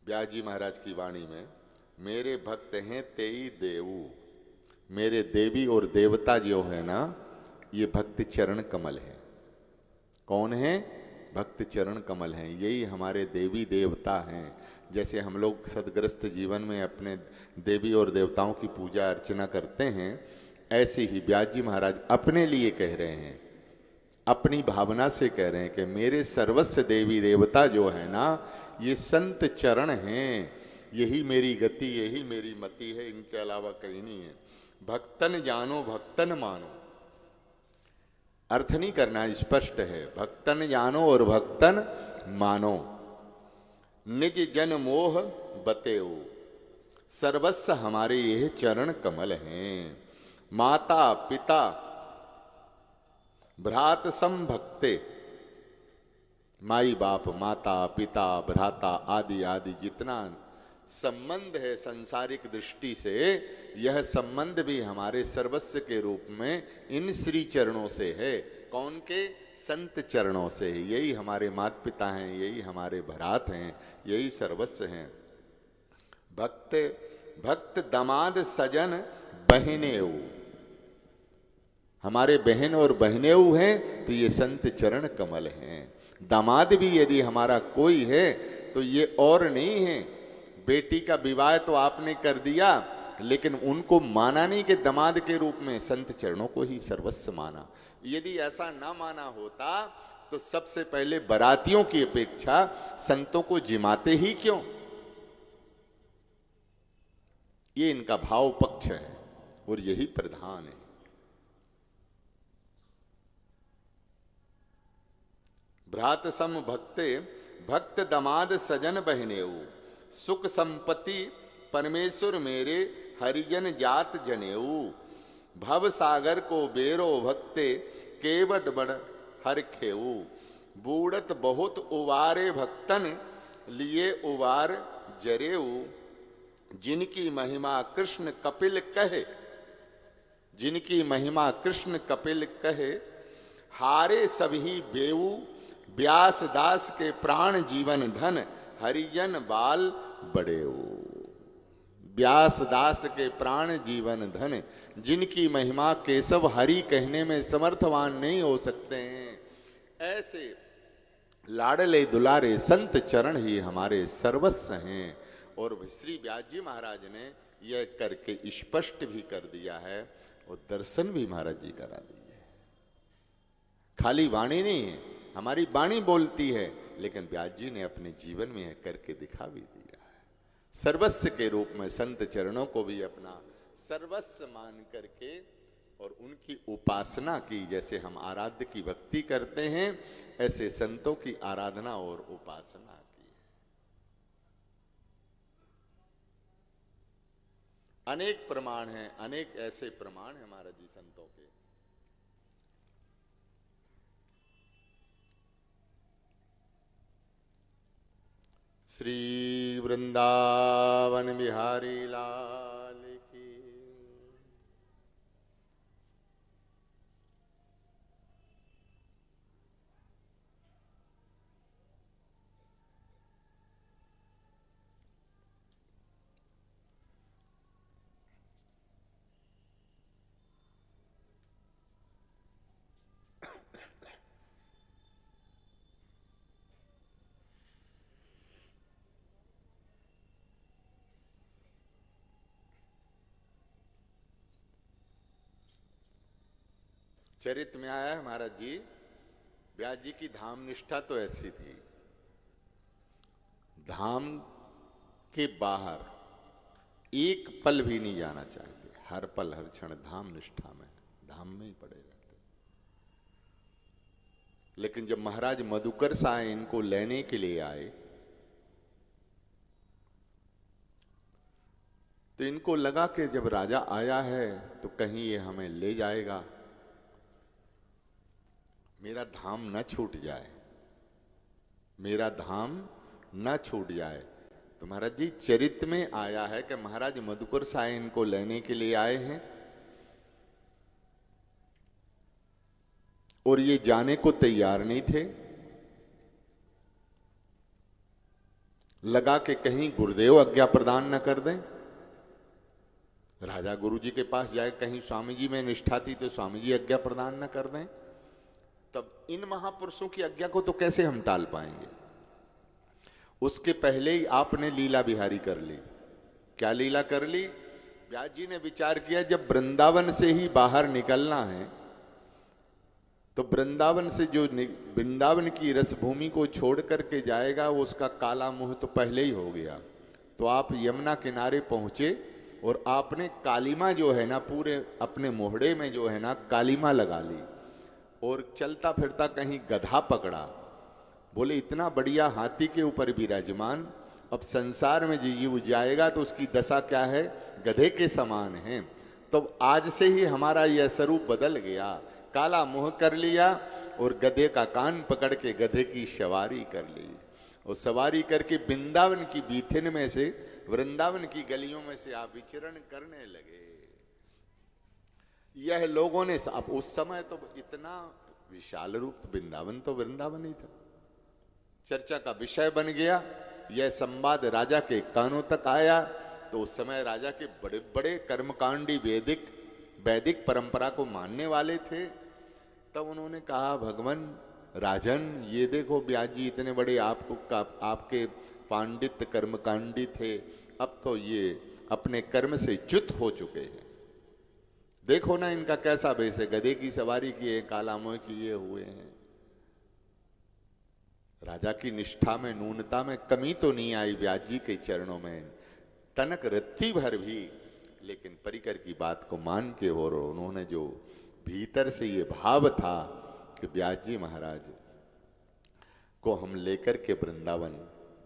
व्यास जी महाराज की वाणी में, मेरे भक्त हैं तेई देवू। मेरे देवी और देवता जो है ना, ये भक्त चरण कमल है। कौन है? भक्त चरण कमल हैं। यही हमारे देवी देवता हैं। जैसे हम लोग सदग्रस्त जीवन में अपने देवी और देवताओं की पूजा अर्चना करते हैं, ऐसे ही व्यास जी महाराज अपने लिए कह रहे हैं, अपनी भावना से कह रहे हैं कि मेरे सर्वस्व देवी देवता जो है ना, ये संत चरण हैं। यही मेरी गति, यही मेरी मति है, इनके अलावा कहीं नहीं है। भक्तन जानो भक्तन मानो, अर्थ नहीं करना, स्पष्ट है। भक्तन जानो और भक्तन मानो, निज जन मोह बतेओ। सर्वस्व हमारे यह चरण कमल हैं। माता पिता भ्रात सम भक्ते, माई बाप, माता पिता, भ्राता आदि आदि जितना संबंध है सांसारिक दृष्टि से, यह संबंध भी हमारे सर्वस्व के रूप में इन श्री चरणों से है। कौन के? संत चरणों से है। यही हमारे माता पिता हैं, यही हमारे भ्रात हैं, यही सर्वस्व हैं। भक्त भक्त दमाद सजन बहनेऊ, हमारे बहन और बहनेऊ हैं तो ये संत चरण कमल हैं। दामाद भी यदि हमारा कोई है तो ये और नहीं है। बेटी का विवाह तो आपने कर दिया, लेकिन उनको माना नहीं कि दामाद के रूप में, संत चरणों को ही सर्वस्व माना। यदि ऐसा ना माना होता तो सबसे पहले बारातियों की अपेक्षा संतों को जिमाते ही क्यों? ये इनका भाव पक्ष है और यही प्रधान है। भ्रात सम भक्ते भक्त दमाद सजन बहनेऊ, सुख संपत्ति परमेश्वर मेरे हरिजन जात जनेऊ। भव सागर को बेरो भक्ते केवट बड़ हर खेऊ। बूढ़त बहुत उवारे भक्तन लिए उवार जरेऊ। जिनकी महिमा कृष्ण कपिल कहे, जिनकी महिमा कृष्ण कपिल कहे, हारे सभी बेऊ। व्यास दास के प्राण जीवन धन, हरिजन बाल बड़ेऊ। व्यास दास के प्राण जीवन धन, जिनकी महिमा केशव हरि कहने में समर्थवान नहीं हो सकते हैं, ऐसे लाडले दुलारे संत चरण ही हमारे सर्वस्व हैं। और श्री व्यास जी महाराज ने यह करके स्पष्ट भी कर दिया है और दर्शन भी महाराज जी करा दिए। खाली वाणी नहीं है, हमारी वाणी बोलती है, लेकिन व्यास जी ने अपने जीवन में यह करके दिखा भी दिया है। सर्वस्व के रूप में संत चरणों को भी अपना सर्वस्व मान करके और उनकी उपासना की। जैसे हम आराध्य की भक्ति करते हैं, ऐसे संतों की आराधना और उपासना की। अनेक प्रमाण हैं, अनेक ऐसे प्रमाण हैं महाराज जी संतों के। श्री वृंदावन बिहारी लाल की। चरित में आया है महाराज जी, व्यास जी की धाम निष्ठा तो ऐसी थी, धाम के बाहर एक पल भी नहीं जाना चाहते, हर पल हर क्षण धाम निष्ठा में, धाम में ही पड़े रहते। लेकिन जब महाराज मधुकर साय इनको लेने के लिए आए तो इनको लगा कि जब राजा आया है तो कहीं ये हमें ले जाएगा, मेरा धाम न छूट जाए, मेरा धाम न छूट जाए। तो महाराज जी चरित में आया है कि महाराज मधुकर साय इनको लेने के लिए आए हैं और ये जाने को तैयार नहीं थे। लगा कि कहीं गुरुदेव आज्ञा प्रदान न कर दें, राजा गुरु जी के पास जाए, कहीं स्वामी जी में निष्ठा थी तो स्वामी जी आज्ञा प्रदान न कर दें, तब इन महापुरुषों की आज्ञा को तो कैसे हम टाल पाएंगे। उसके पहले ही आपने लीला बिहारी कर ली। क्या लीला कर ली? व्यास जी ने विचार किया जब वृंदावन से ही बाहर निकलना है तो वृंदावन से जो वृंदावन की रसभूमि को छोड़ करके जाएगा वो उसका काला मुंह तो पहले ही हो गया। तो आप यमुना किनारे पहुंचे और आपने कालीमा जो है ना पूरे अपने मोहड़े में जो है ना कालीमा लगा ली और चलता फिरता कहीं गधा पकड़ा। बोले इतना बढ़िया हाथी के ऊपर विराजमान, अब संसार में जीव जाएगा तो उसकी दशा क्या है, गधे के समान है। तो आज से ही हमारा यह स्वरूप बदल गया, काला मुंह कर लिया और गधे का कान पकड़ के गधे की सवारी कर ली और सवारी करके वृंदावन की बीथिन में से, वृंदावन की गलियों में से आप विचरण करने लगे। यह लोगों ने अब उस समय तो इतना विशाल रूप, वृंदावन तो वृंदावन ही था, चर्चा का विषय बन गया। यह संवाद राजा के कानों तक आया तो उस समय राजा के बड़े बड़े कर्मकांडी वैदिक परंपरा को मानने वाले थे। तब उन्होंने कहा भगवान राजन, ये देखो व्यास जी इतने बड़े आपके पांडित्य कर्मकांडी थे, अब तो ये अपने कर्म से च्युत हो चुके हैं। देखो ना इनका कैसा भेष है, गधे की सवारी किए, काला मुंह किए हुए हैं। राजा की निष्ठा में, न्यूनता में कमी तो नहीं आई व्यास जी के चरणों में, तनक रत्ती भर भी, लेकिन परिकर की बात को मान के और उन्होंने जो भीतर से ये भाव था कि व्यास जी महाराज को हम लेकर के वृंदावन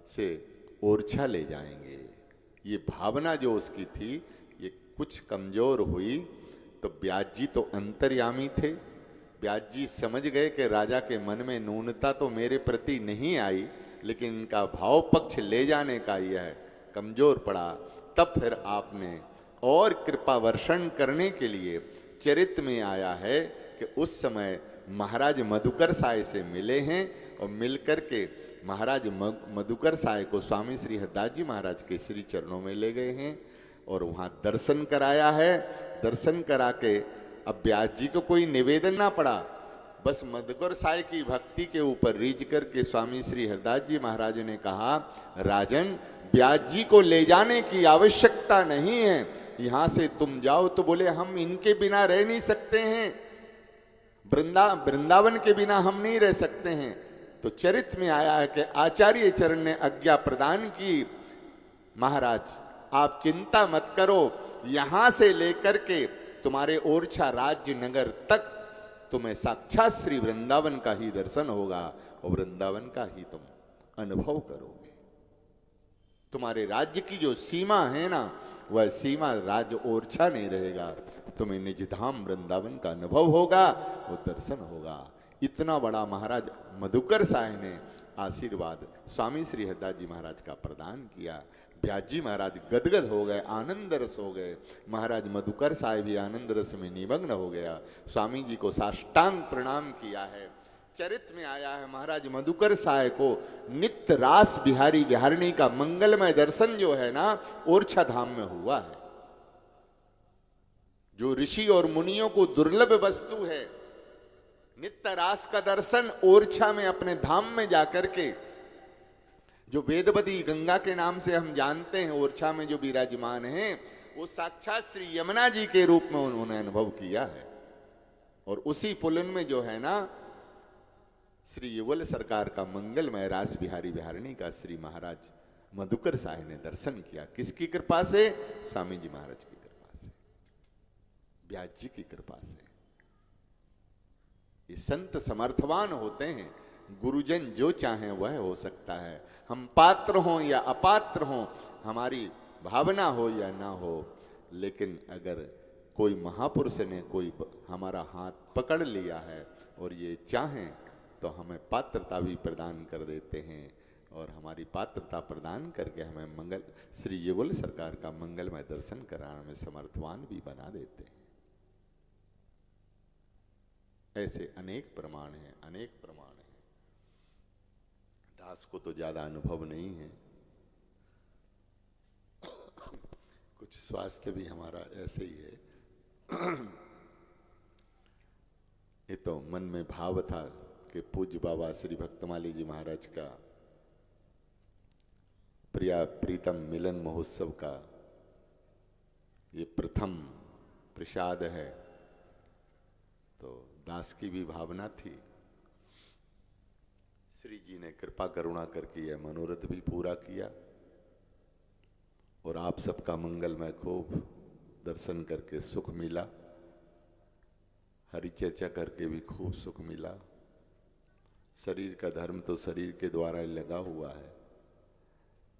से ओरछा ले जाएंगे, ये भावना जो उसकी थी ये कुछ कमजोर हुई। तो व्यास जी तो अंतर्यामी थे, व्यास जी समझ गए कि राजा के मन में न्यूनता तो मेरे प्रति नहीं आई, लेकिन इनका भाव पक्ष ले जाने का यह कमजोर पड़ा। तब फिर आपने और कृपा वर्षण करने के लिए चरित में आया है कि उस समय महाराज मधुकर साय से मिले हैं और मिलकर के महाराज मधुकर साय को स्वामी श्री हरदास जी महाराज के श्री चरणों में ले गए हैं और वहाँ दर्शन कराया है। दर्शन करा के अब व्यास जी को कोई निवेदन ना पड़ा, बस मधुकर साय की भक्ति के ऊपर रीझ करके स्वामी श्री हरदास जी महाराज ने कहा राजन व्यास जी को ले जाने की आवश्यकता नहीं है, यहां से तुम जाओ। तो बोले हम इनके बिना रह नहीं सकते हैं, वृंदावन के बिना हम नहीं रह सकते हैं। तो चरित में आया है कि आचार्य चरण ने आज्ञा प्रदान की, महाराज आप चिंता मत करो, यहां से लेकर के तुम्हारे ओरछा राज्य नगर तक तुम्हें साक्षात श्री वृंदावन का ही दर्शन होगा और वृंदावन का ही तुम अनुभव करोगे। तुम्हारे राज्य की जो सीमा है ना, वह सीमा राज्य ओरछा नहीं रहेगा, तुम्हें निज धाम वृंदावन का अनुभव होगा, वो दर्शन होगा। इतना बड़ा महाराज मधुकर साय ने आशीर्वाद स्वामी श्री हरदास जी महाराज का प्रदान किया। व्यास जी महाराज गदगद हो गए, आनंद रस हो गए। महाराज मधुकर साय भी आनंद रस में निमग्न हो गया, स्वामी जी को साष्टांग प्रणाम किया है। चरित्र में आया है महाराज मधुकर साय को नित्य रास बिहारी बिहारिणी का मंगलमय दर्शन जो है ना ओरछा धाम में हुआ है। जो ऋषि और मुनियों को दुर्लभ वस्तु है, नित्य रास का दर्शन ओरछा में अपने धाम में जाकर के, जो वेदवती गंगा के नाम से हम जानते हैं ओरछा में जो विराजमान हैं, वो साक्षात श्री यमुना जी के रूप में उन्होंने अनुभव किया है। और उसी पुलन में जो है ना, श्री युगल सरकार का मंगलमय रास बिहारी बिहारिणी का श्री महाराज मधुकर साहब ने दर्शन किया। किसकी कृपा से? स्वामी जी महाराज की कृपा से, व्यास जी की कृपा से। ये संत समर्थवान होते हैं, गुरुजन जो चाहें वह हो सकता है। हम पात्र हों या अपात्र हों, हमारी भावना हो या ना हो, लेकिन अगर कोई महापुरुष ने कोई हमारा हाथ पकड़ लिया है और ये चाहें तो हमें पात्रता भी प्रदान कर देते हैं, और हमारी पात्रता प्रदान करके हमें मंगल श्री युगल सरकार का मंगलमय दर्शन कराने में समर्थवान भी बना देते हैं। ऐसे अनेक प्रमाण हैं, अनेक प्रमाण हैं। दास को तो ज्यादा अनुभव नहीं है, कुछ स्वास्थ्य भी हमारा ऐसे ही है। ये तो मन में भाव था कि पूज्य बाबा श्री भक्तमाली जी महाराज का प्रिया प्रीतम मिलन महोत्सव का ये प्रथम प्रसाद है, तो दास की भी भावना थी। श्री जी ने कृपा करुणा करके यह मनोरथ भी पूरा किया, और आप सबका मंगलमय खूब दर्शन करके सुख मिला, हरि चर्चा करके भी खूब सुख मिला। शरीर का धर्म तो शरीर के द्वारा ही लगा हुआ है,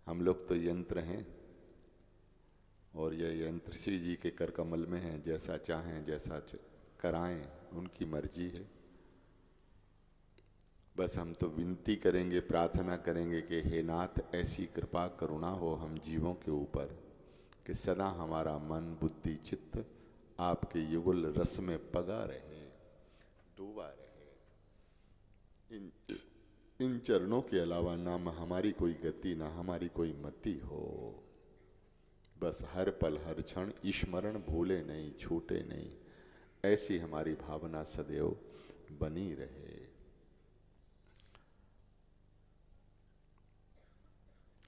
हम लोग तो यंत्र हैं, और यह यंत्र श्री जी के कर कमल में है, जैसा चाहें जैसा कराएं उनकी मर्जी है। बस हम तो विनती करेंगे, प्रार्थना करेंगे कि हे नाथ ऐसी कृपा करुणा हो हम जीवों के ऊपर कि सदा हमारा मन बुद्धि चित्त आपके युगल रस में पगा रहे, डूबा रहे। इन चरणों के अलावा ना हमारी कोई गति, ना हमारी कोई मति हो। बस हर पल हर क्षण स्मरण भूले नहीं, छूटे नहीं, ऐसी हमारी भावना सदैव बनी रहे।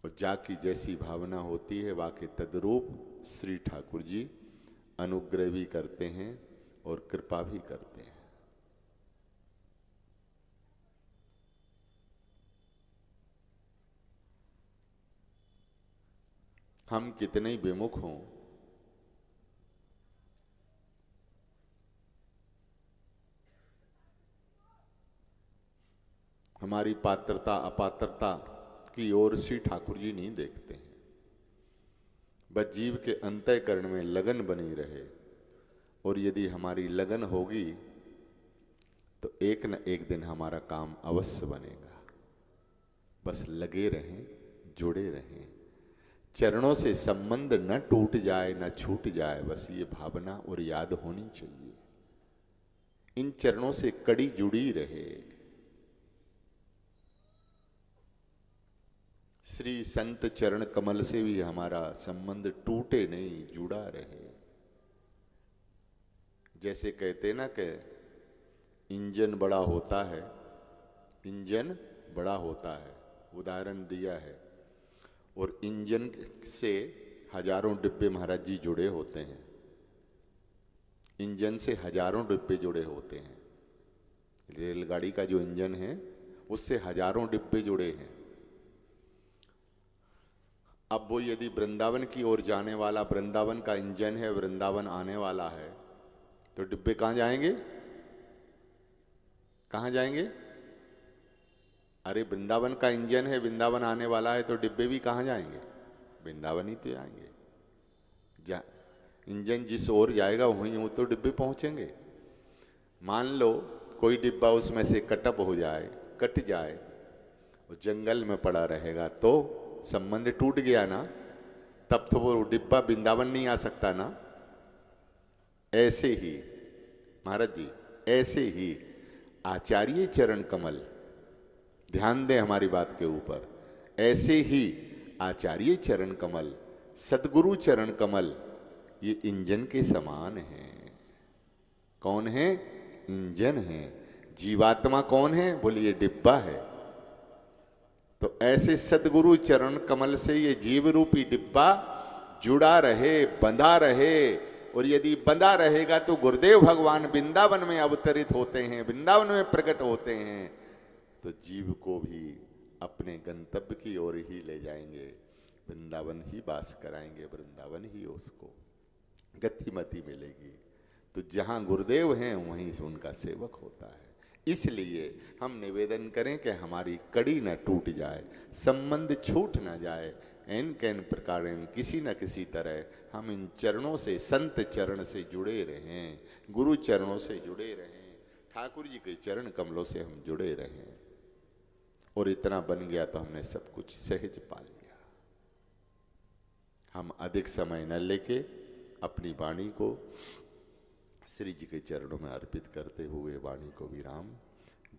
और जाकी जैसी भावना होती है वाके तद्रूप श्री ठाकुर जी अनुग्रह भी करते हैं और कृपा भी करते हैं। हम कितने ही विमुख हों, हमारी पात्रता अपात्रता की ओर श्री ठाकुर जी नहीं देखते हैं। बस जीव के अंतःकरण में लगन बनी रहे, और यदि हमारी लगन होगी तो एक न एक दिन हमारा काम अवश्य बनेगा। बस लगे रहें, जुड़े रहें, चरणों से संबंध न टूट जाए न छूट जाए, बस ये भावना और याद होनी चाहिए। इन चरणों से कड़ी जुड़ी रहे। श्री संत चरण कमल से भी हमारा संबंध टूटे नहीं, जुड़ा रहे। जैसे कहते ना कि इंजन बड़ा होता है, इंजन बड़ा होता है, उदाहरण दिया है, और इंजन से हजारों डिब्बे महाराज जी जुड़े होते हैं। इंजन से हजारों डिब्बे जुड़े होते हैं। रेलगाड़ी का जो इंजन है उससे हजारों डिब्बे जुड़े हैं। अब वो यदि वृंदावन की ओर जाने वाला, वृंदावन का इंजन है, वृंदावन आने वाला है, तो डिब्बे कहां जाएंगे? कहां जाएंगे? अरे वृंदावन का इंजन है, वृंदावन आने वाला है, तो डिब्बे भी कहां जाएंगे? वृंदावन ही तो जाएंगे। इंजन जिस ओर जाएगा वहीं वो तो डिब्बे पहुंचेंगे। मान लो कोई डिब्बा उसमें से कटअप हो जाए, कट जाए, और जंगल में पड़ा रहेगा, तो संबंध टूट गया ना, तब तो वो डिब्बा वृंदावन नहीं आ सकता ना। ऐसे ही महाराज जी, ऐसे ही आचार्य चरण कमल, ध्यान दें हमारी बात के ऊपर, ऐसे ही आचार्य चरण कमल, सदगुरु चरण कमल, ये इंजन के समान हैं। कौन है? इंजन है। जीवात्मा कौन है? बोलिए डिब्बा है। तो ऐसे सदगुरु चरण कमल से ये जीव रूपी डिब्बा जुड़ा रहे, बंधा रहे, और यदि बंधा रहेगा तो गुरुदेव भगवान वृंदावन में अवतरित होते हैं, वृंदावन में प्रकट होते हैं, तो जीव को भी अपने गंतव्य की ओर ही ले जाएंगे, वृंदावन ही वास कराएंगे, वृंदावन ही उसको गतिमति मिलेगी। तो जहाँ गुरुदेव हैं वहीं से उनका सेवक होता है। इसलिए हम निवेदन करें कि हमारी कड़ी न टूट जाए, संबंध छूट न जाए, एन कैन प्रकार किसी न किसी तरह हम इन चरणों से, संत चरण से जुड़े रहें, गुरु चरणों से जुड़े रहें, ठाकुर जी के चरण कमलों से हम जुड़े रहें। और इतना बन गया तो हमने सब कुछ सहज पा लिया। हम अधिक समय न लेके अपनी वाणी को श्री जी के चरणों में अर्पित करते हुए वाणी को विराम।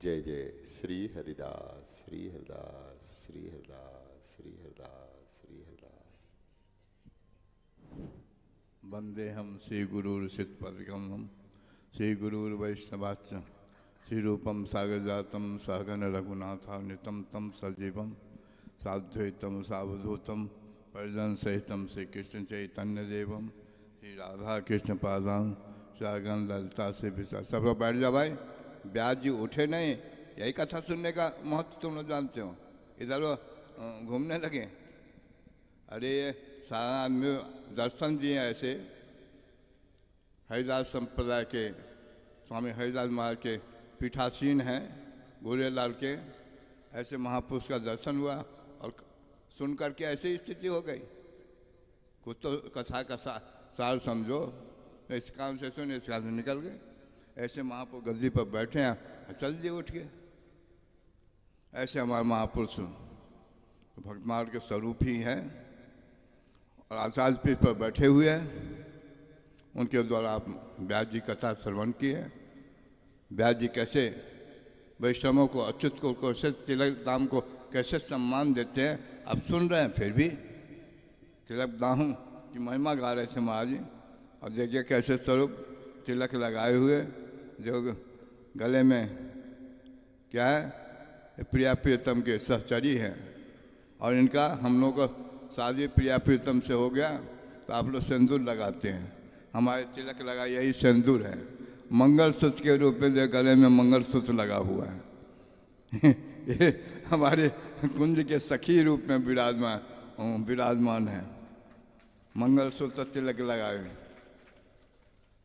जय जय श्री हरिदास, श्री हरिदास, श्री हरिदास, श्री हरिदास, श्री हरिदास। वंदे हम श्री गुरुर्षित पदकमलम श्री गुरुर्वैष्णवाच्च श्री रूपम सागर जातम सहगन रघुनाथान्वितं तं सजीवम साद्वैतम सावधूतम परिजन सहितम श्री कृष्ण चैतन्य देवम श्री राधा कृष्ण पादां शागन ललिता से विशा। सब लोग बैठ जाओ भाई, ब्याज जी उठे नहीं, यही कथा सुनने का महत्व तुम लोग जानते हो, इधर वो घूमने लगे। अरे ये सारा आदमी दर्शन दिए ऐसे हरिदास संप्रदाय के स्वामी हरिदास महाराज के पीठासीन हैं गोरेलाल के, ऐसे महापुरुष का दर्शन हुआ और सुन करके ऐसी स्थिति हो गई। कुछ तो कथा का सार समझो, इस काम से सुने, इस काम से निकल गए। ऐसे महापुरुष गद्दी पर बैठे हैं, चल दिए उठ के। ऐसे हमारे महापुरुष भक्तमार्ग के स्वरूप ही हैं और आचार्य पीठ पर बैठे हुए हैं। उनके द्वारा आप व्यास जी कथा श्रवण किए। व्यास जी कैसे वैष्णवों को, अच्युत को कैसे, तिलक दाम को कैसे सम्मान देते हैं आप सुन रहे हैं। फिर भी तिलक दाम की महिमा गा रहे थे महाराज जी। और देखिए कैसे स्वरूप तिलक लगाए हुए, जो गले में क्या है, प्रिया प्रियतम के सहचरी हैं। और इनका हम लोग को शादी प्रिया प्रियतम से हो गया तो आप लोग सिंदूर लगाते हैं, हमारे तिलक लगा यही सिंदूर है। मंगलसूत्र के रूप में जो गले में मंगलसूत्र लगा हुआ है ये हमारे कुंज के सखी रूप में विराजमान है। मंगलसूत्र तिलक लगाए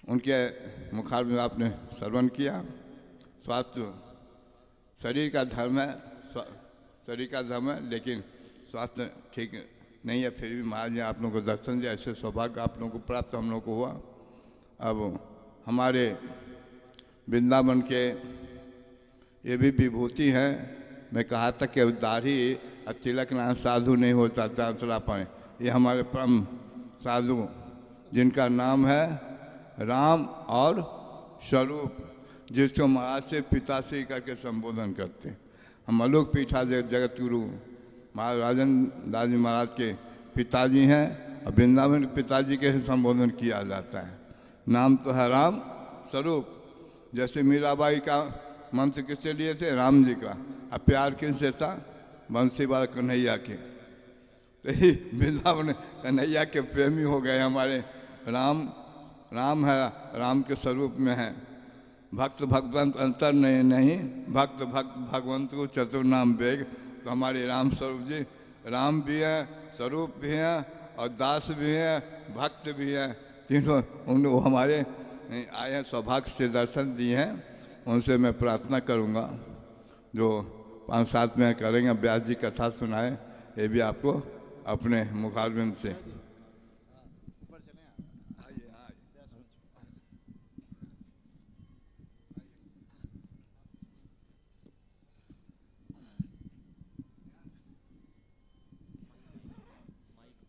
उनके मुखार में आपने श्रवण किया। स्वास्थ्य शरीर का धर्म है, शरीर का धर्म है, लेकिन स्वास्थ्य ठीक नहीं है। फिर भी महाराज ने आप लोगों को दर्शन दिया, ऐसे सौभाग्य आप लोगों को प्राप्त हम लोग को हुआ। अब हमारे वृंदावन के ये भी विभूति हैं। मैं कहा था कि दाढ़ी और तिलक ना साधु नहीं होता चांसला पाए। ये हमारे परम साधु जिनका नाम है राम और स्वरूप, जिसको महाराज से पिताश्री करके संबोधन करते हैं। हम अलोक पीठा जगत गुरु महाराज राजन दास जी महाराज के पिताजी हैं और वृंदावन के पिताजी के संबोधन किया जाता है। नाम तो है राम स्वरूप। जैसे मीराबाई का मंत्र किससे लिए थे, राम जी का। अब प्यार किनसे था, बंसीवाल कन्हैया के। तो ही वृंदावन कन्हैया के प्रेमी हो गए हमारे राम है, राम के स्वरूप में है। भक्त भगवंत अंतर नहीं, भक्त भक्त भगवंत को चतुर्नाम वेग। तो हमारे राम स्वरूप जी राम भी हैं, स्वरूप भी हैं और दास भी हैं, भक्त भी हैं। तीनों वो हमारे आए हैं, सौभाग्य से दर्शन दिए हैं। उनसे मैं प्रार्थना करूंगा जो 5-7 में करेंगे व्यास जी कथा सुनाए, ये भी आपको अपने मुखारबिंद से।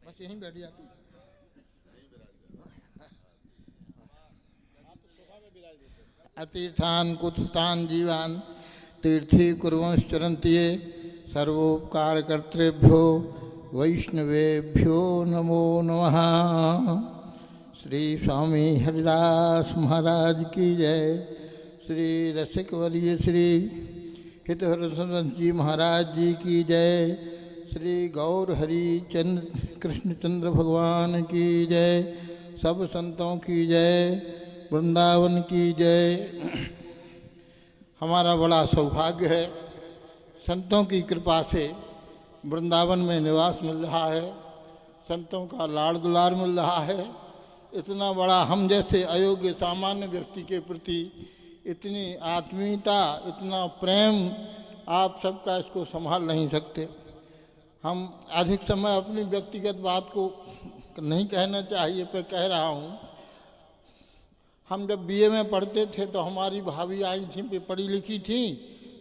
बस यहीं बैठ जाती। अतीर्थान कुत्स्थान जीवान तीर्थी कुर्वंश्चरन्ति ये सर्वोपकार कर्तृभ्यो वैष्णवेभ्यो नमो नमः। श्री स्वामी हरिदास महाराज की जय। श्री रसिकवलीय श्री हितहरसंत जी महाराज जी की जय। श्री गौर हरि चंद्र कृष्णचंद्र भगवान की जय। सब संतों की जय, वृंदावन की जय। हमारा बड़ा सौभाग्य है, संतों की कृपा से वृंदावन में निवास मिल रहा है, संतों का लाड़ दुलार मिल रहा है। इतना बड़ा हम जैसे अयोग्य सामान्य व्यक्ति के प्रति इतनी आत्मीयता, इतना प्रेम, आप सबका इसको संभाल नहीं सकते। हम अधिक समय अपनी व्यक्तिगत बात को नहीं कहना चाहिए, पर कह रहा हूँ। हम जब बीए में पढ़ते थे तो हमारी भाभी आई थी, वे पढ़ी लिखी थी,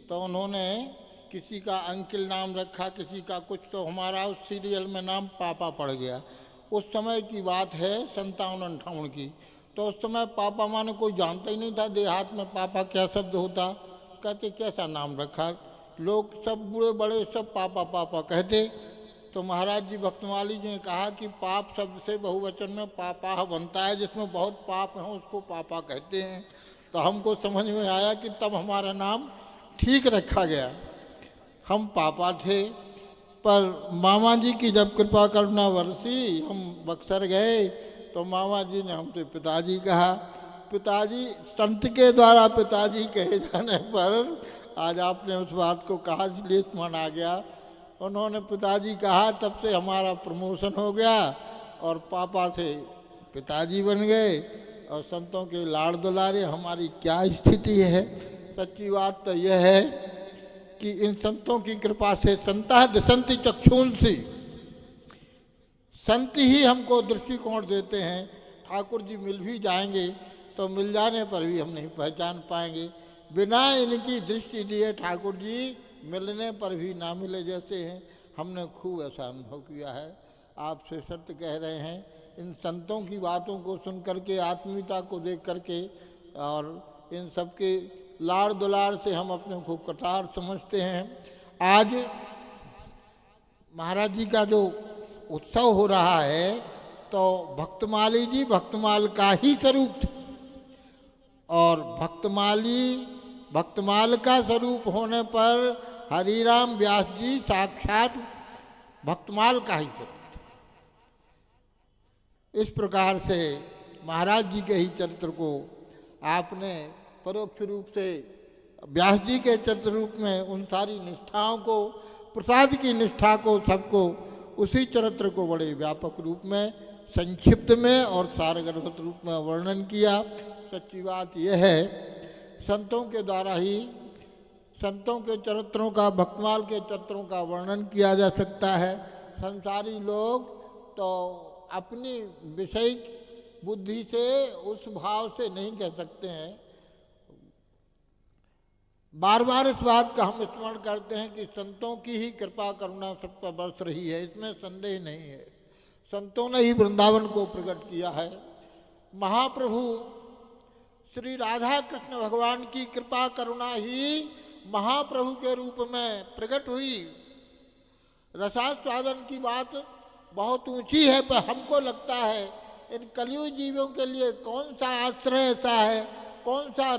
तो उन्होंने किसी का अंकिल नाम रखा, किसी का कुछ, तो हमारा उस सीरियल में नाम पापा पड़ गया। उस समय की बात है 57-58 की। तो उस समय पापा माने कोई जानता ही नहीं था देहात में पापा क्या शब्द होता। कहते कैसा नाम रखा, लोग सब बूढ़े बड़े सब पापा पापा कहते। तो महाराज जी भक्तमाली जी ने कहा कि पाप शब्द से बहुवचन में पापा बनता है, जिसमें बहुत पाप हैं उसको पापा कहते हैं। तो हमको समझ में आया कि तब हमारा नाम ठीक रखा गया। हम पापा थे, पर मामा जी की जब कृपा करुणा बरसी, हम बक्सर गए तो मामा जी ने हमसे पिताजी कहा। पिताजी, संत के द्वारा पिताजी कहे जाने पर आज आपने उस बात को कहा, इसलिए स्मरण आ गया। उन्होंने पिताजी कहा, तब से हमारा प्रमोशन हो गया और पापा से पिताजी बन गए और संतों के लाड़ दुलारे। हमारी क्या स्थिति है, सच्ची बात तो यह है कि इन संतों की कृपा से संतः दिशन्ति चक्षुंसि, संत ही हमको दृष्टिकोण देते हैं। ठाकुर जी मिल भी जाएंगे तो मिल जाने पर भी हम नहीं पहचान पाएंगे। बिना इनकी दृष्टि दिए ठाकुर जी मिलने पर भी ना मिले जैसे हैं। हमने खूब ऐसा अनुभव किया है। आपसे सत्य कह रहे हैं, इन संतों की बातों को सुन करके, आत्मीयता को देख करके और इन सबके लाड़ दुलार से हम अपने को कृतार्थ समझते हैं। आज महाराज जी का जो उत्सव हो रहा है तो भक्तमाली जी भक्तमाल का ही स्वरूप थे और भक्तमाल का स्वरूप होने पर हरिराम व्यास जी साक्षात भक्तमाल का ही स्वरूप थे। इस प्रकार से महाराज जी के ही चरित्र को आपने परोक्ष रूप से व्यास जी के चरित्र रूप में उन सारी निष्ठाओं को, प्रसाद की निष्ठा को, सबको उसी चरित्र को बड़े व्यापक रूप में, संक्षिप्त में और सारगर्भित रूप में वर्णन किया। सच्ची बात यह है, संतों के द्वारा ही संतों के चरित्रों का, भक्तमाल के चरित्रों का वर्णन किया जा सकता है। संसारी लोग तो अपनी विषयिक बुद्धि से, उस भाव से नहीं कह सकते हैं। बार बार इस बात का हम स्मरण करते हैं कि संतों की ही कृपा करुणा सब पर बरस रही है, इसमें संदेह नहीं है। संतों ने ही वृंदावन को प्रकट किया है। महाप्रभु श्री राधा कृष्ण भगवान की कृपा करुणा ही महाप्रभु के रूप में प्रकट हुई। रसास्वादन की बात बहुत ऊंची है, पर हमको लगता है इन कलियुग जीवों के लिए कौन सा आश्रय ऐसा है, कौन सा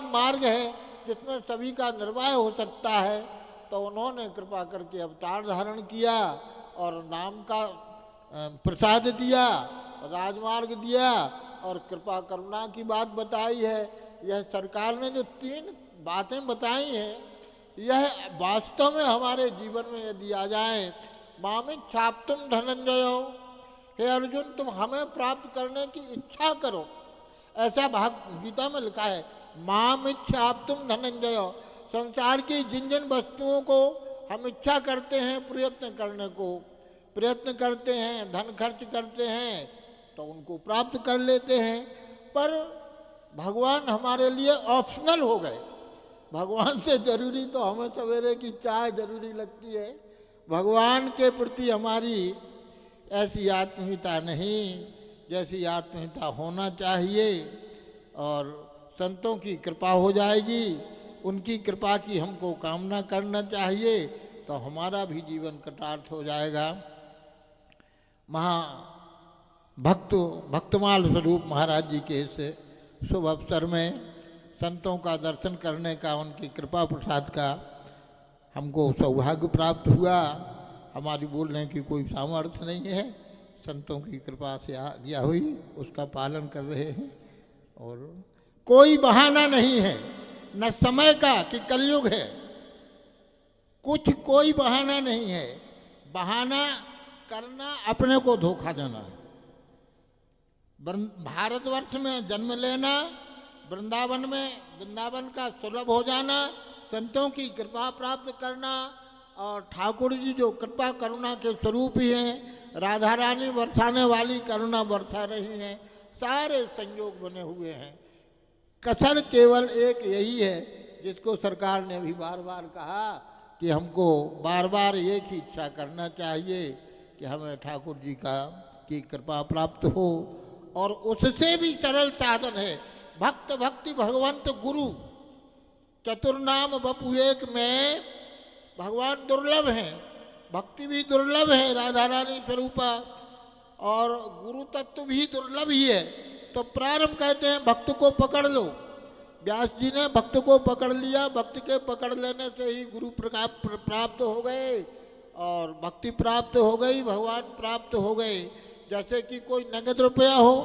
मार्ग है जिसमें सभी का निर्वाह हो सकता है। तो उन्होंने कृपा करके अवतार धारण किया और नाम का प्रसाद दिया, राजमार्ग दिया और कृपा करुणा की बात बताई है। यह सरकार ने जो 3 बातें बताई हैं, यह वास्तव में हमारे जीवन में यदि आ जाए। मामिच्छाप्तुम धनंजयो, हे अर्जुन तुम हमें प्राप्त करने की इच्छा करो, ऐसा गीता में लिखा है। मामिच्छाप्तुम धनंजयो, संसार की जिन जिन वस्तुओं को हम इच्छा करते हैं, प्रयत्न करते हैं, धन खर्च करते हैं, तो उनको प्राप्त कर लेते हैं। पर भगवान हमारे लिए ऑप्शनल हो गए। भगवान से जरूरी तो हमें सवेरे की चाय जरूरी लगती है। भगवान के प्रति हमारी ऐसी आत्मीयता नहीं जैसी आत्मीयता होना चाहिए। और संतों की कृपा हो जाएगी, उनकी कृपा की हमको कामना करना चाहिए, तो हमारा भी जीवन कृतार्थ हो जाएगा। भक्तमाल स्वरूप महाराज जी के इस शुभ अवसर में संतों का दर्शन करने का, उनकी कृपा प्रसाद का हमको सौभाग्य प्राप्त हुआ। हमारी बोलने की कोई सामर्थ्य नहीं है, संतों की कृपा से आज्ञा हुई उसका पालन कर रहे हैं। और कोई बहाना नहीं है, न समय का कि कलयुग है, कोई बहाना नहीं है। बहाना करना अपने को धोखा देना है। भारतवर्ष में जन्म लेना, वृंदावन का सुलभ हो जाना, संतों की कृपा प्राप्त करना, और ठाकुर जी जो कृपा करुणा के स्वरूप ही हैं, राधा रानी बरसाने वाली करुणा बरसा रही हैं, सारे संयोग बने हुए हैं। कसर केवल एक यही है जिसको सरकार ने अभी बार बार कहा कि हमको बार बार एक ही इच्छा करना चाहिए कि हमें ठाकुर जी की कृपा प्राप्त हो। और उससे भी सरल साधन है भक्त भक्ति भगवंत गुरु चतुर्नाम बपु एक में। भगवान दुर्लभ हैं, भक्ति भी दुर्लभ है राधा रानी स्वरूपा, और गुरु तत्व भी दुर्लभ ही है। तो प्रारंभ कहते हैं भक्त को पकड़ लो। व्यास जी ने भक्त को पकड़ लिया, भक्त के पकड़ लेने से ही गुरु प्राप्त हो गए, और भक्ति प्राप्त हो गई, भगवान प्राप्त हो गए। जैसे कि कोई नगद रुपया हो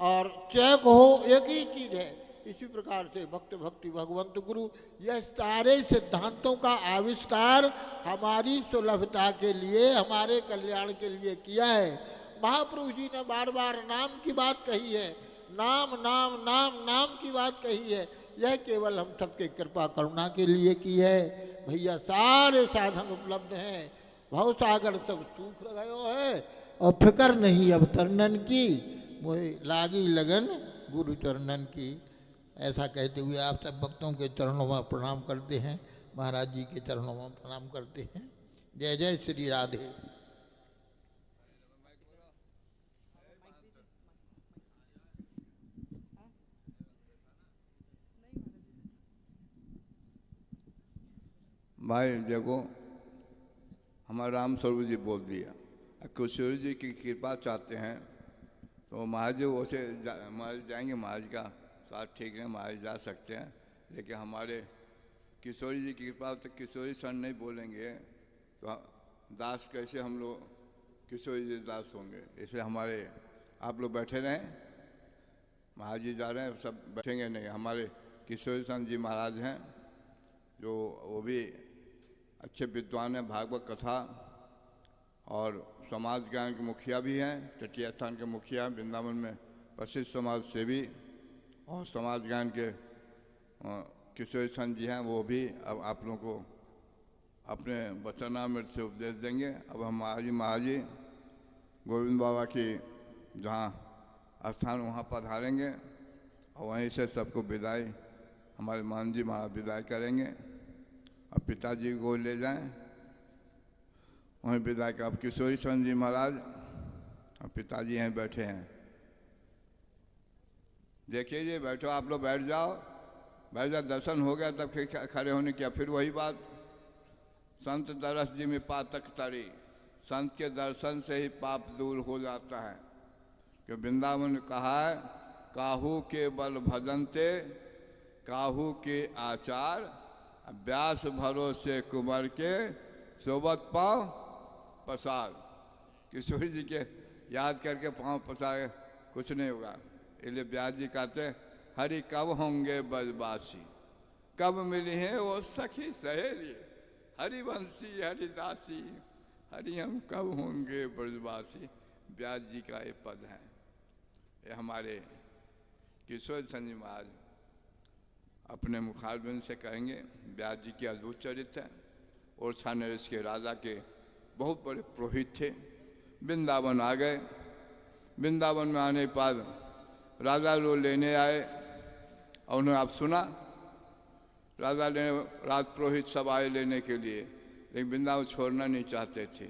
और चेक हो, एक ही चीज़ है। इसी प्रकार से भक्त भक्ति भगवंत गुरु, यह सारे सिद्धांतों का आविष्कार हमारी सुलभता के लिए, हमारे कल्याण के लिए किया है। महाप्रभु जी ने बार बार नाम की बात कही है, नाम नाम नाम नाम की बात कही है। यह केवल हम सबके कृपा करुणा के लिए की है। भैया सारे साधन उपलब्ध हैं, भव सागर सब सूख गयो है, और फिक्र नहीं अब तरनन की, मोहे लागी लगन गुरु चरणन की। ऐसा कहते हुए आप सब भक्तों के चरणों में प्रणाम करते हैं, महाराज जी के चरणों में प्रणाम करते हैं। जय जय श्री राधे। भाई देखो, हमारा राम स्वरूप जी बोल दिया, किशोर जी की कृपा चाहते हैं तो महाराज जी वैसे महाराज जाएंगे, महाराज का साथ ठीक है, महाराज जा सकते हैं, लेकिन हमारे किशोरी जी की कृपा तो किशोरी सन नहीं बोलेंगे तो दास कैसे हम लोग किशोरी जी दास होंगे। इसलिए हमारे आप लोग बैठे रहें, महाराज जी जा रहे हैं, सब बैठेंगे नहीं। हमारे किशोरी सन जी महाराज हैं जो वो भी अच्छे विद्वान हैं, भागवत कथा और समाज ज्ञान के मुखिया भी हैं, तटीय स्थान के मुखिया, वृंदावन में प्रसिद्ध समाज सेवी और समाज ज्ञान के किशोर सन जी हैं, वो भी अब आप लोगों को अपने वचनामृत से उपदेश देंगे। अब हम महाराज जी गोविंद बाबा की जहाँ स्थान वहाँ पधारेंगे और वहीं से सबको विदाई हमारे मान जी महाराज विदाई करेंगे। अब पिताजी को ले जाएं, वहीं विदाई का। अब किशोरी सन जी महाराज अब पिताजी यहीं बैठे हैं, देखिए जी, बैठो आप लोग, बैठ जाओ, बैठ जाओ। दर्शन हो गया तब फिर खड़े होने किया, फिर वही बात, संत दरस जी में पातक तरी, संत के दर्शन से ही पाप दूर हो जाता है। कि वृंदावन ने कहा है, काहू के बल भजनते काहू के आचार, व्यास भरोसे कुंवर के सोबत पाँव पसार। किशोरी जी के याद करके पाँव पसार कुछ नहीं होगा। इसलिए व्यास जी कहते हैं, हरि कब होंगे ब्रजवासी, कब मिली हैं वो सखी सहेली, हरिवंशी हरिदासी, हरि हम कब होंगे ब्रजवासी। व्यास जी का ये पद है। ये हमारे किशोर संजी महाराज अपने मुखारबिंद से कहेंगे। व्यास जी की अद्भुत चरित्र है। और नरेश के राजा के बहुत बड़े पुरोहित थे, वृंदावन आ गए। वृंदावन में आने के बाद राजा लोग लेने आए और उन्होंने आप सुना, राजा ने राज पुरोहित सब आए लेने के लिए, लेकिन वृंदावन छोड़ना नहीं चाहते थे।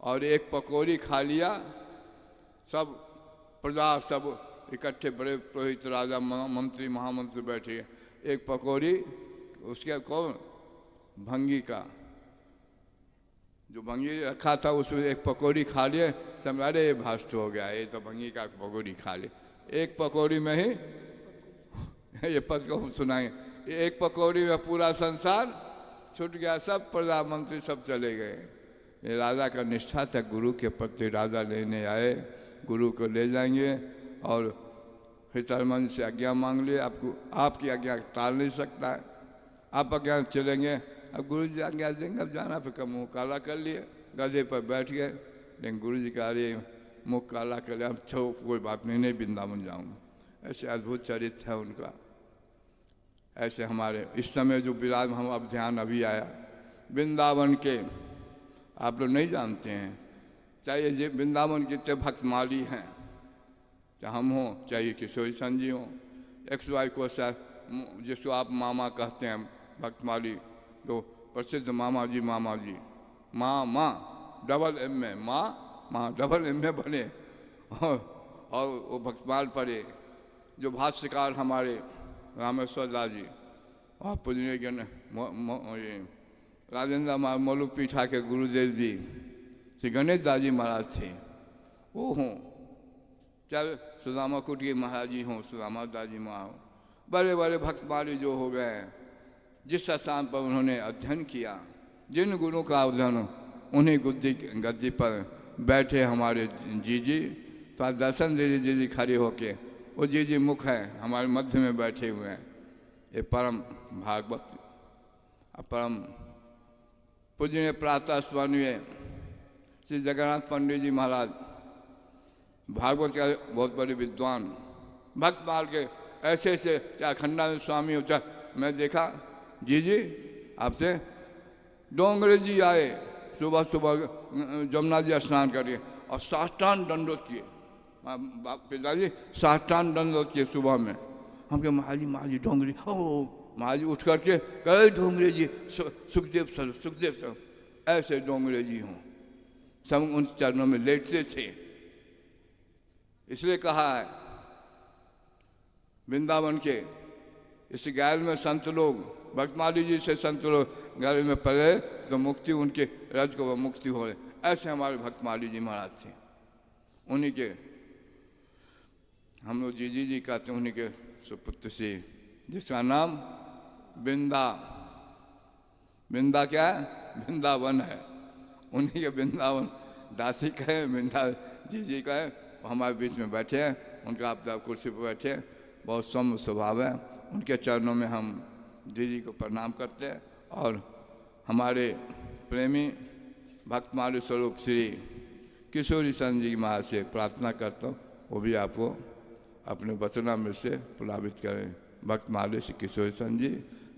और एक पकौड़ी खा लिया, सब प्रजा सब इकट्ठे, बड़े पुरोहित राजा मंत्री महामंत्री बैठे, एक पकौड़ी, उसके कौन भंगी का जो भंगी रखा था उसमें एक पकौड़ी खा लिए, समझ अरे ये भ्रष्ट हो गया, ये तो भंगी का पकौड़ी खा लिए। एक पकौड़ी में ही ये पद को सुनाएंगे, एक पकौड़ी में पूरा संसार छूट गया, सब प्रधानमंत्री सब चले गए। ये राजा का निष्ठा था, गुरु के प्रति राजा लेने आए, गुरु को ले जाएंगे और हितरमन से आज्ञा मांग लिए। आपको आपकी आज्ञा टाल नहीं सकता है, आप आज्ञा चलेंगे। अब गुरु जी आज्ञा देंगे, अब जाना, फिर का मुँह काला कर लिए, गधे पर बैठ गए। लेकिन गुरु जी कह रहे मुँह काला कर लिया, अब छो कोई बात नहीं, नहीं वृंदावन जाऊँगा। ऐसे अद्भुत चरित्र है उनका। ऐसे हमारे इस समय जो विराज, हम अब ध्यान अभी आया वृंदावन के, आप लोग नहीं जानते हैं, चाहे ये वृंदावन कितने भक्तमाली हैं, चाहे हम हों, चाहे किशोरी चंद जी हों, XY को जिसको आप मामा कहते हैं, भक्तमाली तो प्रसिद्ध मामा जी, माँ डबल M में, माँ डबल M में बने और वो भक्तमाल पढ़े। जो भाष्यकार हमारे रामेश्वर दास जी और पूजनीय राजेंद्र मौलूक पीठा के गुरुदेव जी श्री गणेश दास जी महाराज थे, वो हों, चाहे सुदामा कुटी महाराज जी हों, सुदामा दास जी माँ हो, बड़े बड़े भक्तमाली जो हो गए हैं, जिस स्थान पर उन्होंने अध्ययन किया, जिन गुरुओं का अध्ययन, उन्हीं गद्दी पर बैठे हमारे जी तो दर्शन दे जी खड़े होके, वो जी मुख हैं हमारे मध्य में बैठे हुए हैं। ये परम भागवत परम पूजनीय प्रातः स्मरणीय श्री जगन्नाथ पंडित जी महाराज, भागवत का बहुत बड़े विद्वान, भक्तमाल के ऐसे ऐसे, चाहे खंडानंद स्वामी हो, चाहे मैं देखा जी आपसे डोंगरे जी आए सुबह सुबह जमुना जी स्नान करिए और साष्टांग दंडोत किए, पिताजी साष्टांग दंडोत किए सुबह में। हम कहे महाजी डोंगरे, ओ महाजी उठ करके कहे डोंगरे जी सुखदेव सर ऐसे डोंगरे जी हों, सब उन चरणों में लेटते थे। इसलिए कहा है वृंदावन के इस गैल में संत लोग, भक्तमाली जी से संत लोग गैल में पड़े तो मुक्ति उनके रज को मुक्ति हो। ऐसे हमारे भक्तमाली जी महाराज थे, उन्हीं के हम लोग जी कहते हैं, उन्हीं के सुपुत्र से, जिसका नाम बिंदा क्या है, वृंदावन है, उन्हीं के वृंदावन दासी कहे, बिंदा जी कहे, हमारे बीच में बैठे हैं। उनका आप कुर्सी पर बैठे, बहुत सौम्य स्वभाव है। उनके चरणों में हम जी को प्रणाम करते हैं और हमारे प्रेमी भक्तमाली स्वरूप श्री किशोरी चंद जी महाराज से प्रार्थना करता हूँ, वो भी आपको अपने वचनामृत से प्रभावित करें। भक्तमाली श्री किशोरी चंद जी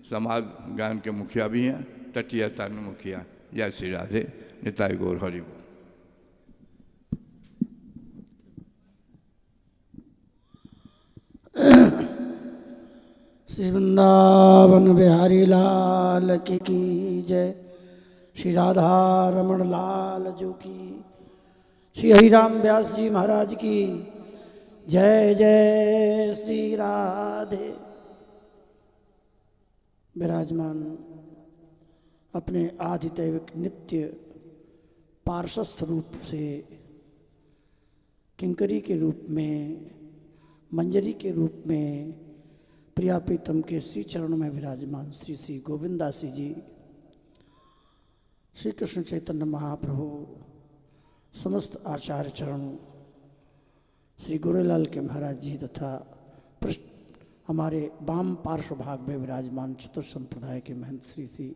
समाज ज्ञान के मुखिया भी हैं, तटीय स्थान मुखिया। जय श्री राधे, निताई गौर हरि बोल। श्री वृंदावन बिहारी लाल की जय, श्री राधा रमण लाल जो की, श्री हरिराम व्यास जी महाराज की जय। जय श्री राधे। विराजमान अपने आदिदैविक नित्य पार्षस्थ रूप से किंकरी के रूप में, मंजरी के रूप में प्रिया प्रीतम के श्री चरणों में विराजमान श्री श्री गोविंदासी जी, श्री कृष्ण चैतन्य महाप्रभु, समस्त आचार्य चरण, श्री गुरुलाल के महाराज जी तथा हमारे वाम पार्श्व भाग में विराजमान चतुर्थ संप्रदाय के महंत श्री श्री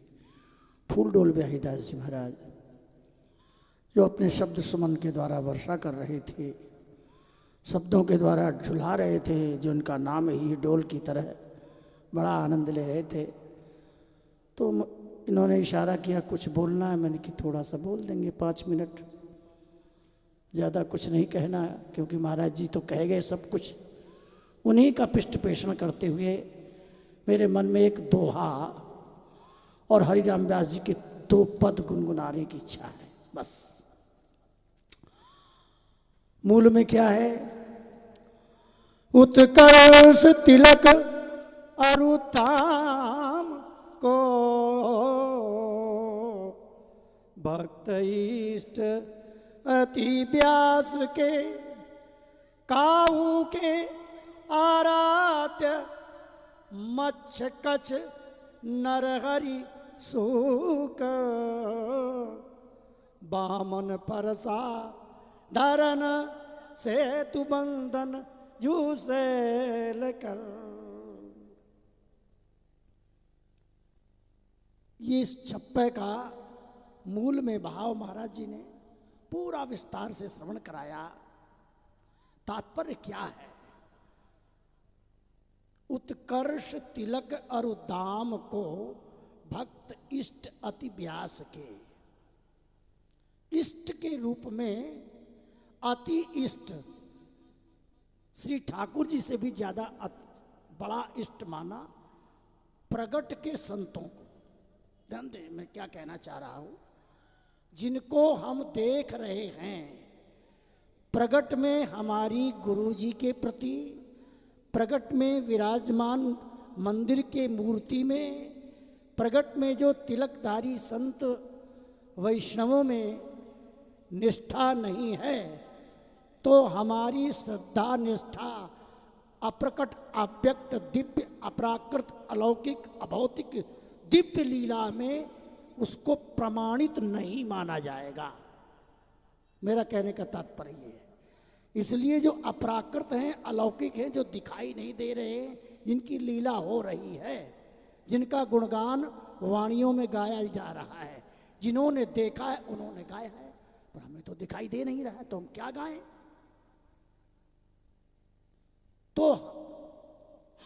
फूलडोल ब्याहीदास जी महाराज, जो अपने शब्द सुमन के द्वारा वर्षा कर रहे थे, शब्दों के द्वारा झुला रहे थे, जो उनका नाम ही डोल की तरह बड़ा आनंद ले रहे थे। तो इन्होंने इशारा किया कुछ बोलना है, मैंने कि थोड़ा सा बोल देंगे 5 मिनट, ज़्यादा कुछ नहीं कहना, क्योंकि महाराज जी तो कह गए सब कुछ। उन्हीं का पृष्ठ पेषण करते हुए मेरे मन में एक दोहा और हरिराम व्यास जी के 2 पद गुनगुनाने की इच्छा है, बस। मूल में क्या है? उत्कर्ष तिलक अरुताम को भक्त इष्ट अति व्यास के काऊ के आराध्य मच्छ कछ नरहरि सूक बामन परसा धरन सेतु बंधन जूसे लेकर। ये इस छप्पे का मूल में भाव महाराज जी ने पूरा विस्तार से श्रवण कराया। तात्पर्य क्या है? उत्कर्ष तिलक और दाम को भक्त इष्ट अति व्यास के, इष्ट के रूप में अति इष्ट श्री ठाकुर जी से भी ज्यादा बड़ा इष्ट माना प्रगट के संतों को। ध्यान दें मैं क्या कहना चाह रहा हूं। जिनको हम देख रहे हैं प्रगट में हमारी गुरु जी के प्रति, प्रगट में विराजमान मंदिर के मूर्ति में, प्रगट में जो तिलकधारी संत वैष्णवों में निष्ठा नहीं है, तो हमारी श्रद्धा निष्ठा अप्रकट अव्यक्त दिव्य अपराकृत अलौकिक अभौतिक दिव्य लीला में उसको प्रमाणित नहीं माना जाएगा। मेरा कहने का तात्पर्य ये है। इसलिए जो अपराकृत हैं, अलौकिक हैं, जो दिखाई नहीं दे रहे हैं, जिनकी लीला हो रही है, जिनका गुणगान वाणियों में गाया जा रहा है, जिन्होंने देखा है उन्होंने गाया है, पर हमें तो दिखाई दे नहीं रहा है, तो हम क्या गाएं? तो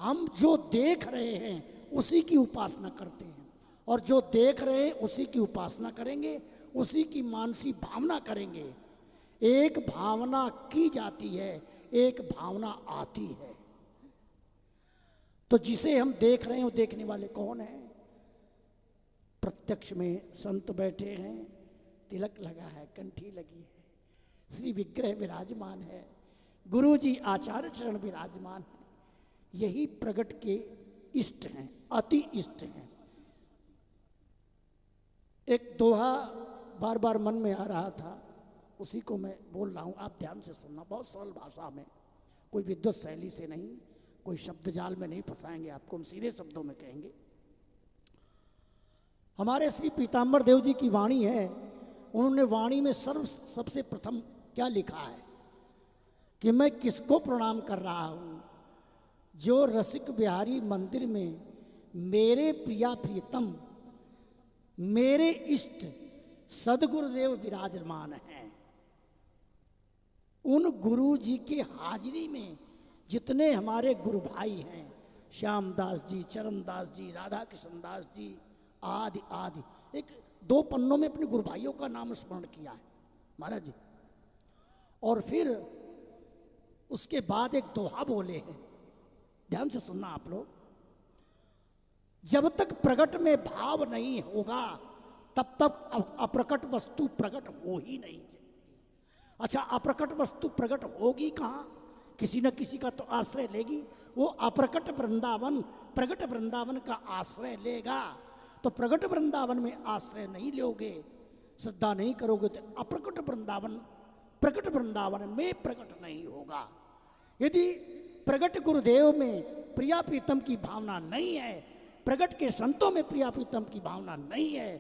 हम जो देख रहे हैं उसी की उपासना करते हैं, और जो देख रहे हैं उसी की उपासना करेंगे, उसी की मानसी भावना करेंगे। एक भावना की जाती है, एक भावना आती है। तो जिसे हम देख रहे हैं वो देखने वाले कौन है? प्रत्यक्ष में संत बैठे हैं, तिलक लगा है, कंठी लगी है, श्री विग्रह विराजमान है, गुरु जी आचार्य चरण विराजमान है। यही प्रगट के इष्ट हैं, अति इष्ट हैं। एक दोहा बार बार मन में आ रहा था, उसी को मैं बोल रहा हूँ, आप ध्यान से सुनना। बहुत सरल भाषा में, कोई विद्वत शैली से नहीं, कोई शब्द जाल में नहीं फंसाएंगे आपको, हम सीधे शब्दों में कहेंगे। हमारे श्री पीताम्बर देव जी की वाणी है, उन्होंने वाणी में सबसे प्रथम क्या लिखा है कि मैं किसको प्रणाम कर रहा हूँ? जो रसिक बिहारी मंदिर में मेरे प्रिया प्रियतम, मेरे इष्ट सदगुरुदेव विराजमान हैं। उन गुरु जी के हाजिरी में जितने हमारे गुरु भाई हैं, श्यामदास जी, चरणदास जी, राधा कृष्ण दास जी, आदि आदि, एक दो पन्नों में अपने गुरु भाइयों का नाम स्मरण किया है महाराज जी। और फिर उसके बाद एक दोहा बोले हैं, ध्यान से सुनना आप लोग। जब तक प्रगट में भाव नहीं होगा तब तक अप्रकट वस्तु प्रकट हो ही नहीं। अच्छा, अप्रकट वस्तु प्रकट होगी कहाँ? किसी न किसी का तो आश्रय लेगी। वो अप्रकट वृंदावन प्रगट वृंदावन का आश्रय लेगा। तो प्रगट वृंदावन में आश्रय नहीं लोगे, श्रद्धा नहीं करोगे, तो अप्रकट वृंदावन प्रगट वृंदावन में प्रकट नहीं होगा। यदि प्रगट गुरुदेव में प्रिया प्रीतम की भावना नहीं है, प्रगट के संतों में प्रिया प्रीतम की भावना नहीं है,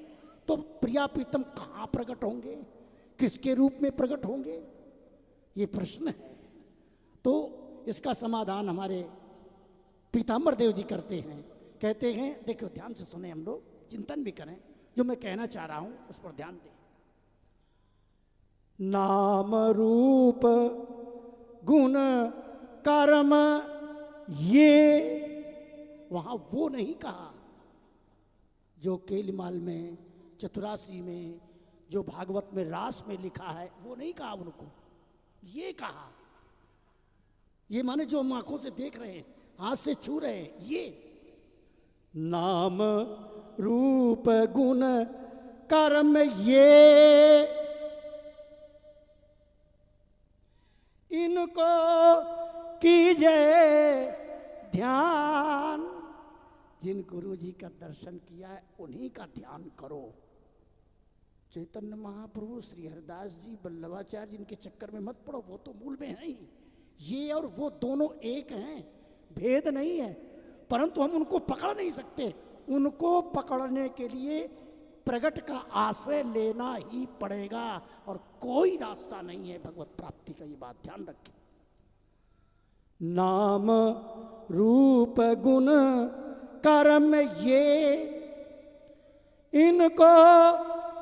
तो प्रिया प्रीतम कहाँ प्रकट होंगे? किसके रूप में प्रकट होंगे? ये प्रश्न है। तो इसका समाधान हमारे पीताम्बर देव जी करते हैं। कहते हैं, देखो ध्यान से सुने, हम लोग चिंतन भी करें, जो मैं कहना चाह रहा हूं उस पर ध्यान दें। नाम रूप गुण कर्म ये, वहां वो नहीं कहा जो केलिमाल में, चतुरासी में, जो भागवत में रास में लिखा है, वो नहीं कहा उनको। ये कहा, ये माने जो हम आंखों से देख रहे हैं, हाथ से छू रहे हैं, ये नाम रूप गुण कर्म ये, इनको कीजिए ध्यान। जिन गुरु जी का दर्शन किया है उन्हीं का ध्यान करो। चैतन्य महाप्रभु, श्री हरिदास जी, वल्लभाचार्य, जिनके चक्कर में मत पड़ो, वो तो मूल में है ही। ये और वो दोनों एक हैं, भेद नहीं है, परंतु हम उनको पकड़ नहीं सकते। उनको पकड़ने के लिए प्रगट का आश्रय लेना ही पड़ेगा और कोई रास्ता नहीं है भगवत प्राप्ति का। ये बात ध्यान रखें। नाम रूप गुण कर्म ये इनको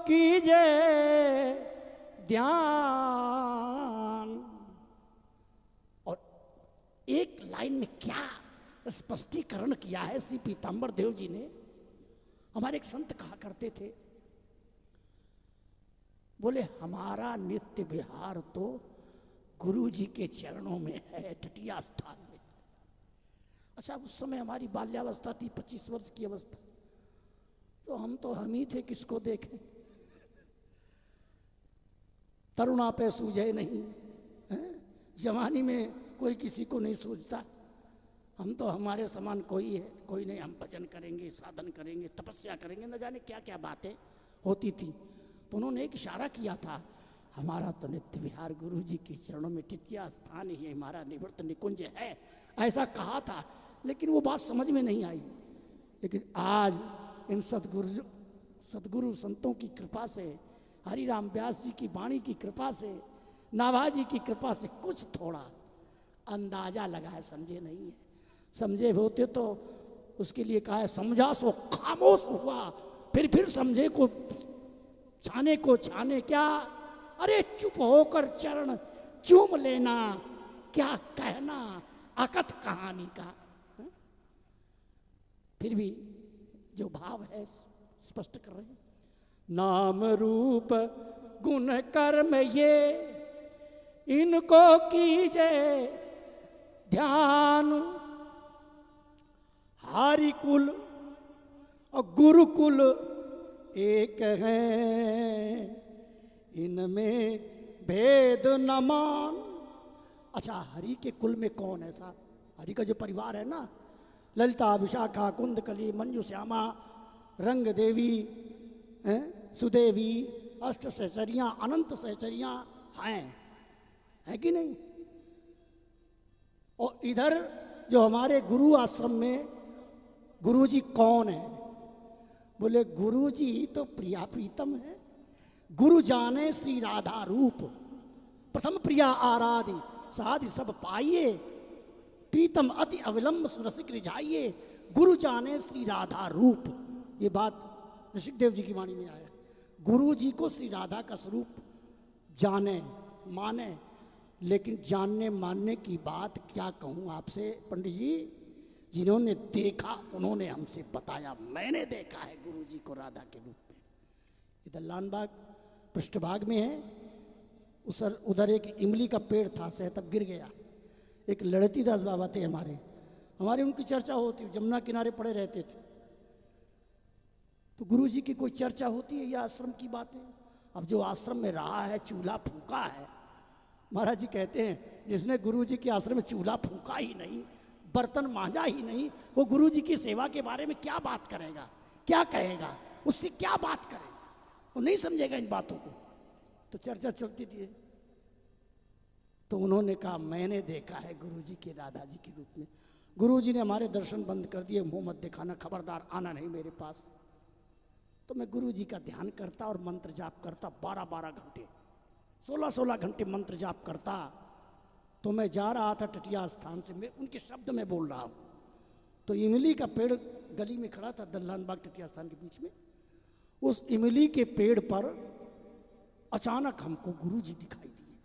कीजिए ध्यान। और एक लाइन में क्या स्पष्टीकरण किया है श्री पीताम्बर देव जी ने। हमारे एक संत कहा करते थे, बोले हमारा नित्य विहार तो गुरु जी के चरणों में है, टटिया स्थान में। अच्छा, उस समय हमारी बाल्यावस्था थी, 25 वर्ष की अवस्था, तो हम ही थे, किसको देखें। तरुणा पे सूझे नहीं, जवानी में कोई किसी को नहीं सूझता। हम तो हमारे समान कोई है, कोई नहीं। हम भजन करेंगे, साधन करेंगे, तपस्या करेंगे, न जाने क्या क्या बातें होती थी। तो उन्होंने एक इशारा किया था, हमारा तो नित्य विहार गुरु जी के चरणों में टिटिया स्थान ही है, हमारा निवृत्त निकुंज है, ऐसा कहा था। लेकिन वो बात समझ में नहीं आई। लेकिन आज इन सदगुरु संतों की कृपा से, हरिराम व्यास जी की वाणी की कृपा से, नाभाजी की कृपा से कुछ थोड़ा अंदाजा लगा है। समझे नहीं है, समझे होते तो उसके लिए कहा है समझा सो खामोश हुआ, फिर समझे को छाने क्या। अरे चुप होकर चरण चूम लेना, क्या कहना अकथ कहानी का। फिर भी जो भाव है स्पष्ट कर रहे हैं। नाम रूप गुण कर्म ये इनको कीजिए ध्यान। हरि कुल और गुरुकुल एक हैं, इनमें भेद न मान। अच्छा, हरि के कुल में कौन है साहब? हरि का जो परिवार है ना, ललिता, विशाखा, कुंदकली, मंजू श्यामा, रंग देवी, सुदेवी, अष्ट सहचरियाँ, अनंत सहचरियाँ हैं कि नहीं? और इधर जो हमारे गुरु आश्रम में गुरु जी कौन है? बोले गुरु जी तो प्रिया प्रीतम है। गुरु जाने श्री राधा रूप, प्रथम प्रिया आराधि साधि सब पाइए, प्रीतम अति अविलंब सुरसिक रिझाइए, गुरु जाने श्री राधा रूप। ये बात ऋषिकदेव जी की वाणी में आया। गुरु जी को श्री राधा का स्वरूप जाने माने। लेकिन जानने मानने की बात क्या कहूँ आपसे पंडित जी, जिन्होंने देखा उन्होंने हमसे बताया। मैंने देखा है गुरु जी को राधा के रूप में। इधर लालबाग पृष्ठभाग में है, उधर एक इमली का पेड़ था, तब गिर गया। एक लड़तीदास बाबा थे हमारी उनकी चर्चा होती, जमुना किनारे पड़े रहते थे। तो गुरु जी की कोई चर्चा होती है या आश्रम की बात है? अब जो आश्रम में रहा है, चूल्हा फूका है, महाराज जी कहते हैं जिसने गुरु जी के आश्रम में चूल्हा फूका ही नहीं, बर्तन मांजा ही नहीं, वो गुरु जी की सेवा के बारे में क्या बात करेगा, क्या कहेगा, उससे क्या बात करेगा? वो नहीं समझेगा इन बातों को। तो चर्चा चलती थी। तो उन्होंने कहा मैंने देखा है गुरु जी के राधा जी के रूप में। गुरु जी ने हमारे दर्शन बंद कर दिए, मुंह मत दिखाना, खबरदार आना नहीं मेरे पास। तो मैं गुरु जी का ध्यान करता और मंत्र जाप करता 12-12 घंटे, 16-16 घंटे मंत्र जाप करता। तो मैं जा रहा था टटिया स्थान से, मैं उनके शब्द में बोल रहा हूँ। तो इमली का पेड़ गली में खड़ा था, दल्लान बाग टटिया स्थान के बीच में। उस इमली के पेड़ पर अचानक हमको गुरु जी दिखाई दिए।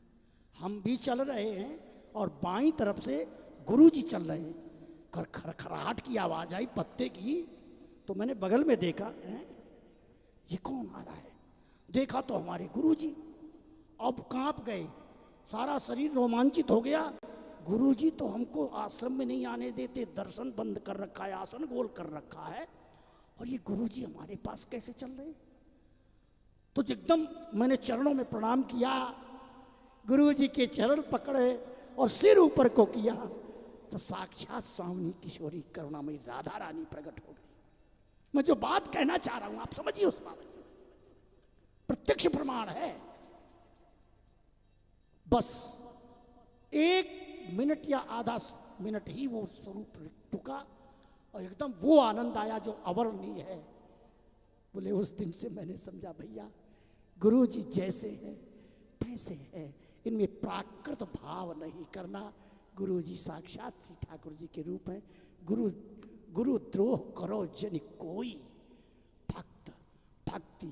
हम भी चल रहे हैं और बाईं तरफ से गुरु जी चल रहे हैं। खरखराहट की आवाज़ आई पत्ते की। तो मैंने बगल में देखा, ये कौन आ रहा है? देखा तो हमारे गुरु जी। अब कांप गए, सारा शरीर रोमांचित हो गया। गुरु जी तो हमको आश्रम में नहीं आने देते, दर्शन बंद कर रखा है, आसन गोल कर रखा है, और ये गुरु जी हमारे पास कैसे चल रहे? तो एकदम मैंने चरणों में प्रणाम किया, गुरु जी के चरण पकड़े और सिर ऊपर को किया। तो साक्षात स्वामी किशोरी करुणामयी राधा रानी प्रकट हो गई। मैं जो बात कहना चाह रहा हूं आप समझिए, उस बात प्रत्यक्ष प्रमाण है। बस 1 मिनट या आधा मिनट ही वो स्वरूप टुका और एकदम वो आनंद आया जो अवर्णनीय है। बोले उस दिन से मैंने समझा भैया गुरु जी जैसे हैं तैसे हैं, इनमें प्राकृत भाव नहीं करना। गुरु जी साक्षात श्री ठाकुर जी के रूप हैं। गुरु द्रोह करो जन कोई, भक्त भक्ति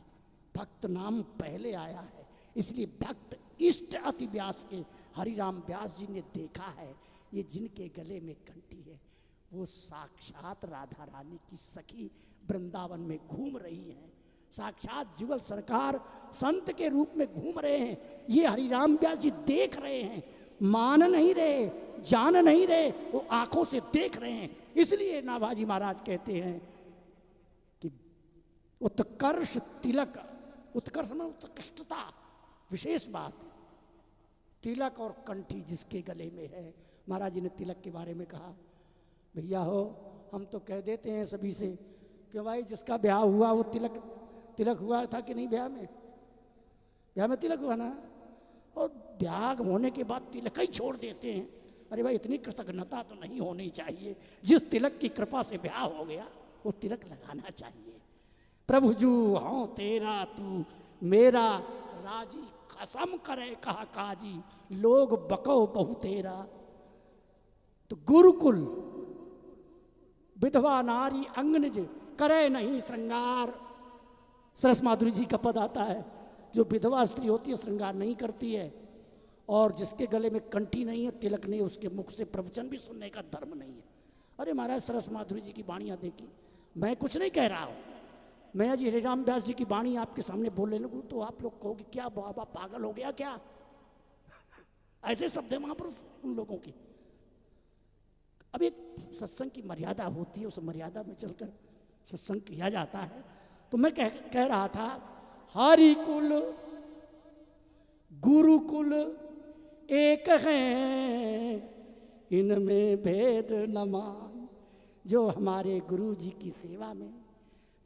भक्त नाम पहले आया है, इसलिए भक्त इष्ट अति व्यास के हरिराम व्यास जी ने देखा है ये जिनके गले में कंठी है वो साक्षात राधा रानी की सखी वृंदावन में घूम रही है, साक्षात जुगल सरकार संत के रूप में घूम रहे हैं। ये हरिराम व्यास जी देख रहे हैं, मान नहीं रहे, जान नहीं रहे, वो आंखों से देख रहे हैं। इसलिए नाभाजी महाराज कहते हैं कि उत्कर्ष तिलक, उत्कर्ष में उत्कृष्टता, विशेष बात, तिलक और कंठी जिसके गले में है। महाराज जी ने तिलक के बारे में कहा, भैया हो हम तो कह देते हैं सभी से कि भाई जिसका ब्याह हुआ वो तिलक हुआ था कि नहीं, ब्याह में तिलक हुआ ना, और ब्याह होने के बाद तिलक ही छोड़ देते हैं। अरे भाई इतनी कृतज्ञता तो नहीं होनी चाहिए, जिस तिलक की कृपा से ब्याह हो गया वो तिलक लगाना चाहिए। प्रभु जू हाँ तेरा तू मेरा राजी, कसम करे कहा काजी, लोग बको बहु तेरा। तो गुरुकुल विधवा नारी अंगनिज करे नहीं श्रृंगार। सरस माधुरी जी का पद आता है, जो विधवा स्त्री होती है श्रृंगार नहीं करती है, और जिसके गले में कंठी नहीं है, तिलक नहीं, उसके मुख से प्रवचन भी सुनने का धर्म नहीं है। अरे महाराज सरस माधुरी जी की वाणियाँ देखी, मैं कुछ नहीं कह रहा हूँ, मैं आज हरिराम व्यास जी की वाणी आपके सामने बोलने लगूँ तो आप लोग कहोगे क्या बाबा पागल हो गया क्या, ऐसे शब्द है महापुरुष उन लोगों की। अब एक सत्संग की मर्यादा होती है, उस मर्यादा में चलकर सत्संग किया जाता है। तो मैं कह रहा था, हरि कुल गुरुकुल एक हैं, इनमें भेद न मान। जो हमारे गुरु जी की सेवा में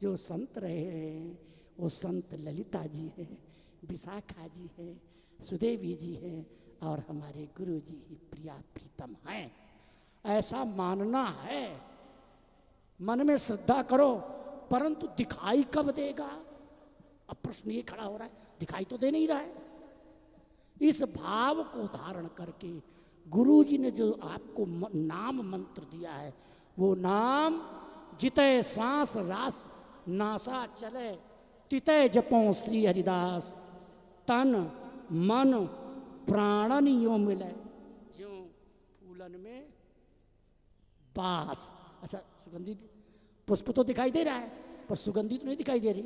जो संत रहे हैं वो संत ललिता जी हैं, विशाखा जी हैं, सुदेवी जी हैं, और हमारे गुरु जी ही प्रिया प्रीतम हैं। ऐसा मानना है, मन में श्रद्धा करो, परंतु दिखाई कब देगा? अब प्रश्न ये खड़ा हो रहा है, दिखाई तो दे नहीं रहा है। इस भाव को धारण करके गुरु जी ने जो आपको नाम मंत्र दिया है, वो नाम जिते श्वास रास नासा चले, तिते जपो श्री हरिदास, तन मन प्राणन यो मिले, ज्यों फूलन में बास। अच्छा, सुगंधित पुष्प तो दिखाई दे रहा है पर सुगंधी तो नहीं दिखाई दे रही।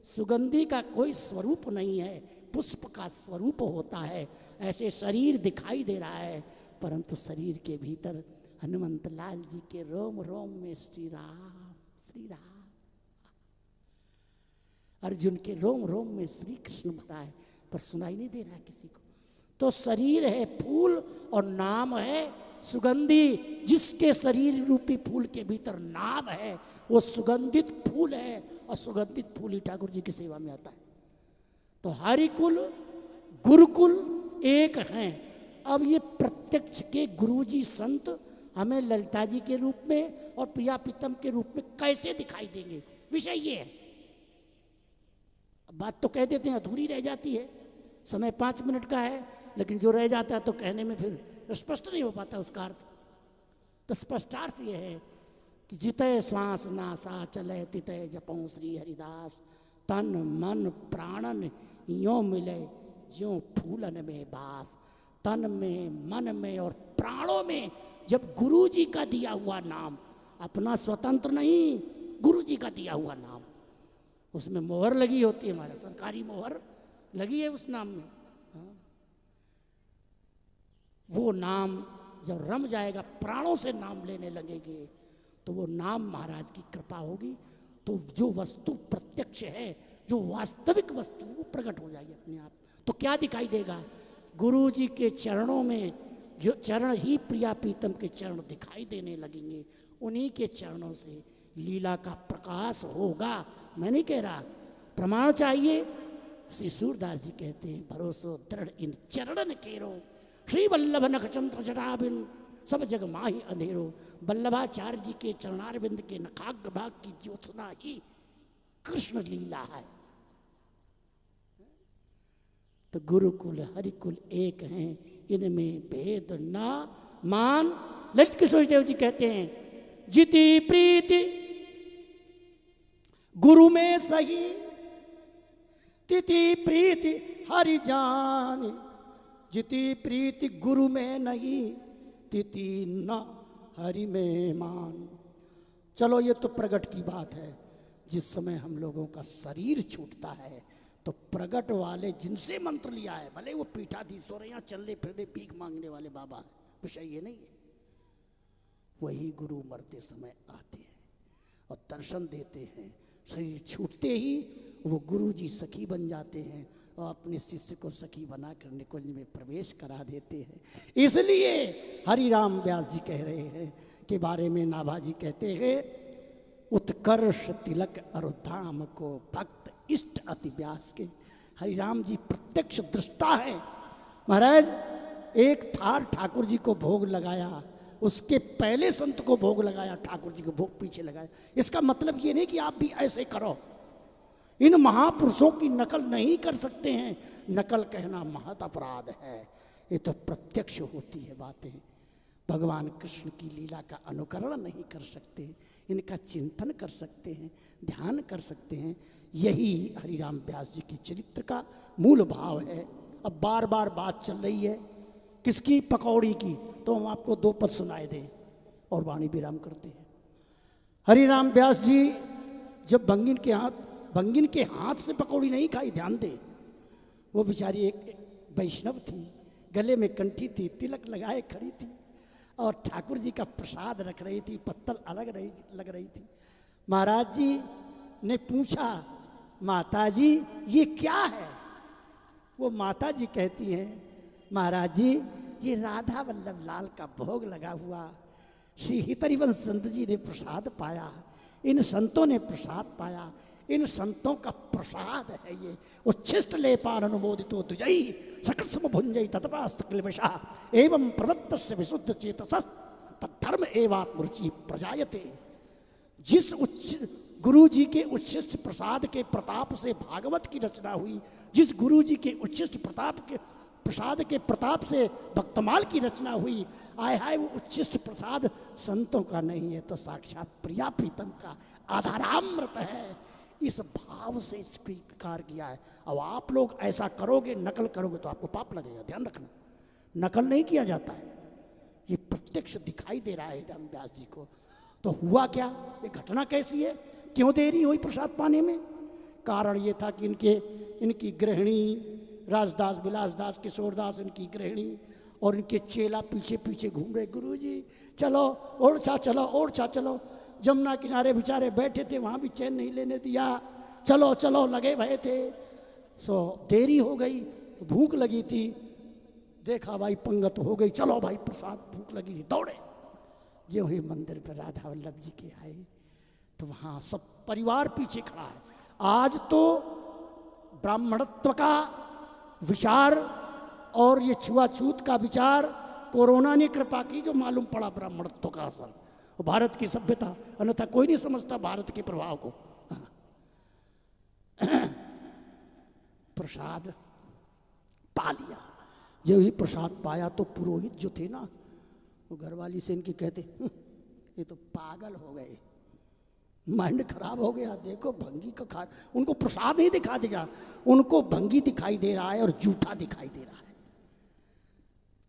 सुगंधी का कोई स्वरूप नहीं है, पुष्प का स्वरूप होता है। ऐसे शरीर दिखाई दे रहा है, परंतु शरीर के भीतर हनुमंत लाल जी के रोम रोम में श्री राम श्री राम, अर्जुन के रोम रोम में श्री कृष्ण भरा है, पर सुनाई नहीं दे रहा है किसी को। तो शरीर है फूल और नाम है सुगंधी। जिसके शरीर रूपी फूल के भीतर नाम है वो सुगंधित फूल है, और सुगंधित फूल ही ठाकुर जी की सेवा में आता है। तो हरिकुल गुरुकुल एक हैं। अब ये प्रत्यक्ष के गुरुजी संत हमें ललिता जी के रूप में और प्रिया प्रीतम के रूप में कैसे दिखाई देंगे, विषय ये है। बात तो कह देते हैं, अधूरी रह जाती है। समय 5 मिनट का है, लेकिन जो रह जाता है तो कहने में फिर स्पष्ट नहीं हो पाता उसका अर्थ। तो स्पष्टार्थ ये है कि जितय श्वास नासा चले तितय जपो श्री हरिदास, तन मन प्राणन यों मिले ज्यों फूलन में बास। तन में मन में और प्राणों में जब गुरु जी का दिया हुआ नाम, अपना स्वतंत्र नहीं, गुरु जी का दिया हुआ नाम, उसमें मोहर लगी होती है, हमारा सरकारी मोहर लगी है उस नाम में। हाँ। वो नाम जब रम जाएगा, प्राणों से नाम लेने लगेंगे, तो वो नाम महाराज की कृपा होगी। तो जो वस्तु प्रत्यक्ष है, जो वास्तविक वस्तु, वो प्रकट हो जाएगी अपने आप। तो क्या दिखाई देगा? गुरु जी के चरणों में जो चरण ही प्रिया प्रीतम के चरण दिखाई देने लगेंगे, उन्हीं के चरणों से लीला का प्रकाश होगा। मैं नहीं कह रहा, प्रमाण चाहिए। श्री सूरदास जी कहते हैं, भरोसो दृढ़ इन चरणन केरो, श्री वल्लभ नखचंद्र जटाबिन सब जग माही अंधेरो। वल्लभाचार्य जी के चरणारविंद के नखाग्र भाग की ज्योत्सना ही कृष्ण लीला है। तो गुरुकुल हरिकुल एक हैं, इनमें भेद ना मान। ललित किशोर देव जी कहते हैं, जिति प्रीति गुरु में सही, तिति प्रीति हरि जान। जिति प्रीति गुरु में नहीं, तिति न हरि में मान। चलो ये तो प्रगट की बात है। जिस समय हम लोगों का शरीर छूटता है तो प्रगट वाले जिनसे मंत्र लिया है, भले वो पीठाधीश हो रहे हैं, चलने फिरने भीख मांगने वाले बाबा हैं, विषय ये नहीं है, वही गुरु मरते समय आते हैं और दर्शन देते हैं। शरीर छूटते ही वो गुरु जी सखी बन जाते हैं और अपने शिष्य को सखी बना कर निकुंज में प्रवेश करा देते हैं। इसलिए हरिराम व्यास जी कह रहे हैं के बारे में नाभाजी कहते हैं, उत्कर्ष तिलक अरु धाम को भक्त इष्ट अति व्यास के। हरिराम जी प्रत्यक्ष दृष्टा है। महाराज एक थार ठाकुर जी को भोग लगाया, उसके पहले संत को भोग लगाया, ठाकुर जी को भोग पीछे लगाया। इसका मतलब ये नहीं कि आप भी ऐसे करो। इन महापुरुषों की नकल नहीं कर सकते हैं, नकल कहना महत अपराध है। ये तो प्रत्यक्ष होती है बातें। भगवान कृष्ण की लीला का अनुकरण नहीं कर सकते, इनका चिंतन कर सकते हैं, ध्यान कर सकते हैं। यही हरिराम व्यास जी के चरित्र का मूल भाव है। अब बार बार बात चल रही है किसकी, पकौड़ी की, तो हम आपको दो पद सुनाए दें और वाणी विराम करते हैं। हरिराम व्यास जी जब भंगिन के हाथ से पकौड़ी नहीं खाई, ध्यान दें, वो बेचारी एक वैष्णव थी, गले में कंठी थी, तिलक लगाए खड़ी थी और ठाकुर जी का प्रसाद रख रही थी, पत्तल अलग लग रही थी। महाराज जी ने पूछा, माता जी ये क्या है? वो माता जी कहती हैं, महाराज जी ये राधा वल्लभ लाल का भोग लगा हुआ श्री हितरिवंश संत जी ने प्रसाद पाया, इन संतों ने प्रसाद पाया, इन संतों का प्रसाद है ये। उच्छिष्ट लेपान अनुमोदितो द्विजई सकस्म भुंजई ततपास्त क्लेशा एवं प्रवत्तस्य विशुद्ध चेतसस् तद्धर्म एवात्मरुचि प्रजायते। जिस गुरु जी के उच्छिष्ट प्रसाद के प्रताप से भागवत की रचना हुई, जिस गुरु जी के उच्छिष्ट प्रसाद के प्रताप से भक्तमाल की रचना हुई, आय हाय वो उच्छिष्ट प्रसाद संतों का नहीं है तो साक्षात प्रिया प्रीतम का आधारामृत है। इस भाव से स्वीकार किया है। अब आप लोग ऐसा करोगे, नकल करोगे तो आपको पाप लगेगा, ध्यान रखना। नकल नहीं किया जाता है, ये प्रत्यक्ष दिखाई दे रहा है राम व्यास जी को। तो हुआ क्या, ये घटना कैसी है, क्यों देरी हुई प्रसाद पाने में? कारण ये था कि इनकी गृहिणी राजदास, विलासदास, किशोरदास इनकी गृहिणी और इनके चेला पीछे पीछे घूम रहे, गुरुजी चलो ओरछा चलो, ओरछा चलो। जमुना किनारे बेचारे बैठे थे, वहाँ भी चैन नहीं लेने दिया, चलो चलो लगे भये थे। सो देरी हो गई, भूख लगी थी, देखा भाई पंगत हो गई, चलो भाई प्रसाद, भूख लगी थी, दौड़े। जो ही मंदिर पर राधा वल्लभ जी के आए तो वहाँ सब परिवार पीछे खड़ा है। आज तो ब्राह्मणत्व का विचार और ये छुआछूत का विचार कोरोना ने कृपा की, जो मालूम पड़ा ब्राह्मणत्व का असर, भारत की सभ्यता, अन्यथा कोई नहीं समझता भारत के प्रभाव को। प्रसाद पा लिया। जो ही प्रसाद पाया तो पुरोहित जो थे ना, वो घरवाली से इनकी कहते, ये तो पागल हो गए, माइंड खराब हो गया, देखो भंगी का खा, उनको प्रसाद नहीं दिखा देगा, उनको भंगी दिखाई दे रहा है और जूठा दिखाई दे रहा है।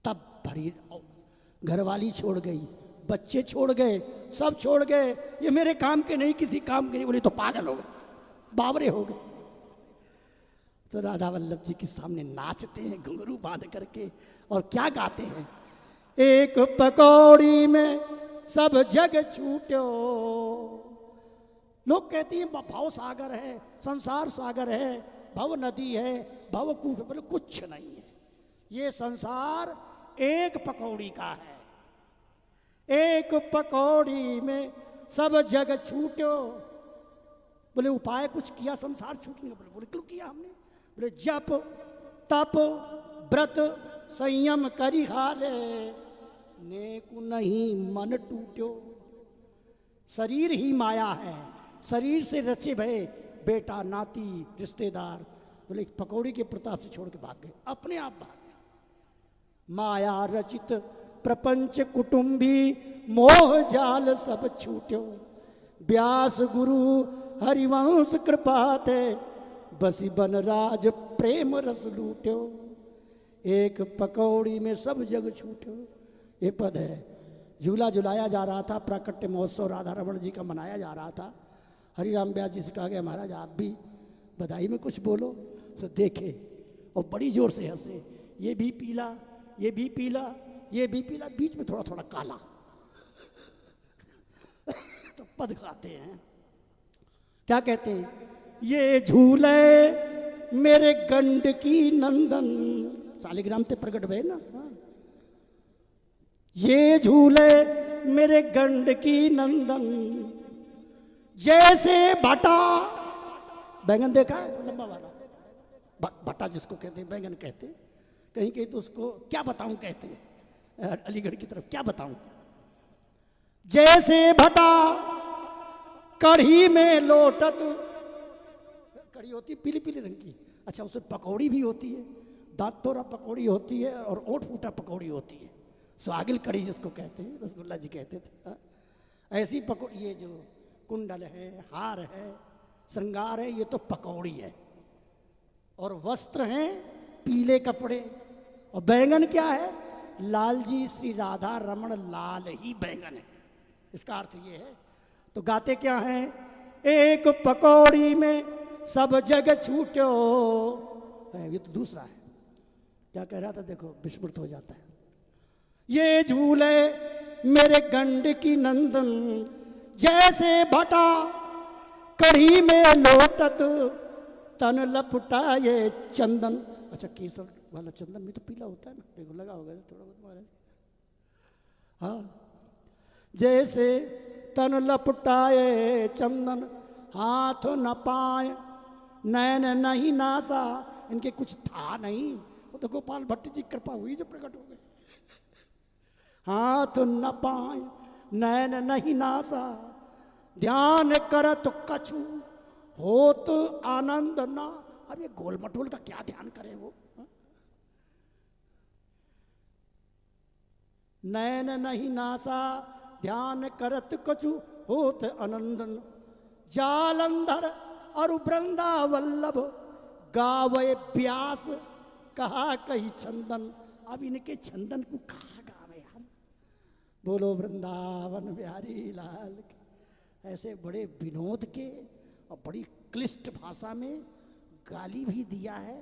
तब भरी घरवाली छोड़ गई, बच्चे छोड़ गए, सब छोड़ गए, ये मेरे काम के नहीं, किसी काम के नहीं, बोले तो पागल हो गए, बावरे हो गए। तो राधा वल्लभ जी के सामने नाचते हैं घुंघरू बांध करके और क्या गाते हैं, एक पकौड़ी में सब जग छूटो। लोग कहते हैं भाव सागर है, संसार सागर है, भव नदी है, भवकूप है, बोले कुछ नहीं है, ये संसार एक पकौड़ी का है। एक पकौड़ी में सब जग छूटो। बोले उपाय कुछ किया संसार छूटने का? बोले क्यों किया हमने? बोले जप तप व्रत संयम करी हारे, नेकु नहीं मन टूटो। शरीर ही माया है, शरीर से रचे भय बेटा नाती रिश्तेदार बोले पकौड़ी के प्रताप से छोड़ के भाग गए, अपने आप भाग गए। माया रचित प्रपंच कुटुंबी मोह जाल सब छूट्यो, व्यास गुरु हरिवंश कृपा ते बसी बन राज प्रेम रस लूट्यो, एक पकौड़ी में सब जग छूट्यो। ये पद है। झूला झुलाया जा रहा था, प्राकट्य महोत्सव राधा रमण जी का मनाया जा रहा था। हरिराम व्यास जी से कहा गया महाराज आप भी बधाई में कुछ बोलो, तो देखे और बड़ी जोर से हंसे, ये भी पीला, ये भी पीला, ये भी पीला, बीच में थोड़ा थोड़ा काला। तो पद गाते हैं, क्या कहते हैं? ये झूले मेरे गंड की नंदन, शालिग्राम ते प्रकट भय ना। ये झूले मेरे गंड की नंदन, जैसे भटा, बैंगन देखा है लंबा वाला भटा जिसको कहते हैं, बैंगन कहते हैं, कहीं कहीं तो उसको क्या बताऊं कहते हैं, अलीगढ़ की तरफ क्या बताऊं। जैसे भटा कढ़ी में लोटत, कढ़ी होती है पीली पीली रंग की, अच्छा उसमें पकौड़ी भी होती है, दांत तोरा पकौड़ी होती है और ओठ फूटा पकौड़ी होती है, स्वागिल कढ़ी जिसको कहते हैं, रसगुल्ला जी कहते थे। ऐसी पकौड़ी, ये जो कुंडल है, हार है, श्रृंगार है, ये तो पकौड़ी है। और वस्त्र हैं पीले कपड़े, और बैंगन क्या है? लाल जी श्री राधा रमण लाल ही बैंगन है, इसका अर्थ ये है। तो गाते क्या हैं? एक पकौड़ी में सब जग छूटो, ये तो दूसरा है। क्या कह रहा था देखो, विस्मृत हो जाता है। ये झूले मेरे गंड की नंदन, जैसे भटा कढ़ी में लोटत, तन लपटा ये चंदन। अच्छा केसर वाला चंदन भी तो पीला होता है ना, देखो लगा होगा थोड़ा बहुत महाराज। हाँ, जैसे तन लपटाए चंदन, हाथ न पाए नैन नहीं नासा, इनके कुछ था नहीं, वो तो गोपाल भट्ट जी कृपा हुई जो प्रकट हो गए। हाथ न पाए नैन नहीं नासा, ध्यान करत कछु होत आनंद ना। अब ये गोल मटोल का क्या ध्यान करे वो? नैन नहीं नासा, ध्यान करत कछु होत आनंदन, जालंधर और वृंदा वल्लभ, गावे व्यास कहा कही चंदन। अब इनके चंदन को कहा गावे हम? बोलो वृंदावन बिहारी लाल के। ऐसे बड़े विनोद के और बड़ी क्लिष्ट भाषा में गाली भी दिया है।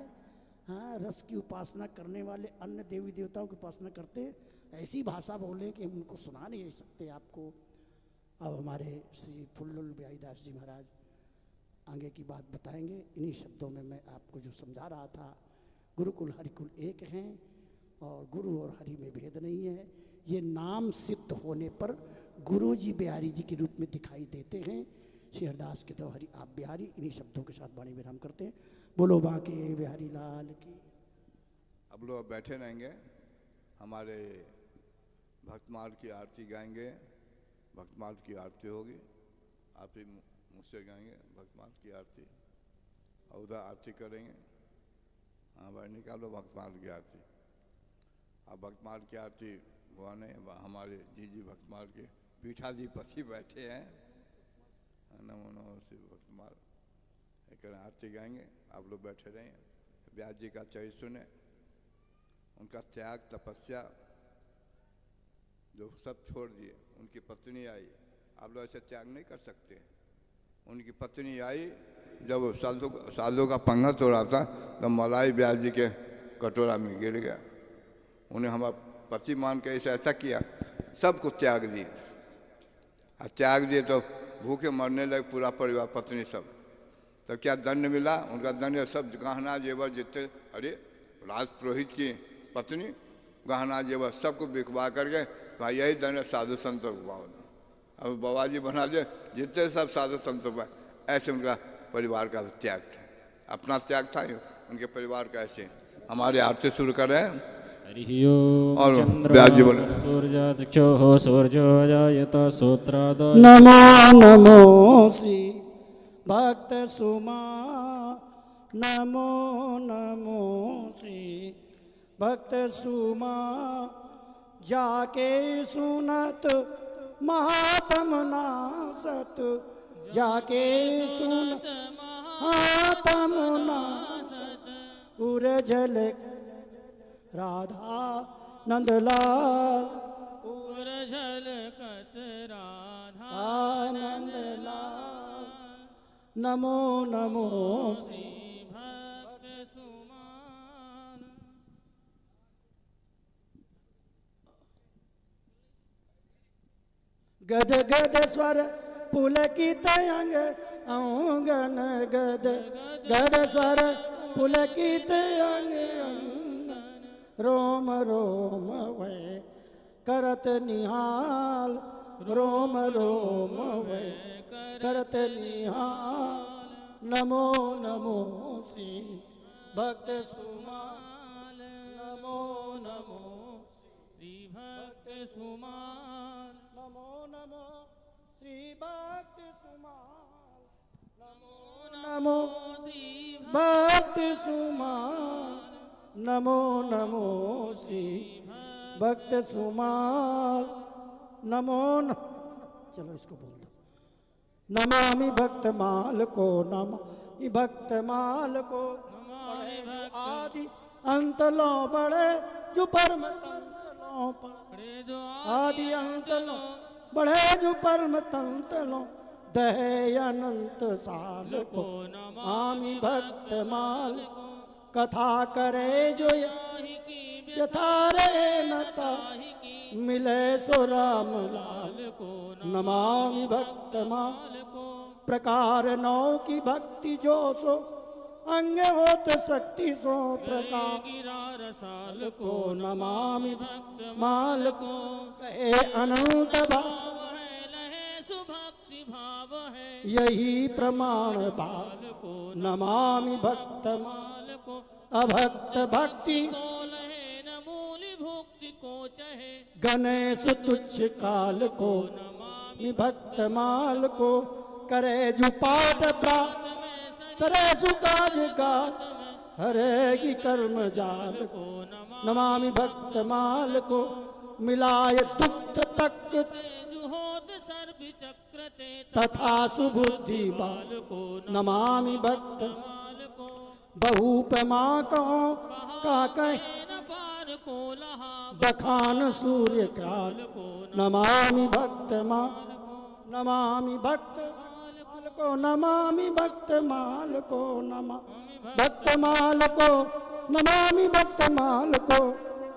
हाँ, रस की उपासना करने वाले अन्य देवी देवताओं की उपासना करते ऐसी भाषा बोले कि हम उनको सुना नहीं सकते आपको। अब हमारे श्री फुल्लुल बिहारी दास जी महाराज आगे की बात बताएंगे। इन्हीं शब्दों में मैं आपको जो समझा रहा था, गुरुकुल हरिकुल एक हैं और गुरु और हरि में भेद नहीं है। ये नाम सिद्ध होने पर गुरु जी बिहारी जी के रूप में दिखाई देते हैं। श्री हरदास के तो हरि आप बिहारी। इन्हीं शब्दों के साथ वाणी विराम करते हैं। बोलो बांके बिहारी लाल की। अब लोग बैठे रहेंगे, हमारे भक्तमाल की आरती गाएंगे। भक्तमाल की आरती होगी, आप ही मुझसे गाएंगे भक्तमाल की आरती और उधर आरती करेंगे। हाँ भाई निकालो भक्तमाल की आरती। अब भक्तमाल की आरती गाने हमारे जी भक्तमाल के पीठाजी पति बैठे हैं। नमो नमो श्री भक्तमाल एक आरती गाएंगे, आप लोग बैठे रहें। व्यास जी का चरित्र सुने, उनका त्याग तपस्या जो सब छोड़ दिए। उनकी पत्नी आई, आप लोग ऐसे त्याग नहीं कर सकते। उनकी पत्नी आई, जब साधु का पंगत हो रहा था तो मलाई व्यास जी के कटोरा में गिर गया। उन्हें हमारा पति मान के ऐसा किया, सबको त्याग दिए। और त्याग दिए तो भूखे मरने लगे पूरा परिवार, पत्नी सब। तो क्या दंड मिला? उनका दंड सब गहना जेवर जितने, अरे राज पुरोहित की पत्नी गहना जेवर सबको बिकवा करके भाई यही दंड साधु संतों को पाओ। अब बाबा जी बना दिए जितने सब साधु संतों पर। ऐसे उनका परिवार का त्याग था, अपना त्याग था, उनके परिवार का ऐसे। हमारे आरती शुरू कर रहे हैं और व्यास जी बोले सूर्योदय सूर्योदय नमो नमो श्री भक्त सुमा नमो नमो श्री भक्त सुमा जाके सुनत महात्म नासत जाके सुनत महात्म नासत उरझल राधा नंदलाल उरझल कत राधा नंदलाल नमो नमो श्री भक्त सुमान। गद गद स्वर पुलकित अंग अंगन गद गद स्वर पुलकित अंग रोम रोम वै करत निहाल रोम रोम वै करत निहाल नमो नमो श्री भक्त सुमाल नमो नमो श्री भक्त सुमान। नमो नमो श्री भक्त सुमाल नमो नमो श्री भक्त सुमाल नमो नमो श्री भक्त सुमाल नमो चलो इसको बोल दो। नमामि भक्त माल को नमामि भक्त माल को पढ़े जो आदि अंत लो बड़े जो परम तंत लो पढ़े जो आदि अंत लो बढ़े जो परम तंत लो दहे अनंत साल को नमामि भक्त माल कथा करे जो यथा रे नता मिले सो राम लाल को नमामि भक्त माल को प्रकार नौ की भक्ति जो सो अंग होत शक्ति सो प्रकार रसाल को नमामि भक्त माल को कहे अनंत भाव लहे सुभक्ति भाव है यही प्रमाण भाव को नमामि भक्त माल को अभक्त भक्ति को लहे न मूल भुक्ति को चहे गणेश तुच्छ काल को नमामि भक्त माल को करे जो पाठ प्राप्त सरे सुकाज गात हरे की कर्म जाल को नमामि भक्त माल को मिलाय दुग्ध तक जुहोत सर्व चक्रते तथा सुबुद्धि बाल को नमामि भक्त माल को बहुपमा कहो का कहे न पार को लहा बखान सूर्य काल को नमामि भक्त माल नमामि भक्त माल को नमामि भक्त माल को नमामि भक्त माल को नमामि भक्त माल को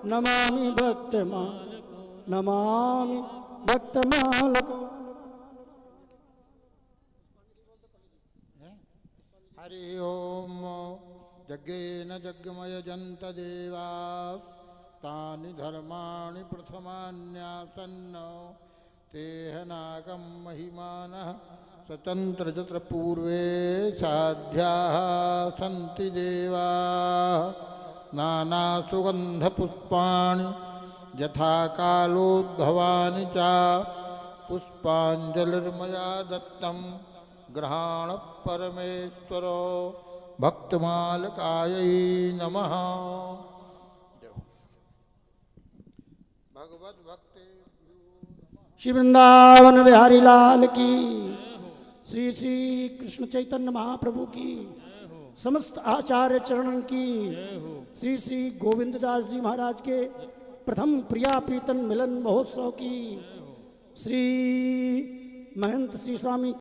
नमामि भक्त माल नमामि भक्त माल को। हरि ओम यज्ञेन यज्ञमय जंत देवास् तानि धर्माणि प्रथमान्यासन्न तेह नागं महिमानः स्वतंत्र जत्र पूर्वे साध्याः सन्ति देवाः नाना सुगंध पुष्पाणि यथा कालोद्भवानि च पुष्पांजलिर्मया दत्तं ग्रहाण परमेश्वरो भक्तमालकायै नमः। भगवत भक्ति श्री वृंदावन बिहारी लाल की श्री श्री कृष्ण चैतन्य महाप्रभु की समस्त आचार्य चरणन की श्री श्री गोविंद दास जी महाराज के प्रथम प्रिया प्रीतन मिलन महोत्सव की श्री महंत श्री स्वामी